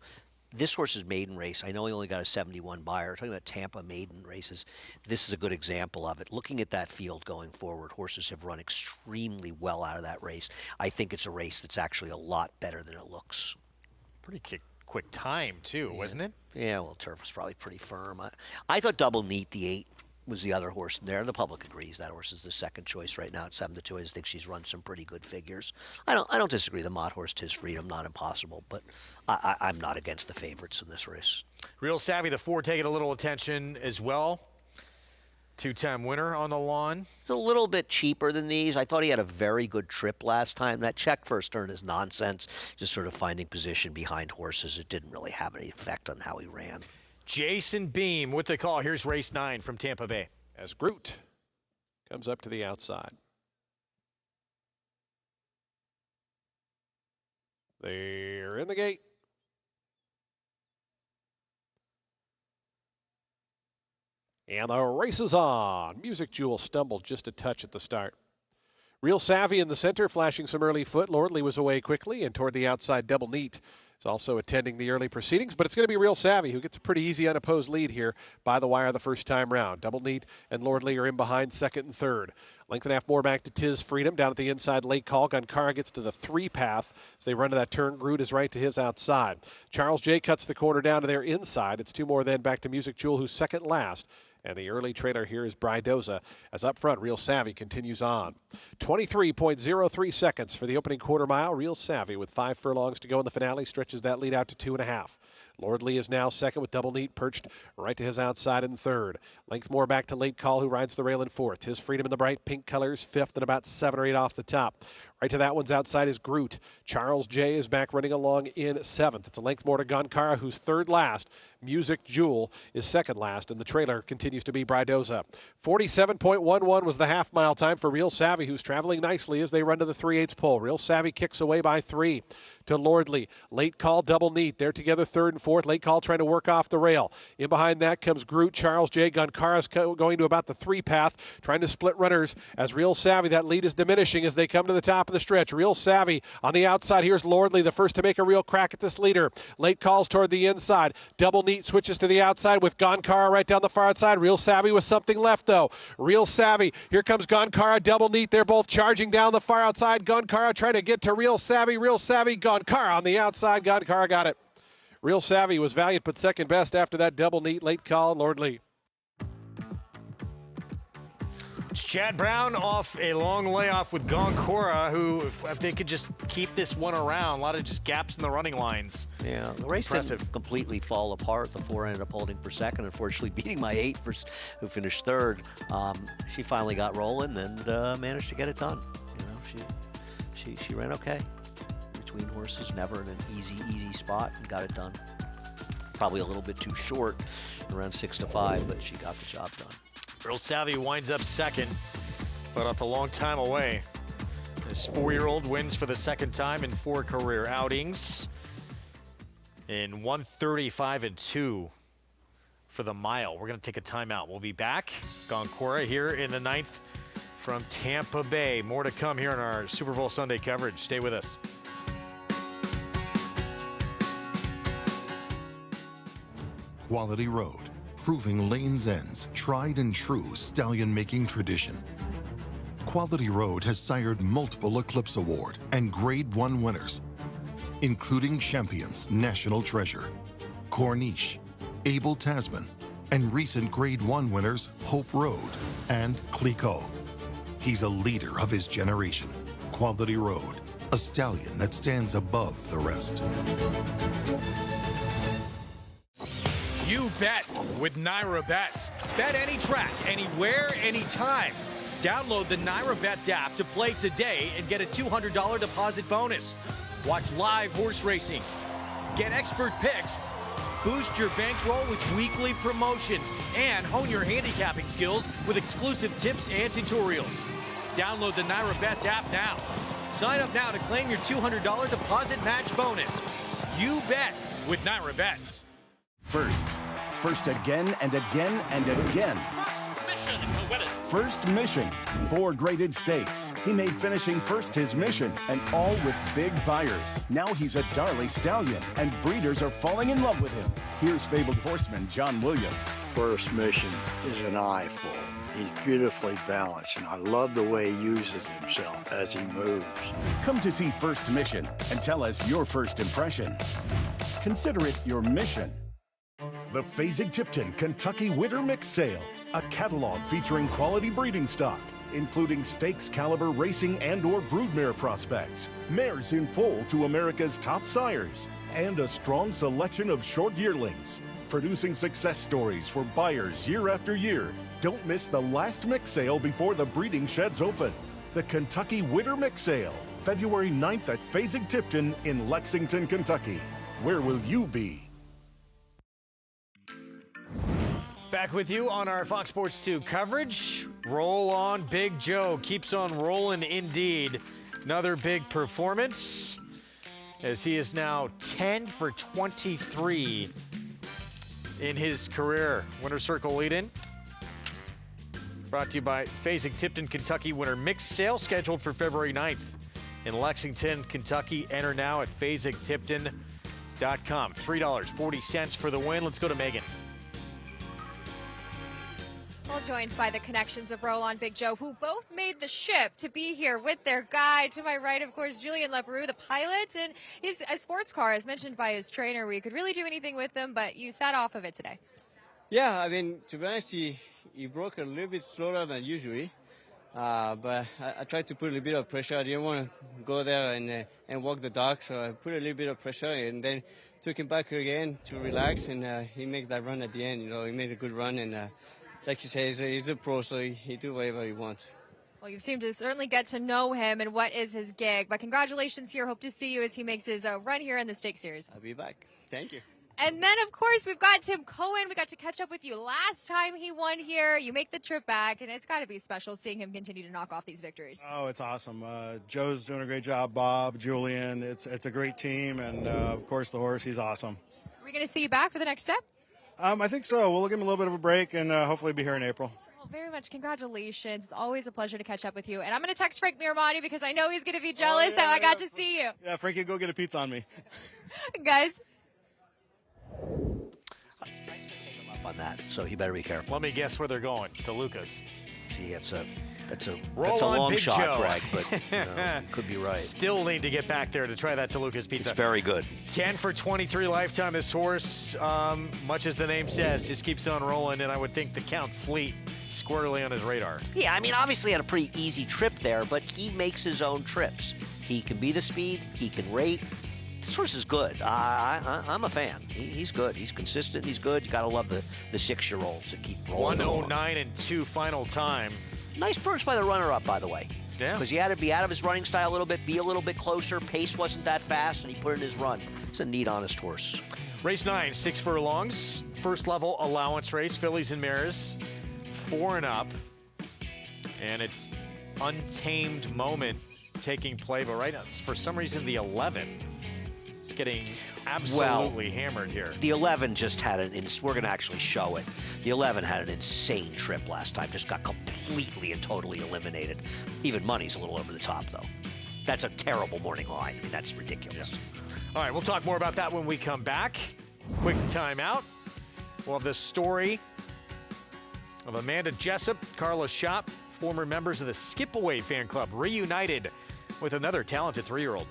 this horse's maiden race, I know he only got a 71 buyer. Talking about Tampa maiden races, this is a good example of it. Looking at that field going forward, horses have run extremely well out of that race. I think it's a race that's actually a lot better than it looks. Pretty quick time, too, wasn't it? Yeah, well, turf was probably pretty firm. I thought Double Neat, the 8, was the other horse there. The public agrees that horse is the second choice right now at 7-2. I just think she's run some pretty good figures. I don't disagree. The Mott horse, Tis Freedom, not impossible, but I'm not against the favorites in this race. Real Savvy, the 4, taking a little attention as well. 2-time winner on the lawn. It's a little bit cheaper than these. I thought he had a very good trip last time. That check first turn is nonsense. Just sort of finding position behind horses. It didn't really have any effect on how he ran. Jason Beam with the call. Here's race 9 from Tampa Bay. As Groot comes up to the outside. They're in the gate. And the race is on. Music Jewel stumbled just a touch at the start. Real Savvy in the center, flashing some early foot. Lordley was away quickly, and toward the outside, Double Neat It's also attending the early proceedings, but it's going to be Real Savvy, who gets a pretty easy unopposed lead here by the wire the first time round. Double Neat and Lordly are in behind second and third. Length and a half more back to Tiz Freedom. Down at the inside, late call. Gunkara gets to the 3 path as they run to that turn. Groot is right to his outside. Charles J cuts the corner down to their inside. It's 2 more then back to Music Jewel, who's second last. And the early trailer here is Brydoza. As up front, Real Savvy continues on. 23.03 seconds for the opening quarter mile. Real Savvy with 5 furlongs to go in the finale stretches that lead out to 2.5. Lordly is now second with Double Neat perched right to his outside in third. Length more back to Late Call, who rides the rail in fourth. Tiz Freedom in the bright pink colors, fifth and about 7 or 8 off the top. Right to that one's outside is Groot. Charles J is back running along in seventh. It's a length more to Gunkara, who's third last. Music Jewel is second last, and the trailer continues to be Brydoza. 47.11 was the half-mile time for Real Savvy, who's traveling nicely as they run to the 3/8 pole. Real Savvy kicks away by 3 to Lordly. Late Call, Double Neat. They're together third and fourth. Late Call trying to work off the rail. In behind that comes Groot, Charles J. Gunkara's going to about the 3 path, trying to split runners as Real Savvy. That lead is diminishing as they come to the top of the stretch. Real Savvy on the outside. Here's Lordly, the first to make a real crack at this leader. Late Calls toward the inside. Double Neat switches to the outside with Gunkara right down the far outside. Real Savvy with something left, though. Real Savvy. Here comes Gunkara, Double Neat. They're both charging down the far outside. Gunkara trying to get to Real Savvy. Real Savvy, Gunkara on the outside. Gunkara got it. Real Savvy was valiant, but second best after that Double Neat. Late Call, Lordly. It's Chad Brown off a long layoff with Goncora, who, if they could just keep this one around, a lot of just gaps in the running lines. Yeah, the race didn't completely fall apart. The 4 ended up holding for second, unfortunately beating my 8, who finished third. She finally got rolling and managed to get it done. You know, she ran okay. Between horses, never in an easy spot, and got it done. Probably a little bit too short, around 6 to 5, but she got the job done. Real Savvy winds up second, but off a long time away. This 4-year-old wins for the second time in 4 career outings in 1:35.2 for the mile. We're going to take a timeout. We'll be back. Goncora here in the 9th from Tampa Bay. More to come here in our Super Bowl Sunday coverage. Stay with us. Quality Road, proving Lane's End's tried and true stallion-making tradition. Quality Road has sired multiple Eclipse Award and Grade 1 winners, including Champions National Treasure, Corniche, Abel Tasman, and recent Grade 1 winners Hope Road and Clicquot. He's a leader of his generation. Quality Road, a stallion that stands above the rest. You bet with Naira Bets. Bet any track, anywhere, anytime. Download the Naira Bets app to play today and get a $200 deposit bonus. Watch live horse racing. Get expert picks. Boost your bankroll with weekly promotions and hone your handicapping skills with exclusive tips and tutorials. Download the Naira Bets app now. Sign up now to claim your $200 deposit match bonus. You bet with Naira Bets. First again and again and again. First mission, 4 graded stakes. He made finishing first his mission, and all with big buyers. Now he's a Darley stallion, and breeders are falling in love with him. Here's fabled horseman John Williams. First Mission is an eyeful. He's beautifully balanced, and I love the way he uses himself as he moves. Come to see First Mission and tell us your first impression. Consider it your mission. The Fasig-Tipton Kentucky Winter Mix Sale, a catalog featuring quality breeding stock, including stakes caliber racing and/or broodmare prospects, mares in foal to America's top sires, and a strong selection of short yearlings, producing success stories for buyers year after year. Don't miss the last mix sale before the breeding sheds open. The Kentucky Winter Mix Sale, February 9th at Fasig-Tipton in Lexington, Kentucky. Where will you be? Back with you on our Fox Sports 2 coverage. Roll on, Big Joe keeps on rolling indeed. Another big performance as he is now 10 for 23 in his career. Winter Circle lead-in. Brought to you by Fasig-Tipton Kentucky Winter Mix Sale, scheduled for February 9th in Lexington, Kentucky. Enter now at Fasig-Tipton.com. $3.40 for the win. Let's go to Megan. Well, joined by the connections of Roland Big Joe, who both made the ship to be here with their guide. To my right, of course, Julien Lebrun, the pilot, and he's a sports car, as mentioned by his trainer, where you could really do anything with them, but you sat off of it today. Yeah, I mean, to be honest, he broke a little bit slower than usually, but I tried to put a little bit of pressure. I didn't want to go there and walk the dog, so I put a little bit of pressure and then took him back again to relax, and he made that run at the end. You know, he made a good run, and like you say, he's a pro, so he do whatever he wants. Well, you seem to certainly get to know him and what is his gig. But congratulations here. Hope to see you as he makes his run here in the Stake Series. I'll be back. Thank you. And then, of course, we've got Tim Cohen. We got to catch up with you last time he won here. You make the trip back, and it's got to be special seeing him continue to knock off these victories. Oh, it's awesome. Joe's doing a great job. Bob, Julian, it's a great team. And, of course, the horse, he's awesome. Are we going to see you back for the next step? I think so. We'll give him a little bit of a break and hopefully be here in April. Well, very much. Congratulations. It's always a pleasure to catch up with you. And I'm going to text Frank Miramani because I know he's going to be jealous that I got to see you. Yeah, Frankie, go get a pizza on me. Guys. On that, so he better be careful. Let me guess where they're going. To Lucas. Gee, that's a Roll on long Big shot, Joe. Greg, but you could be right. Still need to get back there to try that DeLucas pizza. It's very good. 10 for 23 lifetime. This horse, much as the name says, just keeps on rolling, and I would think the Count Fleet squarely on his radar. Yeah, I mean, obviously had a pretty easy trip there, but he makes his own trips. He can be the speed. He can rate. This horse is good. I'm a fan. He's good. He's consistent. He's good. You got to love the 6-year-olds that keep rolling. 109 and 2 final time. Nice first by the runner-up, by the way. Yeah. Because he had to be out of his running style a little bit, be a little bit closer. Pace wasn't that fast, and he put in his run. It's a neat, honest horse. Race 9, 6 furlongs. First level allowance race. Fillies and mares, 4 and up. And it's Untamed Moment taking play, but right now, for some reason, the 11 is getting absolutely hammered here. The 11 just had we're going to actually show it. The 11 had an insane trip last time. Just got completely and totally eliminated. Even money's a little over the top, though. That's a terrible morning line. I mean, that's ridiculous. Yeah. All right, we'll talk more about that when we come back. Quick timeout. We'll have the story of Amanda Jessup, Carla Schopp, former members of the Skip Away fan club, reunited with another talented 3-year-old.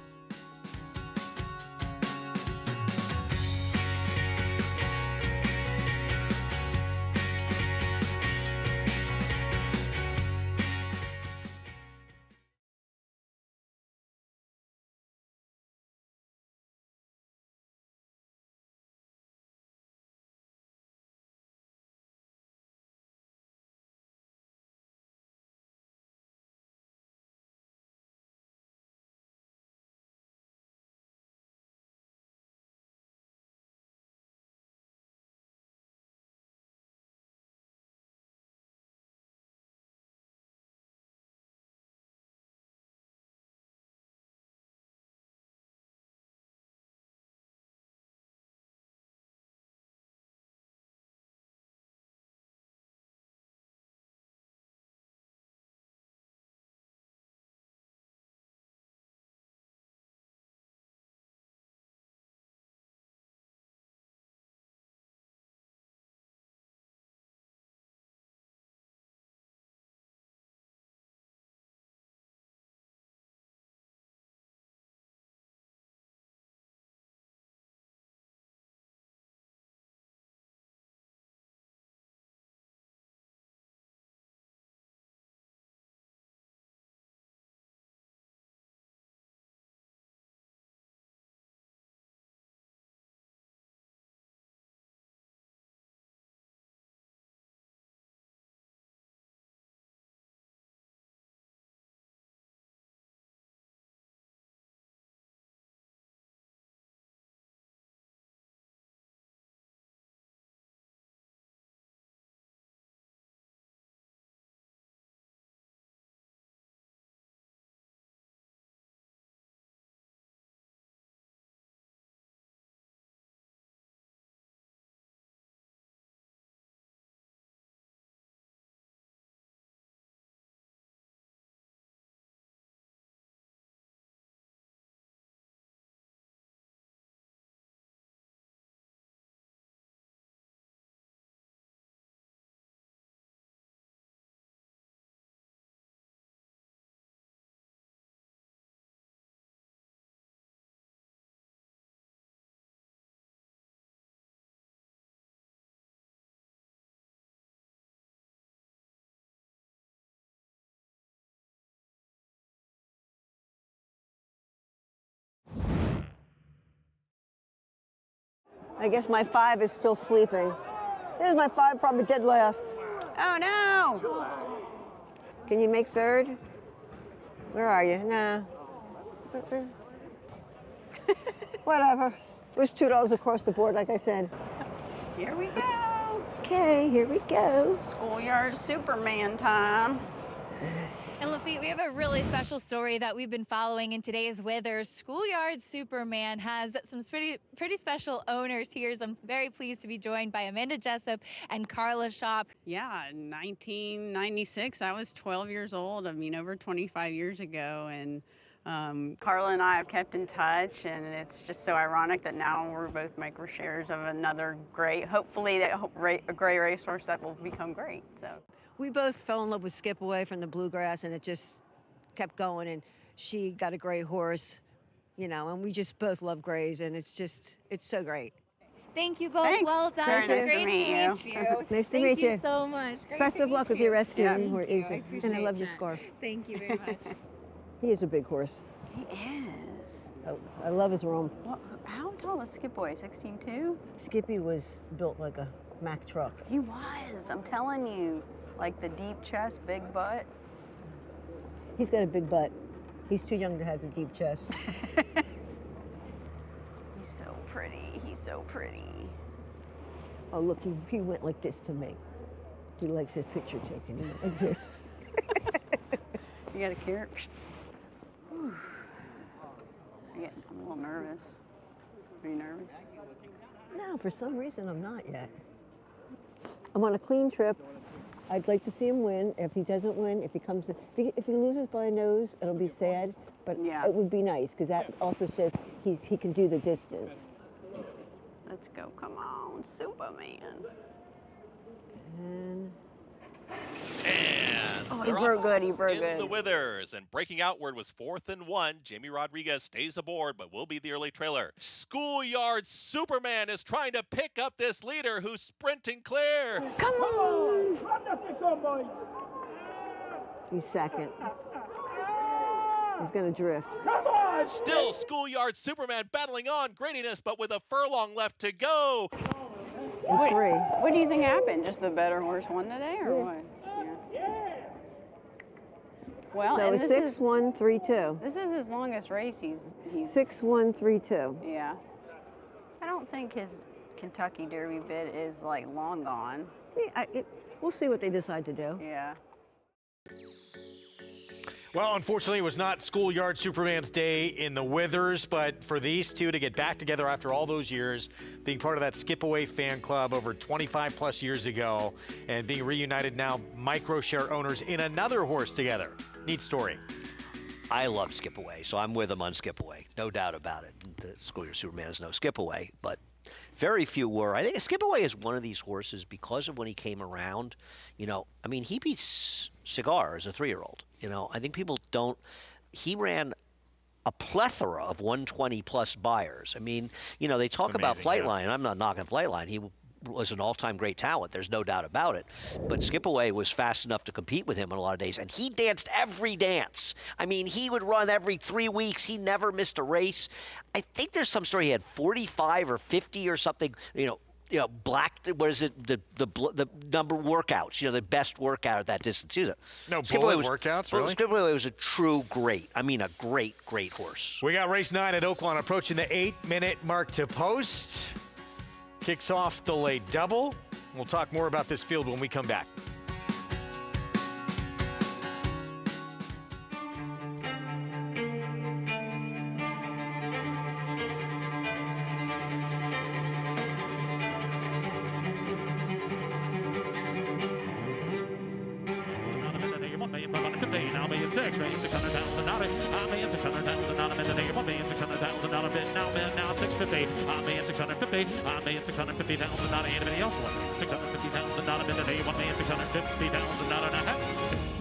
I guess my 5 is still sleeping. There's my 5, probably dead last. Oh, no. Can you make 3rd? Where are you? Nah. Whatever. It was $2 across the board, like I said. Here we go. Okay, here we go. Schoolyard Superman time. And Lafitte, we have a really special story that we've been following in today's Withers. Schoolyard Superman has some pretty special owners here. So I'm very pleased to be joined by Amanda Jessup and Carla Shop. Yeah, 1996, I was 12 years old. I mean, over 25 years ago. And Carla and I have kept in touch, and it's just so ironic that now we're both micro shares of another great, hopefully a gray racehorse that will become great. So. We both fell in love with Skip Away from the Bluegrass, and it just kept going. And she got a gray horse, you know, and we just both love grays, and it's so great. Thank you both. Thanks. Well done. Very nice Great to meet you. Nice to meet you. Thank you so much. Great Best to of luck meet with your you. rescue. Yeah. We're Thank you. easy. I And I appreciate love your that. scarf. Thank you very much. He is a big horse. He is. I love his roam. Well, how tall was Skip Boy? 16'2"? Skippy was built like a Mack truck. He was. I'm telling you. Like the deep chest, big butt. He's got a big butt. He's too young to have the deep chest. He's so pretty. He's so pretty. Oh, look, he went like this to me. He likes his picture taken. He went like this. You got a carrot? I'm a little nervous. Are you nervous? No, for some reason I'm not yet. I'm on a clean trip. I'd like to see him win. If he doesn't win, if he loses by a nose, it'll be sad. But it would be nice because that also says he can do the distance. Let's go. Come on, Superman. And he broke good. He broke in good. the Withers, and breaking outward was 4th and 1. Jamie Rodriguez stays aboard, but will be the early trailer. Schoolyard Superman is trying to pick up this leader who's sprinting clear. Come on! He's second. He's gonna drift. Still Schoolyard Superman battling on gradiness, but with a furlong left to go. What do you think happened? Just the better horse won today, or what? Yeah. Well, So and it's this is 6-1-3-2. This is his longest race. He's 6-1-3-2. Yeah. I don't think his Kentucky Derby bid is like long gone. Yeah, we'll see what they decide to do. Yeah. Well, unfortunately, it was not Schoolyard Superman's day in the Withers, but for these two to get back together after all those years, being part of that Skip Away fan club over 25 plus years ago, and being reunited now, micro share owners in another horse together. Neat story. I love Skip Away, so I'm with him on Skip Away. No doubt about it. The Schoolyard Superman is no Skip Away, but very few were. I think Skip Away is one of these horses because of when he came around. You know, I mean, he beats Cigar as a 3-year-old. You know, I think people don't. He ran a plethora of 120-plus buyers. I mean, you know, they talk about Flightline. I'm not knocking Flightline. He was an all-time great talent. There's no doubt about it. But Skip Away was fast enough to compete with him on a lot of days, and he danced every dance. I mean, he would run every 3 weeks. He never missed a race. I think there's some story he had 45 or 50 or something, you know, what is it, the number workouts, you know, the best workout at that distance. No bullet workouts, really? Skip Away was a true great, I mean, a great horse. We got race 9 at Oaklawn approaching the 8-minute mark to post. Kicks off the late double. We'll talk more about this field when we come back.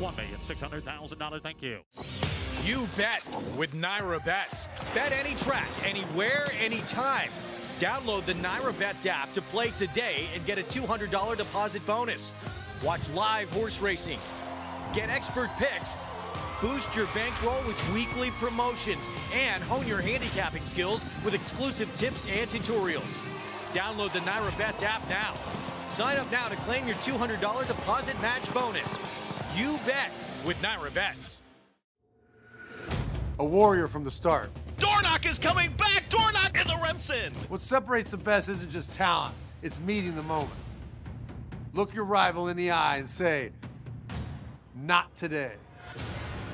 $1,600,000, thank you. You bet with Naira Bets. Bet any track, anywhere, anytime. Download the Naira Bets app to play today and get a $200 deposit bonus. Watch live horse racing, get expert picks, Boost your bankroll with weekly promotions and hone your handicapping skills with exclusive tips and tutorials. Download the Naira Bets app now. Sign up now to claim your $200 deposit match bonus. You bet with Naira Bets. A warrior from the start. Dornock is coming back! Dornock in the Remsen! What separates the best isn't just talent, it's meeting the moment. Look your rival in the eye and say, not today.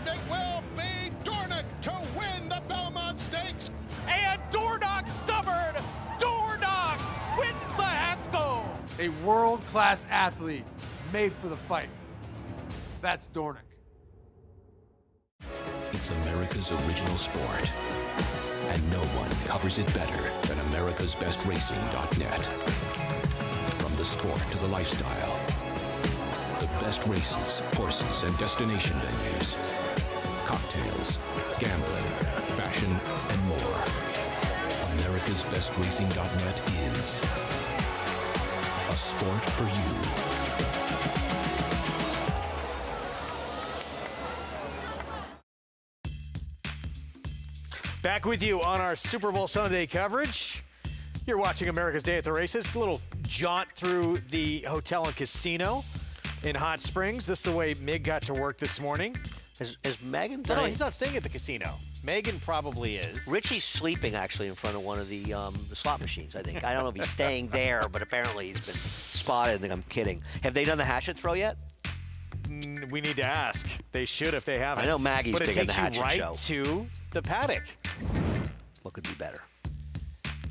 It will be Dornock to win the Belmont Stakes. And Dornock stubborn! Dornock wins the Haskell! A world-class athlete made for the fight. That's Dornock. It's America's original sport, and no one covers it better than americasbestracing.net. From the sport to the lifestyle, the best races, horses, and destination venues, cocktails, gambling, fashion, and more. americasbestracing.net is a sport for you. Back with you on our Super Bowl Sunday coverage. You're watching America's Day at the Races. A little jaunt through the hotel and casino in Hot Springs. This is the way Mig got to work this morning. Is Megan? No, he's not staying at the casino. Megan probably is. Richie's sleeping actually in front of one of the slot machines, I think. I don't know if he's staying there, but apparently he's been spotted. I think I'm kidding. Have they done the hatchet throw yet? We need to ask. They should if they haven't. I know Maggie's but big in the hatchet right show. To the paddock. What could be better?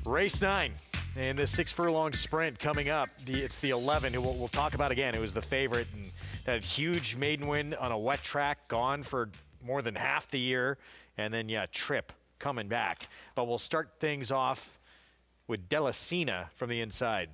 Race 9 and the 6 furlong sprint coming up. It's the 11 who we'll talk about again. It was the favorite and that huge maiden win on a wet track, gone for more than half the year, and then Trip coming back. But we'll start things off with Delasina from the inside.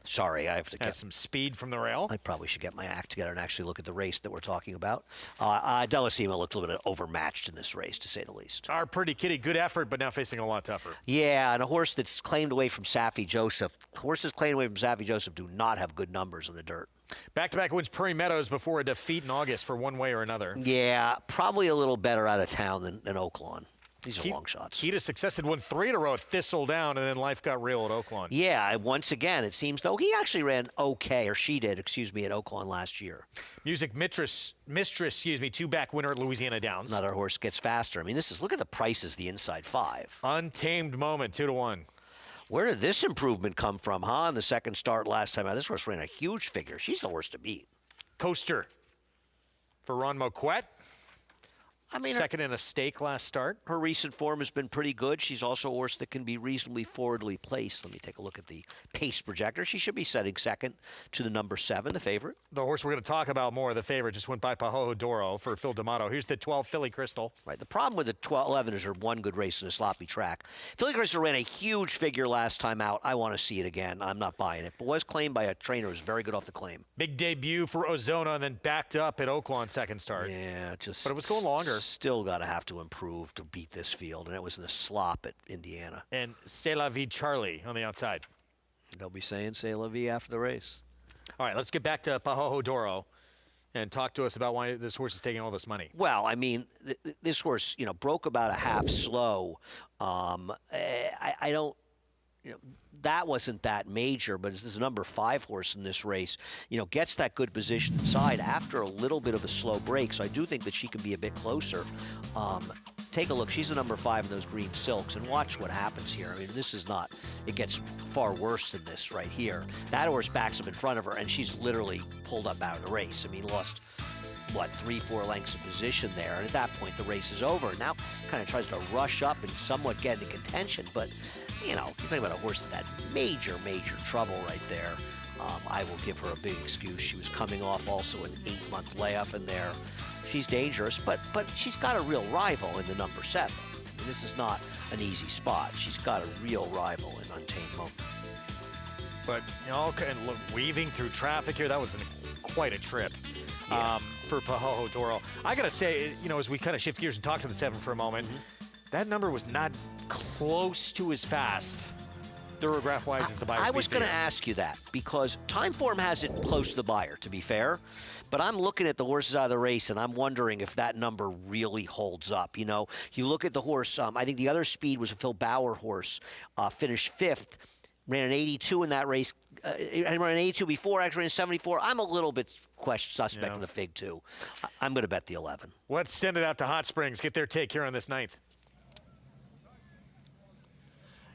Sorry, I have to get some speed from the rail. I probably should get my act together and actually look at the race that we're talking about. Delasima looked a little bit overmatched in this race, to say the least. Our pretty kitty, good effort, but now facing a lot tougher. Yeah, and a horse that's claimed away from Saffie Joseph. Horses claimed away from Saffie Joseph do not have good numbers in the dirt. Back-to-back wins Prairie Meadows before a defeat in August for one way or another. Yeah, probably a little better out of town than Oaklawn. These are long shots. Key to success had won 3 in a row at Thistledown, and then life got real at Oaklawn. Yeah, once again, it seems, though, he actually ran okay, or she did, excuse me, at Oaklawn last year. Music Mistress, 2-back winner at Louisiana Downs. Another horse gets faster. I mean, look at the prices, the inside 5. Untamed Moment, 2-1. Where did this improvement come from, huh? In the second start last time out, this horse ran a huge figure. She's the horse to beat. Coaster for Ron Moquette. I mean, second in a stake last start. Her recent form has been pretty good. She's also a horse that can be reasonably forwardly placed. Let me take a look at the pace projector. She should be setting second to the number 7, the favorite. The horse we're going to talk about more, the favorite, just went by Pahoho Doro for Phil D'Amato. Here's the 12, Philly Crystal. Right. The problem with the 11 is her one good race in a sloppy track. Philly Crystal ran a huge figure last time out. I want to see it again. I'm not buying it, but was claimed by a trainer who's very good off the claim. Big debut for Ozona and then backed up at Oaklawn second start. Yeah, but it was going longer. Still got to have to improve to beat this field, and it was in the slop at Indiana. And C'est la vie Charlie on the outside. They'll be saying C'est la vie after the race. All right, let's get back to Pahoho Doro and talk to us about why this horse is taking all this money. Well, I mean, this horse, broke about a half slow. I don't, that wasn't that major, but this is a number 5 horse in this race. Gets that good position inside after a little bit of a slow break. So I do think that she can be a bit closer. Take a look. She's a number 5 in those green silks, and watch what happens here. I mean, this is not. It gets far worse than this right here. That horse backs up in front of her, and she's literally pulled up out of the race. I mean, lost 3-4 lengths of position there, and at that point the race is over. Now kind of tries to rush up and somewhat get into contention, but you're talking about a horse that had major trouble right there. I will give her a big excuse. She was coming off also an 8-month layoff in there. She's dangerous, but she's got a real rival in the number 7. And this is not an easy spot. She's got a real rival in Untamed Moment. But look, weaving through traffic here, that was quite a trip. Yeah. For Pahoho Doro. I got to say, as we kind of shift gears and talk to the 7 for a moment, that number was not close to as fast Thoroughgraph-wise, is the Buyer's I was Beat going to favorite. ask you that because Timeform has it close to the buyer, to be fair. But I'm looking at the horses out of the race, and I'm wondering if that number really holds up. You know, you look at the horse. I think the other speed was a Phil Bauer horse, finished 5th. Ran an 82 in that race. I ran an 82 before, actually ran a 74. I'm a little bit suspect in the Fig, too. I'm going to bet the 11. Let's send it out to Hot Springs. Get their take here on this 9th.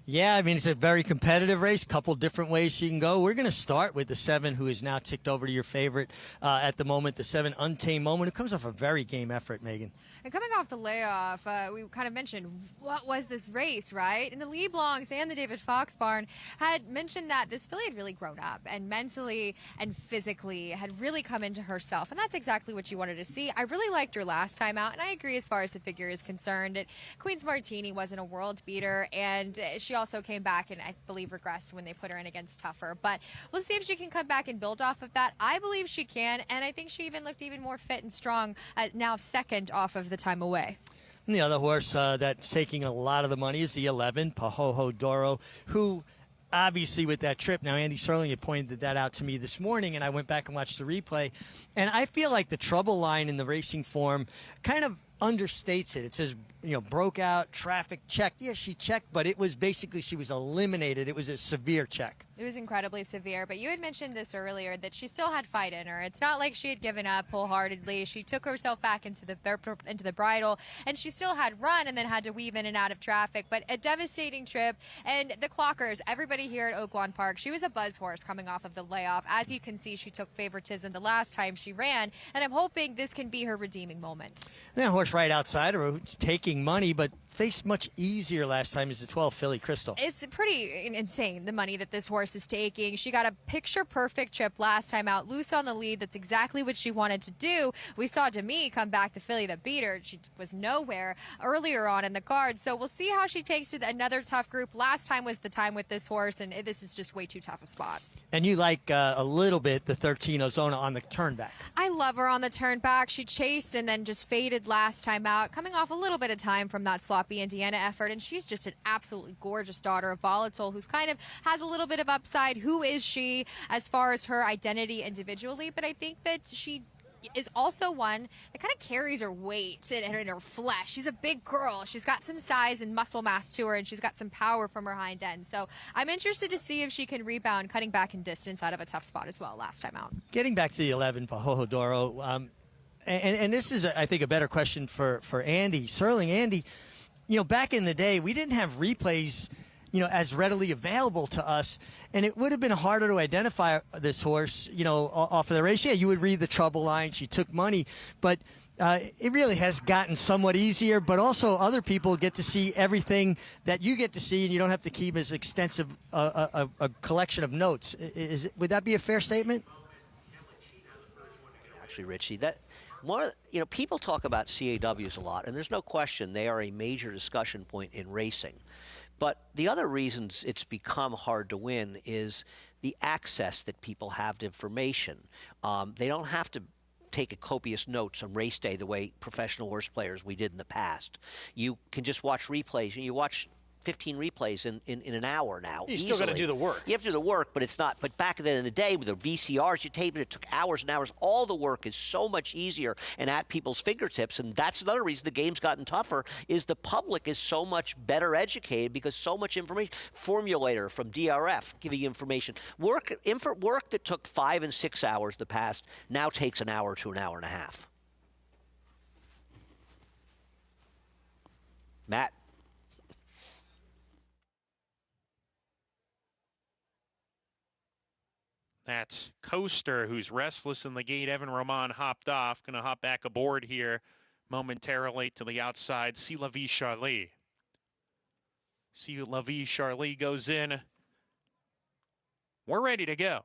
Yeah, I mean, it's a very competitive race. Couple different ways you can go. We're going to start with the 7, who is now ticked over to your favorite at the moment, the 7, Untamed Moment, who comes off a very game effort, Megan. And coming off the layoff, we kind of mentioned what was this race, right? And the Lee Blancs and the David Fox barn had mentioned that this filly had really grown up and mentally and physically had really come into herself. And that's exactly what you wanted to see. I really liked her last time out, and I agree as far as the figure is concerned. Queen's Martini wasn't a world beater, and she also came back and I believe regressed when they put her in against Tougher. But we'll see if she can come back and build off of that. I believe she can, and I think she even looked even more fit and strong, now 2nd off of the time away. And the other horse that's taking a lot of the money is the 11, Pahoho Doro, who obviously with that trip, now Andy Serling had pointed that out to me this morning, and I went back and watched the replay, and I feel like the trouble line in the racing form kind of understates it. It says, you know, broke out, traffic checked. Yeah, she checked, but it was basically she was eliminated. It was a severe check. It was incredibly severe, but you had mentioned this earlier that she still had fight in her. It's not like she had given up wholeheartedly. She took herself back into the bridle, and she still had run and then had to weave in and out of traffic. But a devastating trip, and the clockers, everybody here at Oaklawn Park, she was a buzz horse coming off of the layoff. As you can see, she took favoritism the last time she ran, and I'm hoping this can be her redeeming moment. That horse right outside her, who's taking money, but faced much easier last time, is the 12 Philly Crystal. It's pretty insane, the money that this horse is taking. She got a picture-perfect trip last time out, loose on the lead. That's exactly what she wanted to do. We saw Demi come back, the filly that beat her. She was nowhere earlier on in the card, so we'll see how she takes to another tough group. Last time was the time with this horse, and this is just way too tough a spot. And you like a little bit the 13 Ozona on the turnback. I love her on the turnback. She chased and then just faded last time out, coming off a little bit of time from that sloppy Indiana effort. And she's just an absolutely gorgeous daughter of Volatile, who's kind of has a little bit of upside. Who is she as far as her identity individually? But I think that she is also one that kind of carries her weight in her flesh. She's a big girl. She's got some size and muscle mass to her, and she's got some power from her hind end. So I'm interested to see if she can rebound, cutting back in distance out of a tough spot as well last time out. Getting back to the 11, Pahoho Doro, and this is, I think, a better question for Andy. Serling, Andy, you know, back in the day, we didn't have replays, you know, as readily available to us, and it would have been harder to identify this horse, you know, off of the race. Yeah, you would read the trouble line. She took money, but it really has gotten somewhat easier, but also other people get to see everything that you get to see, and you don't have to keep as extensive a collection of notes. Would that be a fair statement? Actually, Richie, that one, you know, people talk about CAWs a lot, and there's no question they are a major discussion point in racing. But the other reasons it's become hard to win is the access that people have to information. They don't have to take a copious notes on race day the way professional horse players we did in the past. You can just watch replays. You watch 15 replays in an hour now. You still got to do the work. You have to do the work, but it's not. But back in the day with the VCRs, you taped it, it took hours and hours. All the work is so much easier and at people's fingertips. And that's another reason the game's gotten tougher, is the public is so much better educated because so much information. Formulator from DRF giving you information. Work that took 5 and 6 hours the past now takes an hour to an hour and a half. Matt. That's Coaster, who's restless in the gate. Evan Roman hopped off. Going to hop back aboard here momentarily to the outside. See La Vie Charlie. See La Vie Charlie goes in. We're ready to go.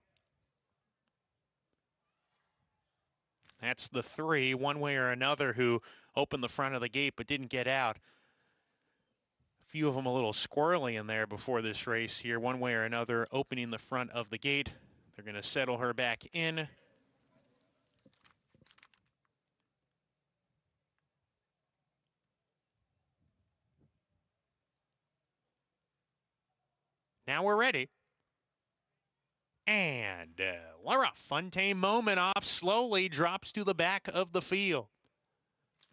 That's the 3, one way or another, who opened the front of the gate but didn't get out. A few of them a little squirrely in there before this race here, one way or another, opening the front of the gate. They're going to settle her back in. Now we're ready. And Laura, fun tame moment off slowly, drops to the back of the field.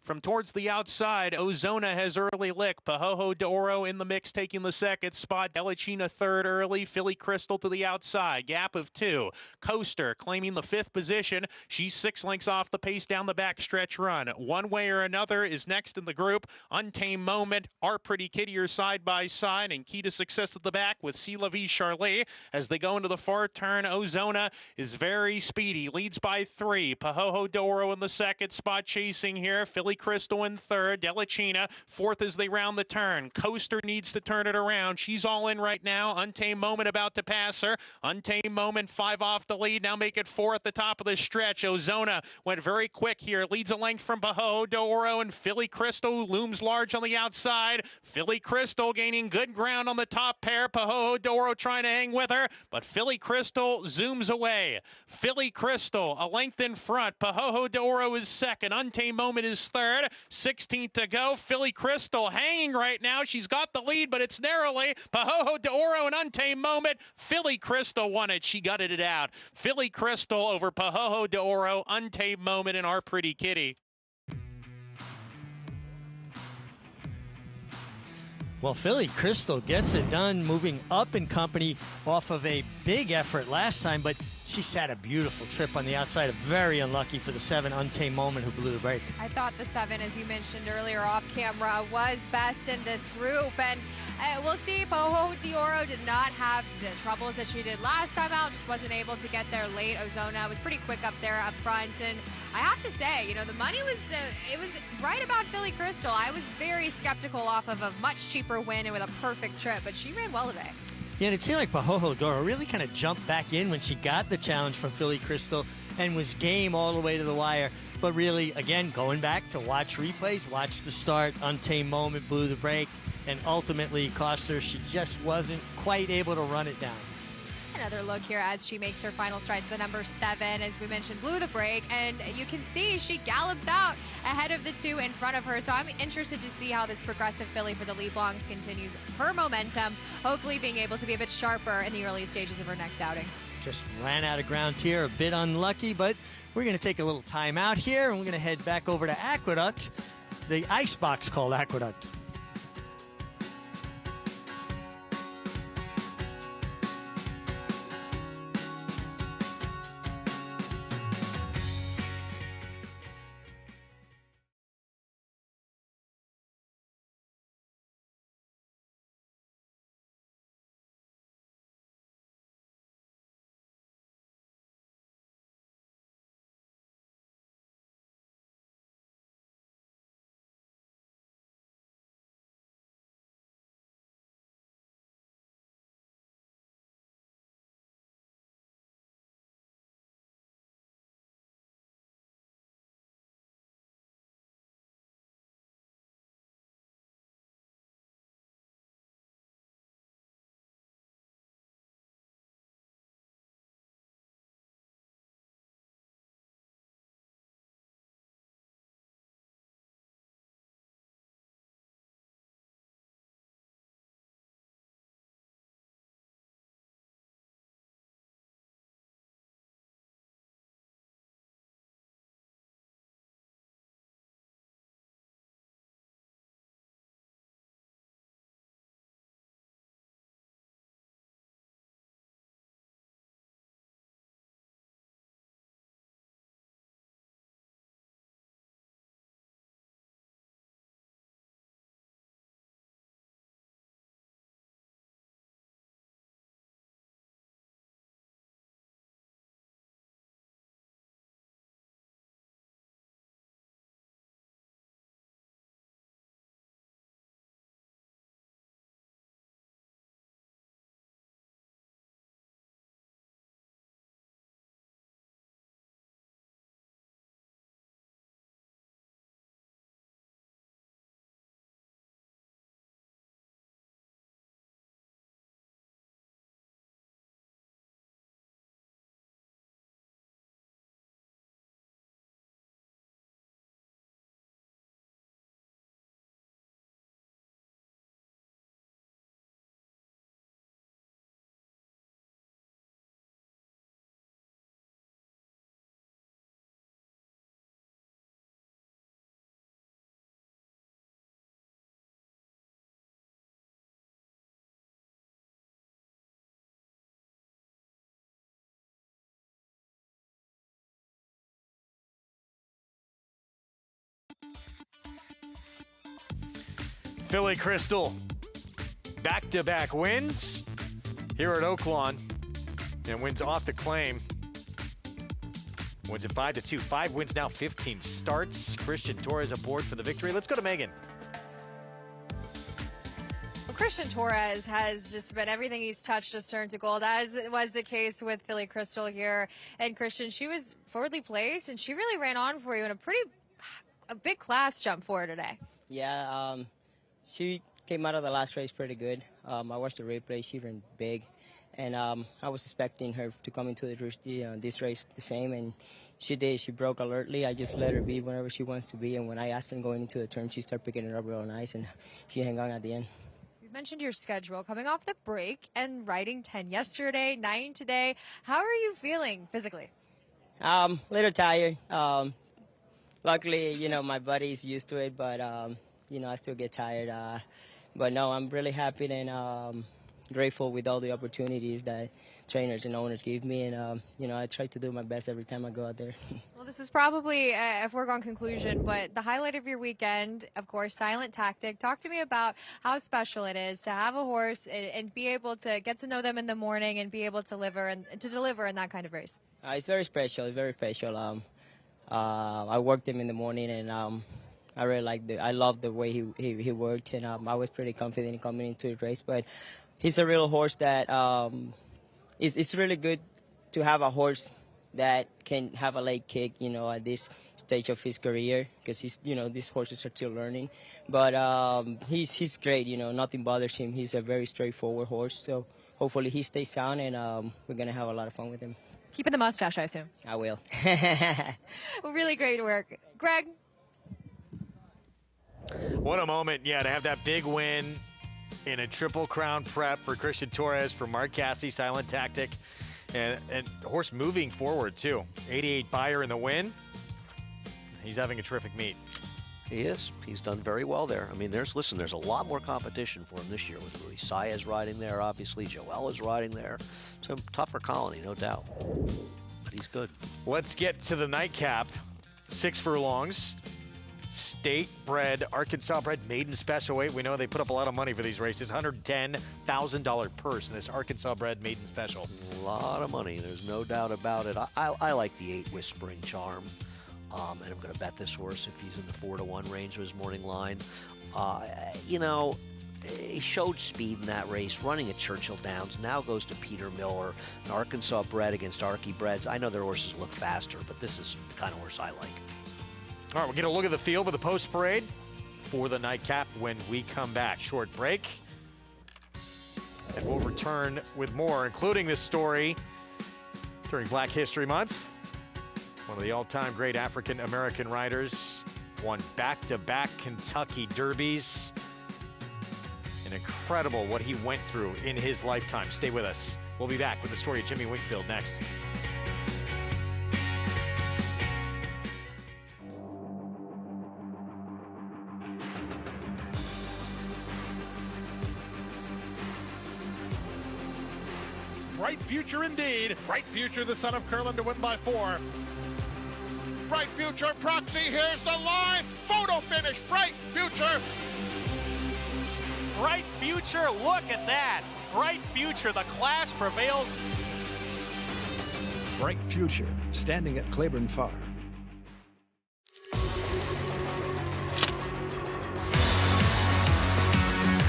From towards the outside, Ozona has early lick. Pahoho de Oro in the mix, taking the second spot. Delachina third early. Philly Crystal to the outside. Gap of 2. Coaster claiming the 5th position. She's 6 lengths off the pace down the back stretch run. One Way or Another is next in the group. Untamed Moment, Our Pretty Kitty are side by side. And key to success at the back with C. La Vie Charlet. As they go into the far turn, Ozona is very speedy. Leads by 3. Pahoho de Oro in the second spot, chasing here. Philly Crystal in third. Delachina fourth as they round the turn. Coaster needs to turn it around. She's all in right now. Untamed Moment about to pass her. Untamed Moment 5 off the lead. Now make it 4 at the top of the stretch. Ozona went very quick here. Leads a length from Pahoho de Oro, and Philly Crystal looms large on the outside. Philly Crystal gaining good ground on the top pair. Pahoho de Oro trying to hang with her, but Philly Crystal zooms away. Philly Crystal a length in front. Pahoho de Oro is second. Untamed Moment is third. 16th to go. Philly Crystal hanging right now. She's got the lead, but it's narrowly. Pahoho de Oro and Untamed Moment. Philly Crystal won it. She gutted it out. Philly Crystal over Pahoho de Oro, Untamed Moment, and Our Pretty Kitty. Well, Philly Crystal gets it done, moving up in company off of a big effort last time, but she sat a beautiful trip on the outside. Very unlucky for the 7, Untamed Moment, who blew the break. I thought the 7, as you mentioned earlier off camera, was best in this group. And we'll see. Pahoho de Oro did not have the troubles that she did last time out. Just wasn't able to get there late. Ozona was pretty quick up there up front. And I have to say, the money was, it was right about Philly Crystal. I was very skeptical off of a much cheaper win and with a perfect trip, but she ran well today. Yeah, and it seemed like Pahoho de Oro really kind of jumped back in when she got the challenge from Philly Crystal and was game all the way to the wire. But really, again, going back to watch replays, watch the start, Untamed Moment blew the break, and ultimately cost her. She just wasn't quite able to run it down. Another look here as she makes her final strides. The number 7, as we mentioned, blew the break, and you can see she gallops out ahead of the 2 in front of her. So I'm interested to see how this progressive filly for the Leblongs continues her momentum, hopefully being able to be a bit sharper in the early stages of her next outing. Just ran out of ground here, a bit unlucky, but we're going to take a little time out here, and we're going to head back over to Aqueduct, the ice box called Aqueduct. Philly Crystal, back-to-back wins here at Oaklawn, and wins off the claim. Wins at 5-2. 5 wins now, 15 starts. Christian Torres aboard for the victory. Let's go to Megan. Well, Christian Torres has just been everything he's touched just turned to gold, as was the case with Philly Crystal here. And Christian, she was forwardly placed, and she really ran on for you in a big class jump for her today. Yeah, she came out of the last race pretty good. I watched the replay. She ran big. And I was expecting her to come into this race the same, and she did. She broke alertly. I just let her be whenever she wants to be, and when I asked her going into the turn, she started picking it up real nice, and she hung on at the end. You mentioned your schedule coming off the break and riding 10 yesterday, 9 today. How are you feeling physically? Little tired. Luckily, my body's used to it, but I still get tired. But no, I'm really happy and grateful with all the opportunities that trainers and owners give me, and I try to do my best every time I go out there. Well, this is probably a foregone conclusion, but the highlight of your weekend, of course, Silent Tactic. Talk to me about how special it is to have a horse and be able to get to know them in the morning and be able to deliver in that kind of race. It's very special. It's very special. I worked him in the morning, and I really I love the way he worked, and I was pretty confident coming into the race, but he's a real horse that it's really good to have a horse that can have a late kick, at this stage of his career, because these horses are still learning. But he's great, nothing bothers him. He's a very straightforward horse, so hopefully he stays sound, and we're going to have a lot of fun with him. Keeping the mustache, I assume. I will. Well, really great work. Greg? What a moment, to have that big win in a Triple Crown prep for Christian Torres, for Mark Casse, Silent Tactic, and horse moving forward, too. 88 buyer in the win. He's having a terrific meet. He is. He's done very well there. I mean, there's a lot more competition for him this year with Luis Saez riding there, obviously. Joel is riding there. It's a tougher colony, no doubt. But he's good. Let's get to the nightcap. 6 furlongs. State-bred, Arkansas-bred maiden special weight. We know they put up a lot of money for these races. $110,000 purse in this Arkansas-bred maiden special. A lot of money. There's no doubt about it. I like the 8 Whispering Charm. And I'm going to bet this horse if he's in the 4-1 range of his morning line. He showed speed in that race, running at Churchill Downs. Now goes to Peter Miller, an Arkansas bred against Arky breds. I know their horses look faster, but this is the kind of horse I like. All right, we'll get a look at the field with the post parade for the nightcap when we come back. Short break. And we'll return with more, including this story during Black History Month. One of the all-time great African-American riders won back-to-back Kentucky Derbies. And incredible what he went through in his lifetime. Stay with us. We'll be back with the story of Jimmy Winkfield next. Bright future indeed. Bright future, the son of Curlin to win by 4. Bright future, Proxy, here's the line. Photo finish, Bright future. Bright future, look at that. Bright future, the class prevails. Bright future, standing at Claiborne Farm.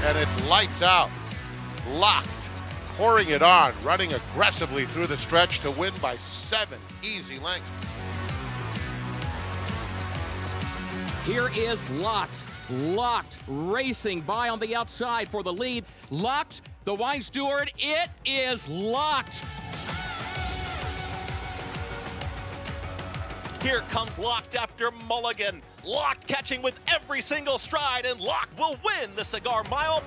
And it's lights out. Locked. Pouring it on, running aggressively through the stretch to win by 7 easy lengths. Here is Locked. Locked racing by on the outside for the lead. Locked, the wine steward, it is Locked. Here comes Locked after Mulligan. Locked catching with every single stride, and Locked will win the Cigar Mile.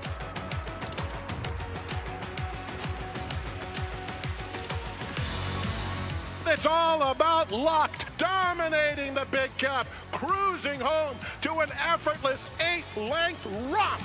It's all about Locked, dominating the big cap, cruising home to an effortless 8-length romp.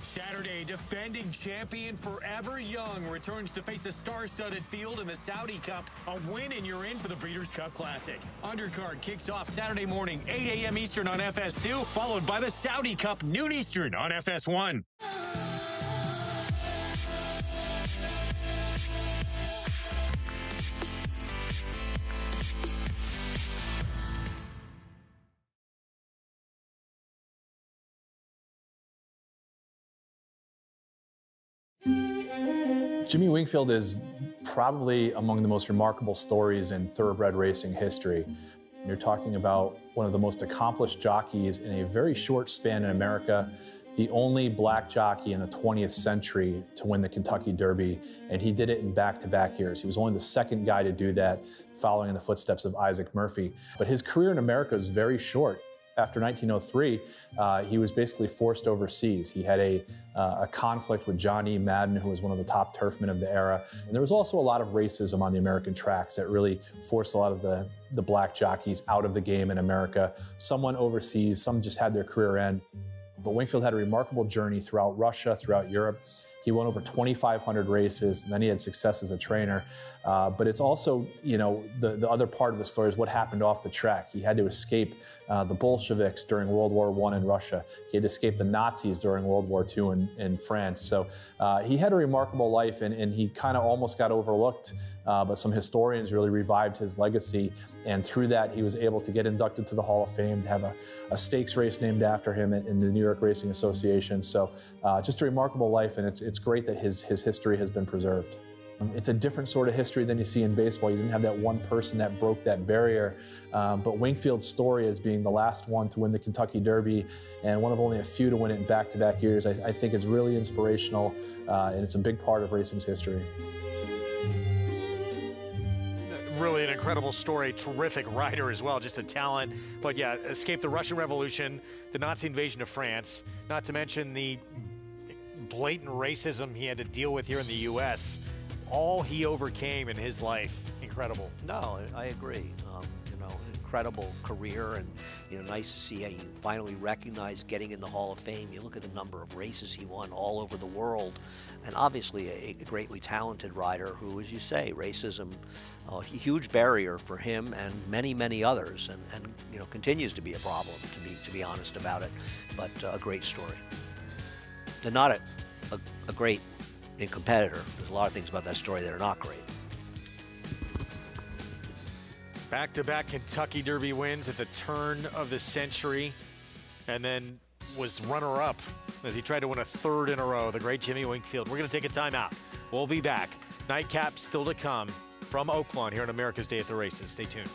Saturday defending champion Forever Young returns to face a star-studded field in the Saudi Cup. A win and you're in for the Breeders' Cup Classic. Undercard kicks off Saturday morning, 8 a.m. Eastern on FS2, followed by the Saudi Cup, noon Eastern on FS1. Jimmy Winkfield is probably among the most remarkable stories in thoroughbred racing history. You're talking about one of the most accomplished jockeys in a very short span in America, the only black jockey in the 20th century to win the Kentucky Derby, and he did it in back-to-back years. He was only the second guy to do that, following in the footsteps of Isaac Murphy. But his career in America is very short. After 1903, he was basically forced overseas. He had a conflict with John E. Madden, who was one of the top turfmen of the era. And there was also a lot of racism on the American tracks that really forced a lot of the black jockeys out of the game in America. Some went overseas, some just had their career end. But Winkfield had a remarkable journey throughout Russia, throughout Europe. He won over 2,500 races, and then he had success as a trainer. But it's also, you know, the other part of the story is what happened off the track. He had to escape the Bolsheviks during World War I in Russia. He had to escape the Nazis during World War II in France. So he had a remarkable life, and he kind of almost got overlooked, but some historians really revived his legacy. And through that, he was able to get inducted to the Hall of Fame, to have a stakes race named after him in the New York Racing Association. So just a remarkable life, and it's great that his history has been preserved. It's a different sort of history than you see in baseball. You didn't have that one person that broke that barrier. But Winkfield's story as being the last one to win the Kentucky Derby and one of only a few to win it in back-to-back years, I think is really inspirational, and it's a big part of racing's history. Really an incredible story, terrific rider as well, just a talent. But yeah, escaped the Russian Revolution, the Nazi invasion of France, not to mention the blatant racism he had to deal with here in the U.S. All he overcame in his life. Incredible. No, I agree. You know, incredible career, and you know, nice to see how you finally recognized getting in the Hall of Fame. You look at the number of races he won all over the world, and obviously a greatly talented rider who, as you say, racism, a huge barrier for him and many others, and you know, continues to be a problem, to be honest about it. But a great story, and not a great competitor. There's a lot of things about that story that are not great. Back-to-back Kentucky Derby wins at the turn of the century, and then was runner-up as he tried to win a third in a row, the great Jimmy Winkfield. We're going to take a timeout. We'll be back. Nightcap still to come from Oaklawn here on America's Day at the Races. Stay tuned.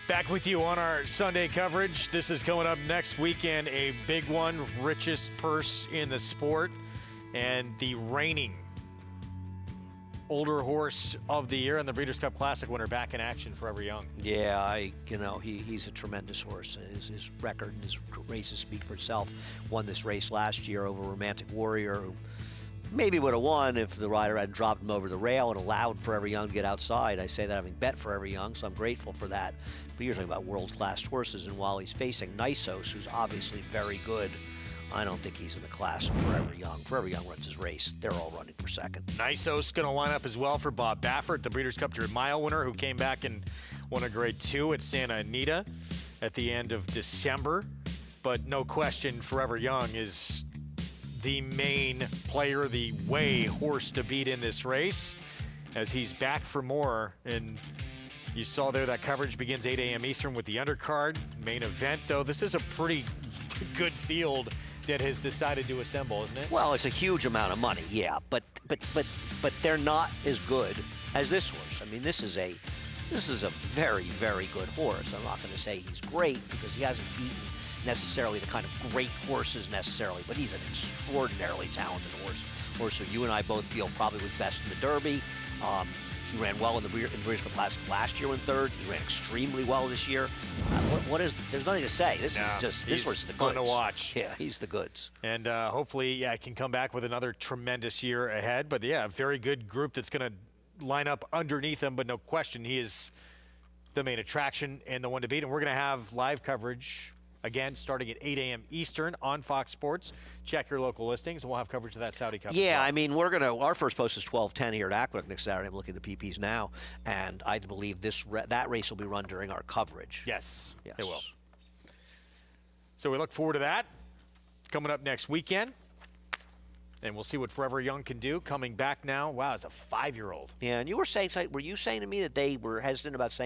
Back with you on our Sunday coverage. This is coming up next weekend, a big one, richest purse in the sport, and the reigning older horse of the year and the Breeders' Cup Classic winner back in action, Forever Young. Yeah, he's a tremendous horse. His record and his races speak for itself. Won this race last year over Romantic Warrior, who maybe would have won if the rider had dropped him over the rail and allowed Forever Young to get outside. I say that having bet Forever Young, so I'm grateful for that. But you're talking about world-class horses, and while he's facing Nisos, who's obviously very good, I don't think he's in the class of Forever Young. Forever Young runs his race. They're all running for second. Nisos going to line up as well for Bob Baffert, the Breeders' Cup 100 Mile winner, who came back and won a Grade 2 at Santa Anita at the end of December. But no question, Forever Young is the main player, the way horse to beat in this race, as he's back for more. And you saw there that coverage begins 8 a.m. Eastern with the undercard. Main event, though, this is a pretty good field that has decided to assemble, isn't it? Well, it's a huge amount of money, yeah, but they're not as good as this horse. I mean, this is a very, very good horse. I'm not going to say he's great because he hasn't beaten necessarily the kind of great horses necessarily, but he's an extraordinarily talented horse who you and I both feel probably was best in the Derby. He ran well in the Breeders' Cup Classic last year in third. He ran extremely well this year. There's nothing to say. This horse is the goods. Fun to watch. Yeah, he's the goods. And hopefully, can come back with another tremendous year ahead. But yeah, a very good group that's going to line up underneath him. But no question, he is the main attraction and the one to beat. And we're going to have live coverage again, starting at 8 a.m. Eastern on Fox Sports. Check your local listings, and we'll have coverage of that Saudi Cup. Yeah, I mean, our first post is 12:10 here at Aqueduct next Saturday. I'm looking at the PPs now, and I believe that race will be run during our coverage. Yes, it will. So we look forward to that coming up next weekend. And we'll see what Forever Young can do coming back now. Wow, as a 5-year-old. Yeah, and were you saying to me that they were hesitant about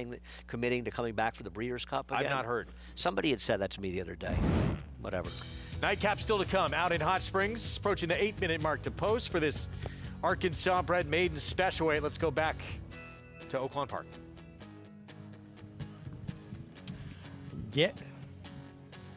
committing to coming back for the Breeders' Cup again? I've not heard. Somebody had said that to me the other day. Whatever. Nightcap still to come out in Hot Springs, approaching the 8-minute mark to post for this Arkansas-bred maiden special weight. Let's go back to Oaklawn Park.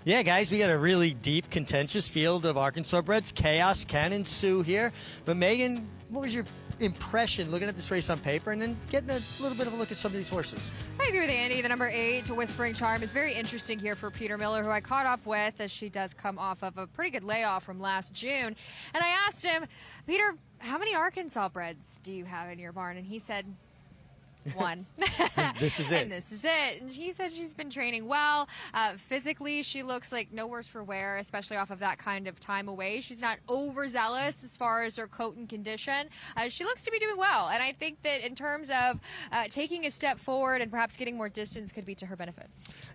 Yeah, guys, we got a really deep, contentious field of Arkansas breds. Chaos can ensue here. But, Megan, what was your impression looking at this race on paper and then getting a little bit of a look at some of these horses? I agree with Andy. The number 8, Whispering Charm, is very interesting here for Peter Miller, who I caught up with as she does come off of a pretty good layoff from last June. And I asked him, Peter, how many Arkansas breds do you have in your barn? And he said, 1. This is it. And this is it. And she said she's been training well. Physically, she looks like no worse for wear, especially off of that kind of time away. She's not overzealous as far as her coat and condition. She looks to be doing well. And I think that in terms of taking a step forward and perhaps getting more distance could be to her benefit.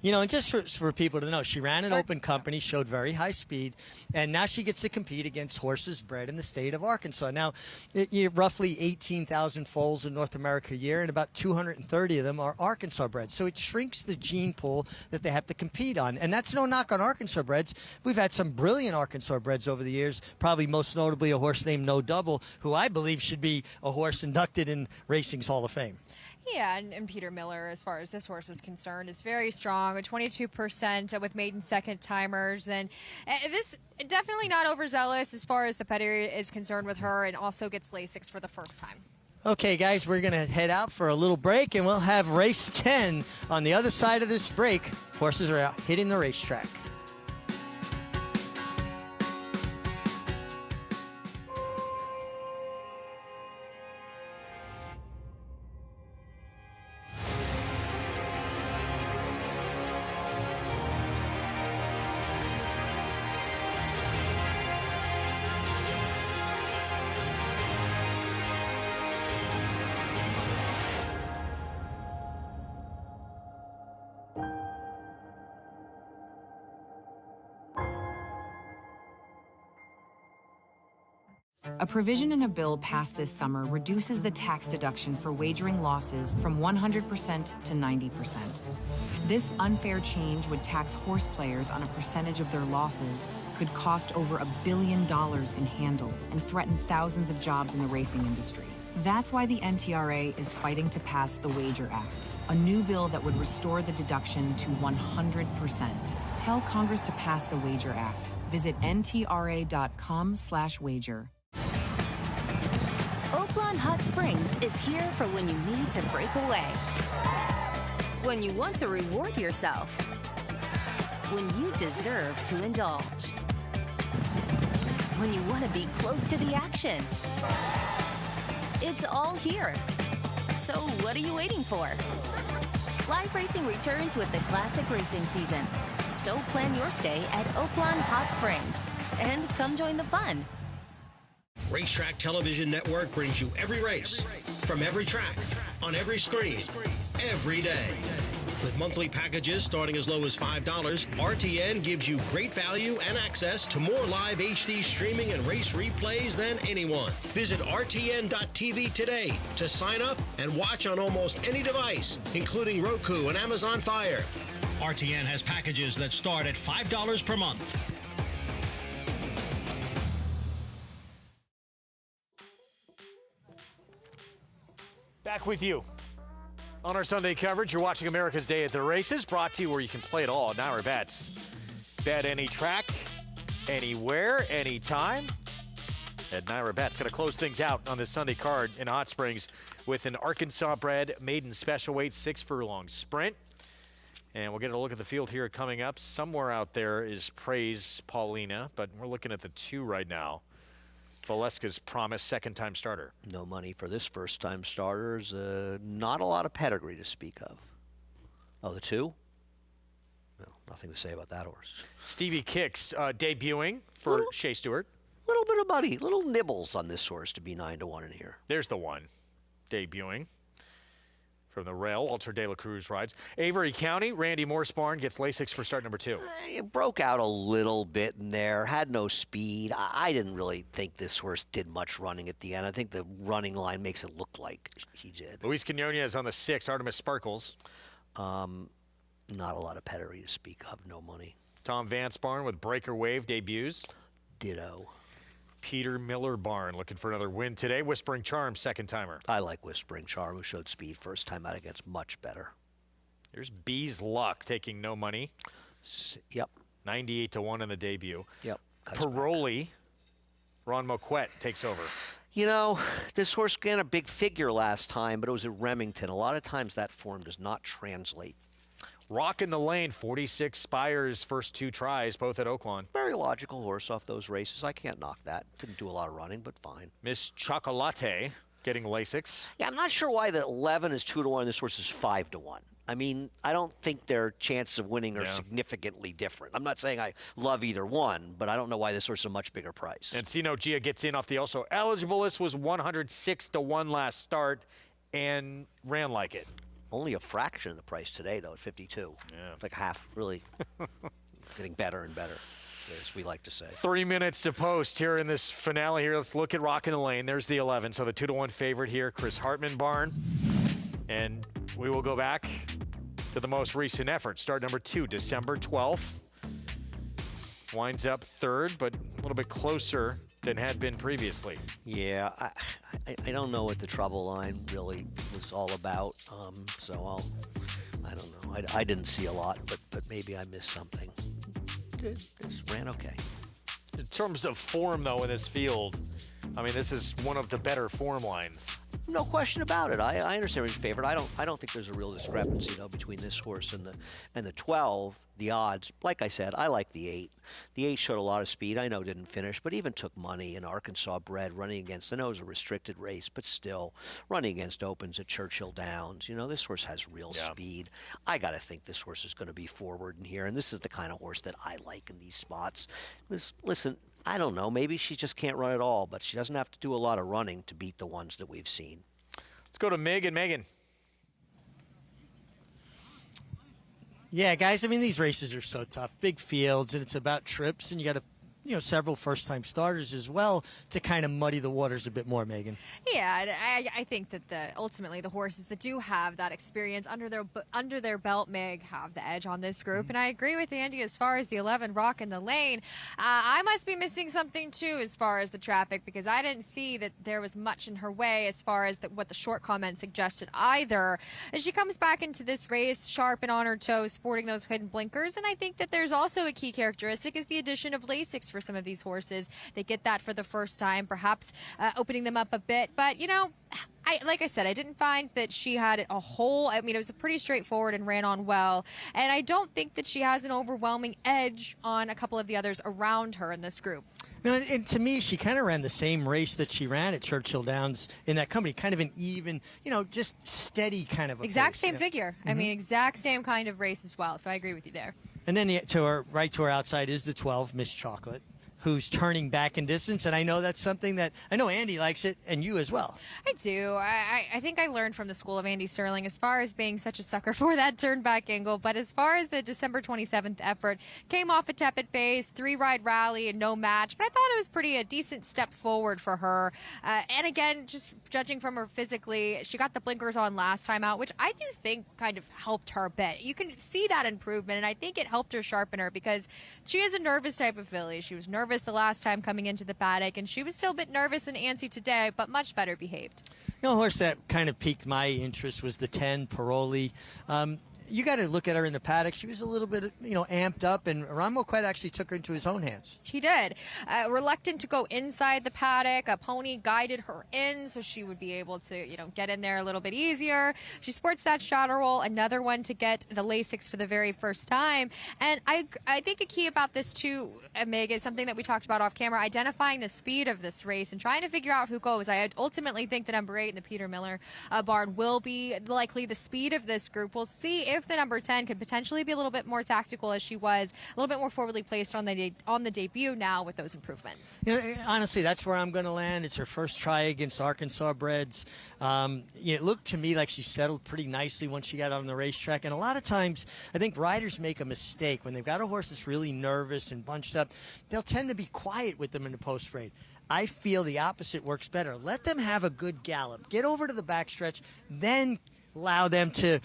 You know, and just for people to know, she ran an open company, showed very high speed, and now she gets to compete against horses bred in the state of Arkansas. Now, roughly 18,000 foals in North America a year, and about 230 of them are Arkansas breds. So it shrinks the gene pool that they have to compete on. And that's no knock on Arkansas breds. We've had some brilliant Arkansas breds over the years, probably most notably a horse named No Double, who I believe should be a horse inducted in Racing's Hall of Fame. Yeah, and Peter Miller, as far as this horse is concerned, is very strong, with 22% with maiden second timers. And this definitely not overzealous as far as the pedigree is concerned with her, and also gets Lasix for the first time. Okay, guys, we're going to head out for a little break, and we'll have race 10 on the other side of this break. Horses are out hitting the racetrack. A provision in a bill passed this summer reduces the tax deduction for wagering losses from 100% to 90%. This unfair change would tax horse players on a percentage of their losses, could cost over $1 billion in handle, and threaten thousands of jobs in the racing industry. That's why the NTRA is fighting to pass the Wager Act, a new bill that would restore the deduction to 100%. Tell Congress to pass the Wager Act. Visit ntra.com/wager. Oaklawn Hot Springs is here for when you need to break away, when you want to reward yourself, when you deserve to indulge, when you want to be close to the action. It's all here. So what are you waiting for? Live racing returns with the classic racing season. So plan your stay at Oaklawn Hot Springs and come join the fun. Racetrack Television Network brings you every race, from every track, on every screen, every day. With monthly packages starting as low as $5, RTN gives you great value and access to more live HD streaming and race replays than anyone. Visit RTN.tv today to sign up and watch on almost any device, including Roku and Amazon Fire. RTN has packages that start at $5 per month. Back with you. On our Sunday coverage, you're watching America's Day at the Races, brought to you where you can play it all at Naira Bets. Bet any track, anywhere, anytime. At Naira Bets, going to close things out on this Sunday card in Hot Springs with an Arkansas-bred maiden special weight 6 furlong sprint. And we'll get a look at the field here coming up. Somewhere out there is Praise Paulina, but we're looking at the 2 right now. Valeska's Promise, second-time starter. No money for this first-time starters. Not a lot of pedigree to speak of. Oh, the 2? No, nothing to say about that horse. Stevie Kicks debuting for Shea Stewart. Little bit of money, little nibbles on this horse to be 9-1 in here. There's the 1 debuting from the rail. Walter De La Cruz rides. Avery County, Randy Morsebarn gets Lasix for start number 2. It broke out a little bit in there, had no speed. I didn't really think this horse did much running at the end. I think the running line makes it look like he did. Luis Quinones on the 6, Artemis Sparkles. Not a lot of pedigree to speak of, no money. Tom Vance Barn with Breaker Wave debuts. Ditto. Peter Miller Barn looking for another win today. Whispering Charm, second-timer. I like Whispering Charm, who showed speed first time out against much better. Here's Bees Luck taking no money. Yep. 98-1 in the debut. Yep. Paroli, Ron Moquette takes over. You know, this horse ran a big figure last time, but it was at Remington. A lot of times that form does not translate. Rock in the Lane, 46 Spires, first 2 tries, both at Oaklawn. Very logical horse off those races. I can't knock that. Didn't do a lot of running, but fine. Miss Chocolate getting Lasix. Yeah, I'm not sure why the 11 is 2-1 and this horse is 5-1. I mean, I don't think their chances of winning are significantly different. I'm not saying I love either one, but I don't know why this horse is a much bigger price. And Sino Gia gets in off the also eligible list, was 106-1 last start and ran like it. Only a fraction of the price today, though, at 52. Yeah. Like half, really. Getting better and better, as we like to say. 3 minutes to post here in this finale here. Let's look at Rock in the Lane. There's the 11. So the 2-1 favorite here, Chris Hartman Barn. And we will go back to the most recent effort. Start number 2, December 12th. Winds up 3rd, but a little bit closer than had been previously. Yeah, I don't know what the trouble line really was all about, so I don't know. I didn't see a lot, but maybe I missed something. It just ran okay. In terms of form, though, in this field, I mean, this is one of the better form lines. No question about it. I understand his favorite. I don't think there's a real discrepancy though between this horse and the 12. The odds, like I said, I like the 8. The 8 showed a lot of speed. I know didn't finish, but even took money in Arkansas bred running against. I know it was a restricted race, but still running against opens at Churchill Downs. You know, this horse has real speed. I got to think this horse is going to be forward in here, and this is the kind of horse that I like in these spots. Listen. I don't know. Maybe she just can't run at all, but she doesn't have to do a lot of running to beat the ones that we've seen. Let's go to Megan. Megan. Yeah, guys, I mean, these races are so tough. Big fields, and it's about trips, and you got to several first-time starters as well to kind of muddy the waters a bit more, Megan. Yeah, I think that ultimately the horses that do have that experience under their belt, Meg, have the edge on this group. And I agree with Andy as far as the 11 Rock in the Lane. I must be missing something too as far as the traffic, because I didn't see that there was much in her way as far as what the short comment suggested either. As she comes back into this race, sharp and on her toes, sporting those hidden blinkers. And I think that there's also a key characteristic is the addition of Lasix for some of these horses. They get that for the first time, perhaps opening them up a bit. But, like I said, I didn't find that she had it it was pretty straightforward and ran on well. And I don't think that she has an overwhelming edge on a couple of the others around her in this group. And to me, she kind of ran the same race that she ran at Churchill Downs in that company, kind of an even, just steady kind of a exact pace, same figure. I mean, exact same kind of race as well. So I agree with you there. And then to her outside is the 12, Miss Chocolate, who's turning back in distance, and I know that's something that I know Andy likes it, and you as well. I do. I think I learned from the school of Andy Sterling as far as being such a sucker for that turn back angle. But as far as the December 27th effort, came off a tepid pace, 3-ride rally and no match, but I thought it was a decent step forward for her. And again, just judging from her physically, she got the blinkers on last time out, which I do think kind of helped her a bit. You can see that improvement, and I think it helped her sharpen her because she is a nervous type of filly. She was nervous the last time coming into the paddock, and she was still a bit nervous and antsy today, but much better behaved. A horse that kind of piqued my interest was the 10, Paroli. You got to look at her in the paddock. She was a little bit, amped up, and Ramo quite actually took her into his own hands. She did. Reluctant to go inside the paddock. A pony guided her in so she would be able to, get in there a little bit easier. She sports that shadow roll, another one to get the Lasix for the very first time. And I think a key about this too, Meg, is something that we talked about off camera, identifying the speed of this race and trying to figure out who goes. I ultimately think the number 8 in the Peter Miller barn will be likely the speed of this group. We'll see if the number 10 could potentially be a little bit more tactical as she was, a little bit more forwardly placed on the debut now with those improvements. Honestly, that's where I'm going to land. It's her first try against Arkansas breds. It looked to me like she settled pretty nicely once she got on the racetrack. And a lot of times, I think riders make a mistake when they've got a horse that's really nervous and bunched up. They'll tend to be quiet with them in the post-race. I feel the opposite works better. Let them have a good gallop. Get over to the backstretch, then allow them to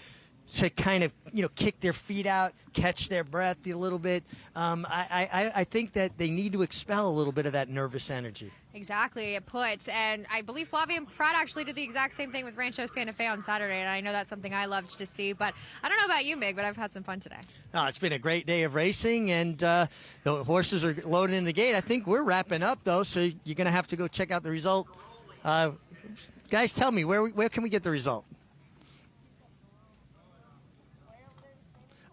kind of, kick their feet out, catch their breath a little bit. I think that they need to expel a little bit of that nervous energy. Exactly, it puts. And I believe Flavia Pratt actually did the exact same thing with Rancho Santa Fe on Saturday, and I know that's something I loved to see. But I don't know about you, Meg, but I've had some fun today. Oh, it's been a great day of racing, and the horses are loading in the gate. I think we're wrapping up, though, so you're going to have to go check out the result. Guys, tell me, where can we get the result?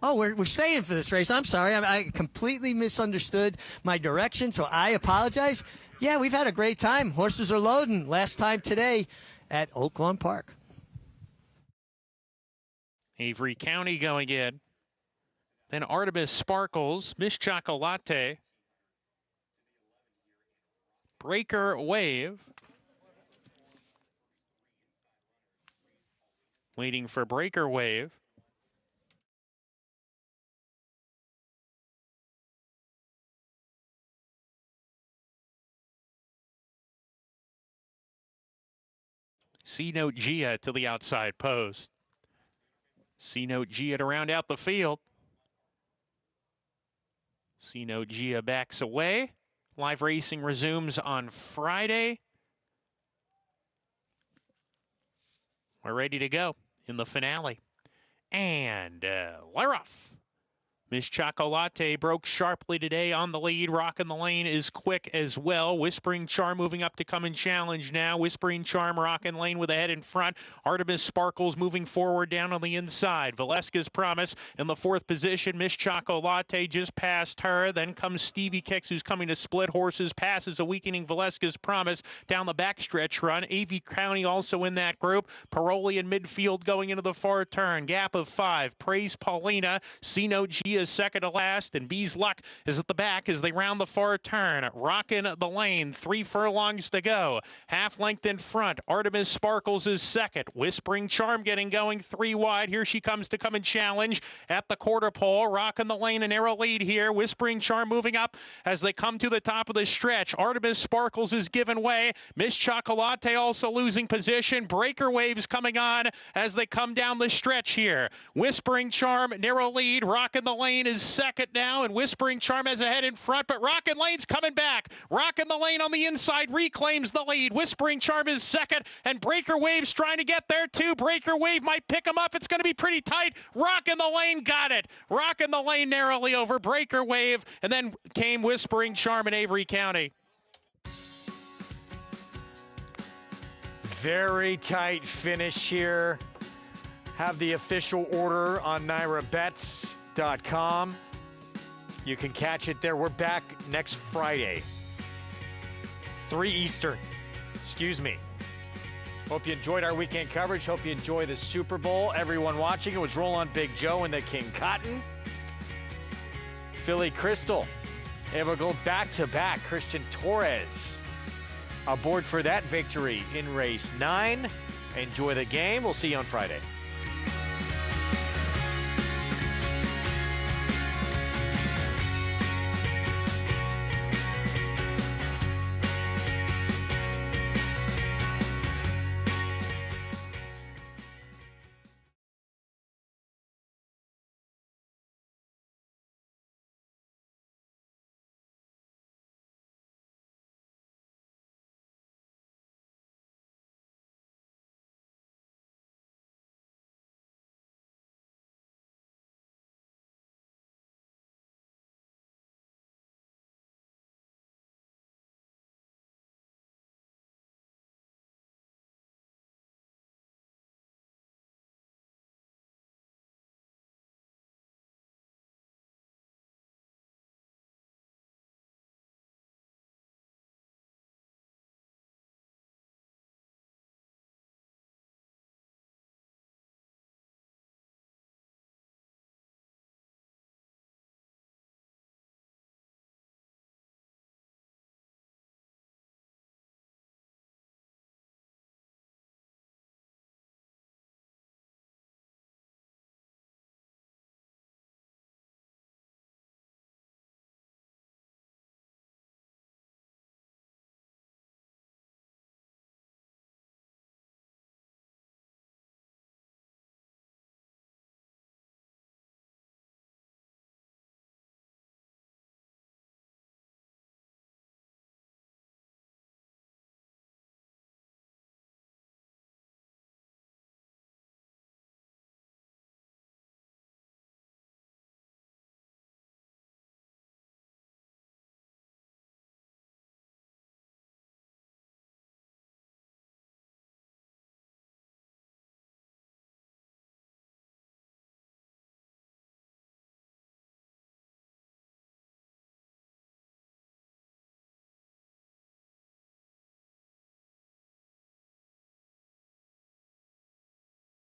Oh, we're staying for this race. I'm sorry. I completely misunderstood my direction, so I apologize. Yeah, we've had a great time. Horses are loading. Last time today at Oaklawn Park. Avery County going in. Then Artemis Sparkles, Miss Chocolate, Breaker Wave. Waiting for Breaker Wave. C-Note Gia to the outside post. C-Note Gia to round out the field. C-Note Gia backs away. Live racing resumes on Friday. We're ready to go in the finale. And we're off. Miss Chocolate broke sharply today on the lead. Rockin' the Lane is quick as well. Whispering Charm moving up to come and challenge now. Whispering Charm, Rockin' Lane with a head in front. Artemis Sparkles moving forward down on the inside. Valeska's Promise in the 4th position. Miss Chocolate just passed her. Then comes Stevie Kicks, who's coming to split horses. Passes a weakening Valeska's Promise down the backstretch run. AV County also in that group. Paroli in midfield going into the far turn. Gap of 5. Praise Paulina. C-Note Gia is second to last, and Bees Luck is at the back as they round the far turn. Rockin' the lane, 3 furlongs to go. Half length in front. Artemis Sparkles is second. Whispering Charm getting going 3 wide. Here she comes to come and challenge at the quarter pole. Rockin' the lane, a narrow lead here. Whispering Charm moving up as they come to the top of the stretch. Artemis Sparkles is giving way. Miss Chocolate also losing position. Breaker Waves coming on as they come down the stretch here. Whispering Charm, narrow lead. Rockin' the lane is second now, and Whispering Charm has a head in front, but Rockin' Lane's coming back. Rockin' the lane on the inside reclaims the lead. Whispering Charm is second, and Breaker Wave's trying to get there too. Breaker Wave might pick him up. It's going to be pretty tight. Rockin' the lane got it. Rockin' the lane narrowly over Breaker Wave, and then came Whispering Charm in Avery County. Very tight finish here. Have the official order on NYRABets.com. You can catch it there. We're back next Friday, 3 Eastern. Excuse me. Hope you enjoyed our weekend coverage. Hope you enjoy the Super Bowl. Everyone watching, it was Roll On Big Joe and the King Cotton. Philly Crystal able to go back-to-back. Christian Torres aboard for that victory in race 9. Enjoy the game. We'll see you on Friday.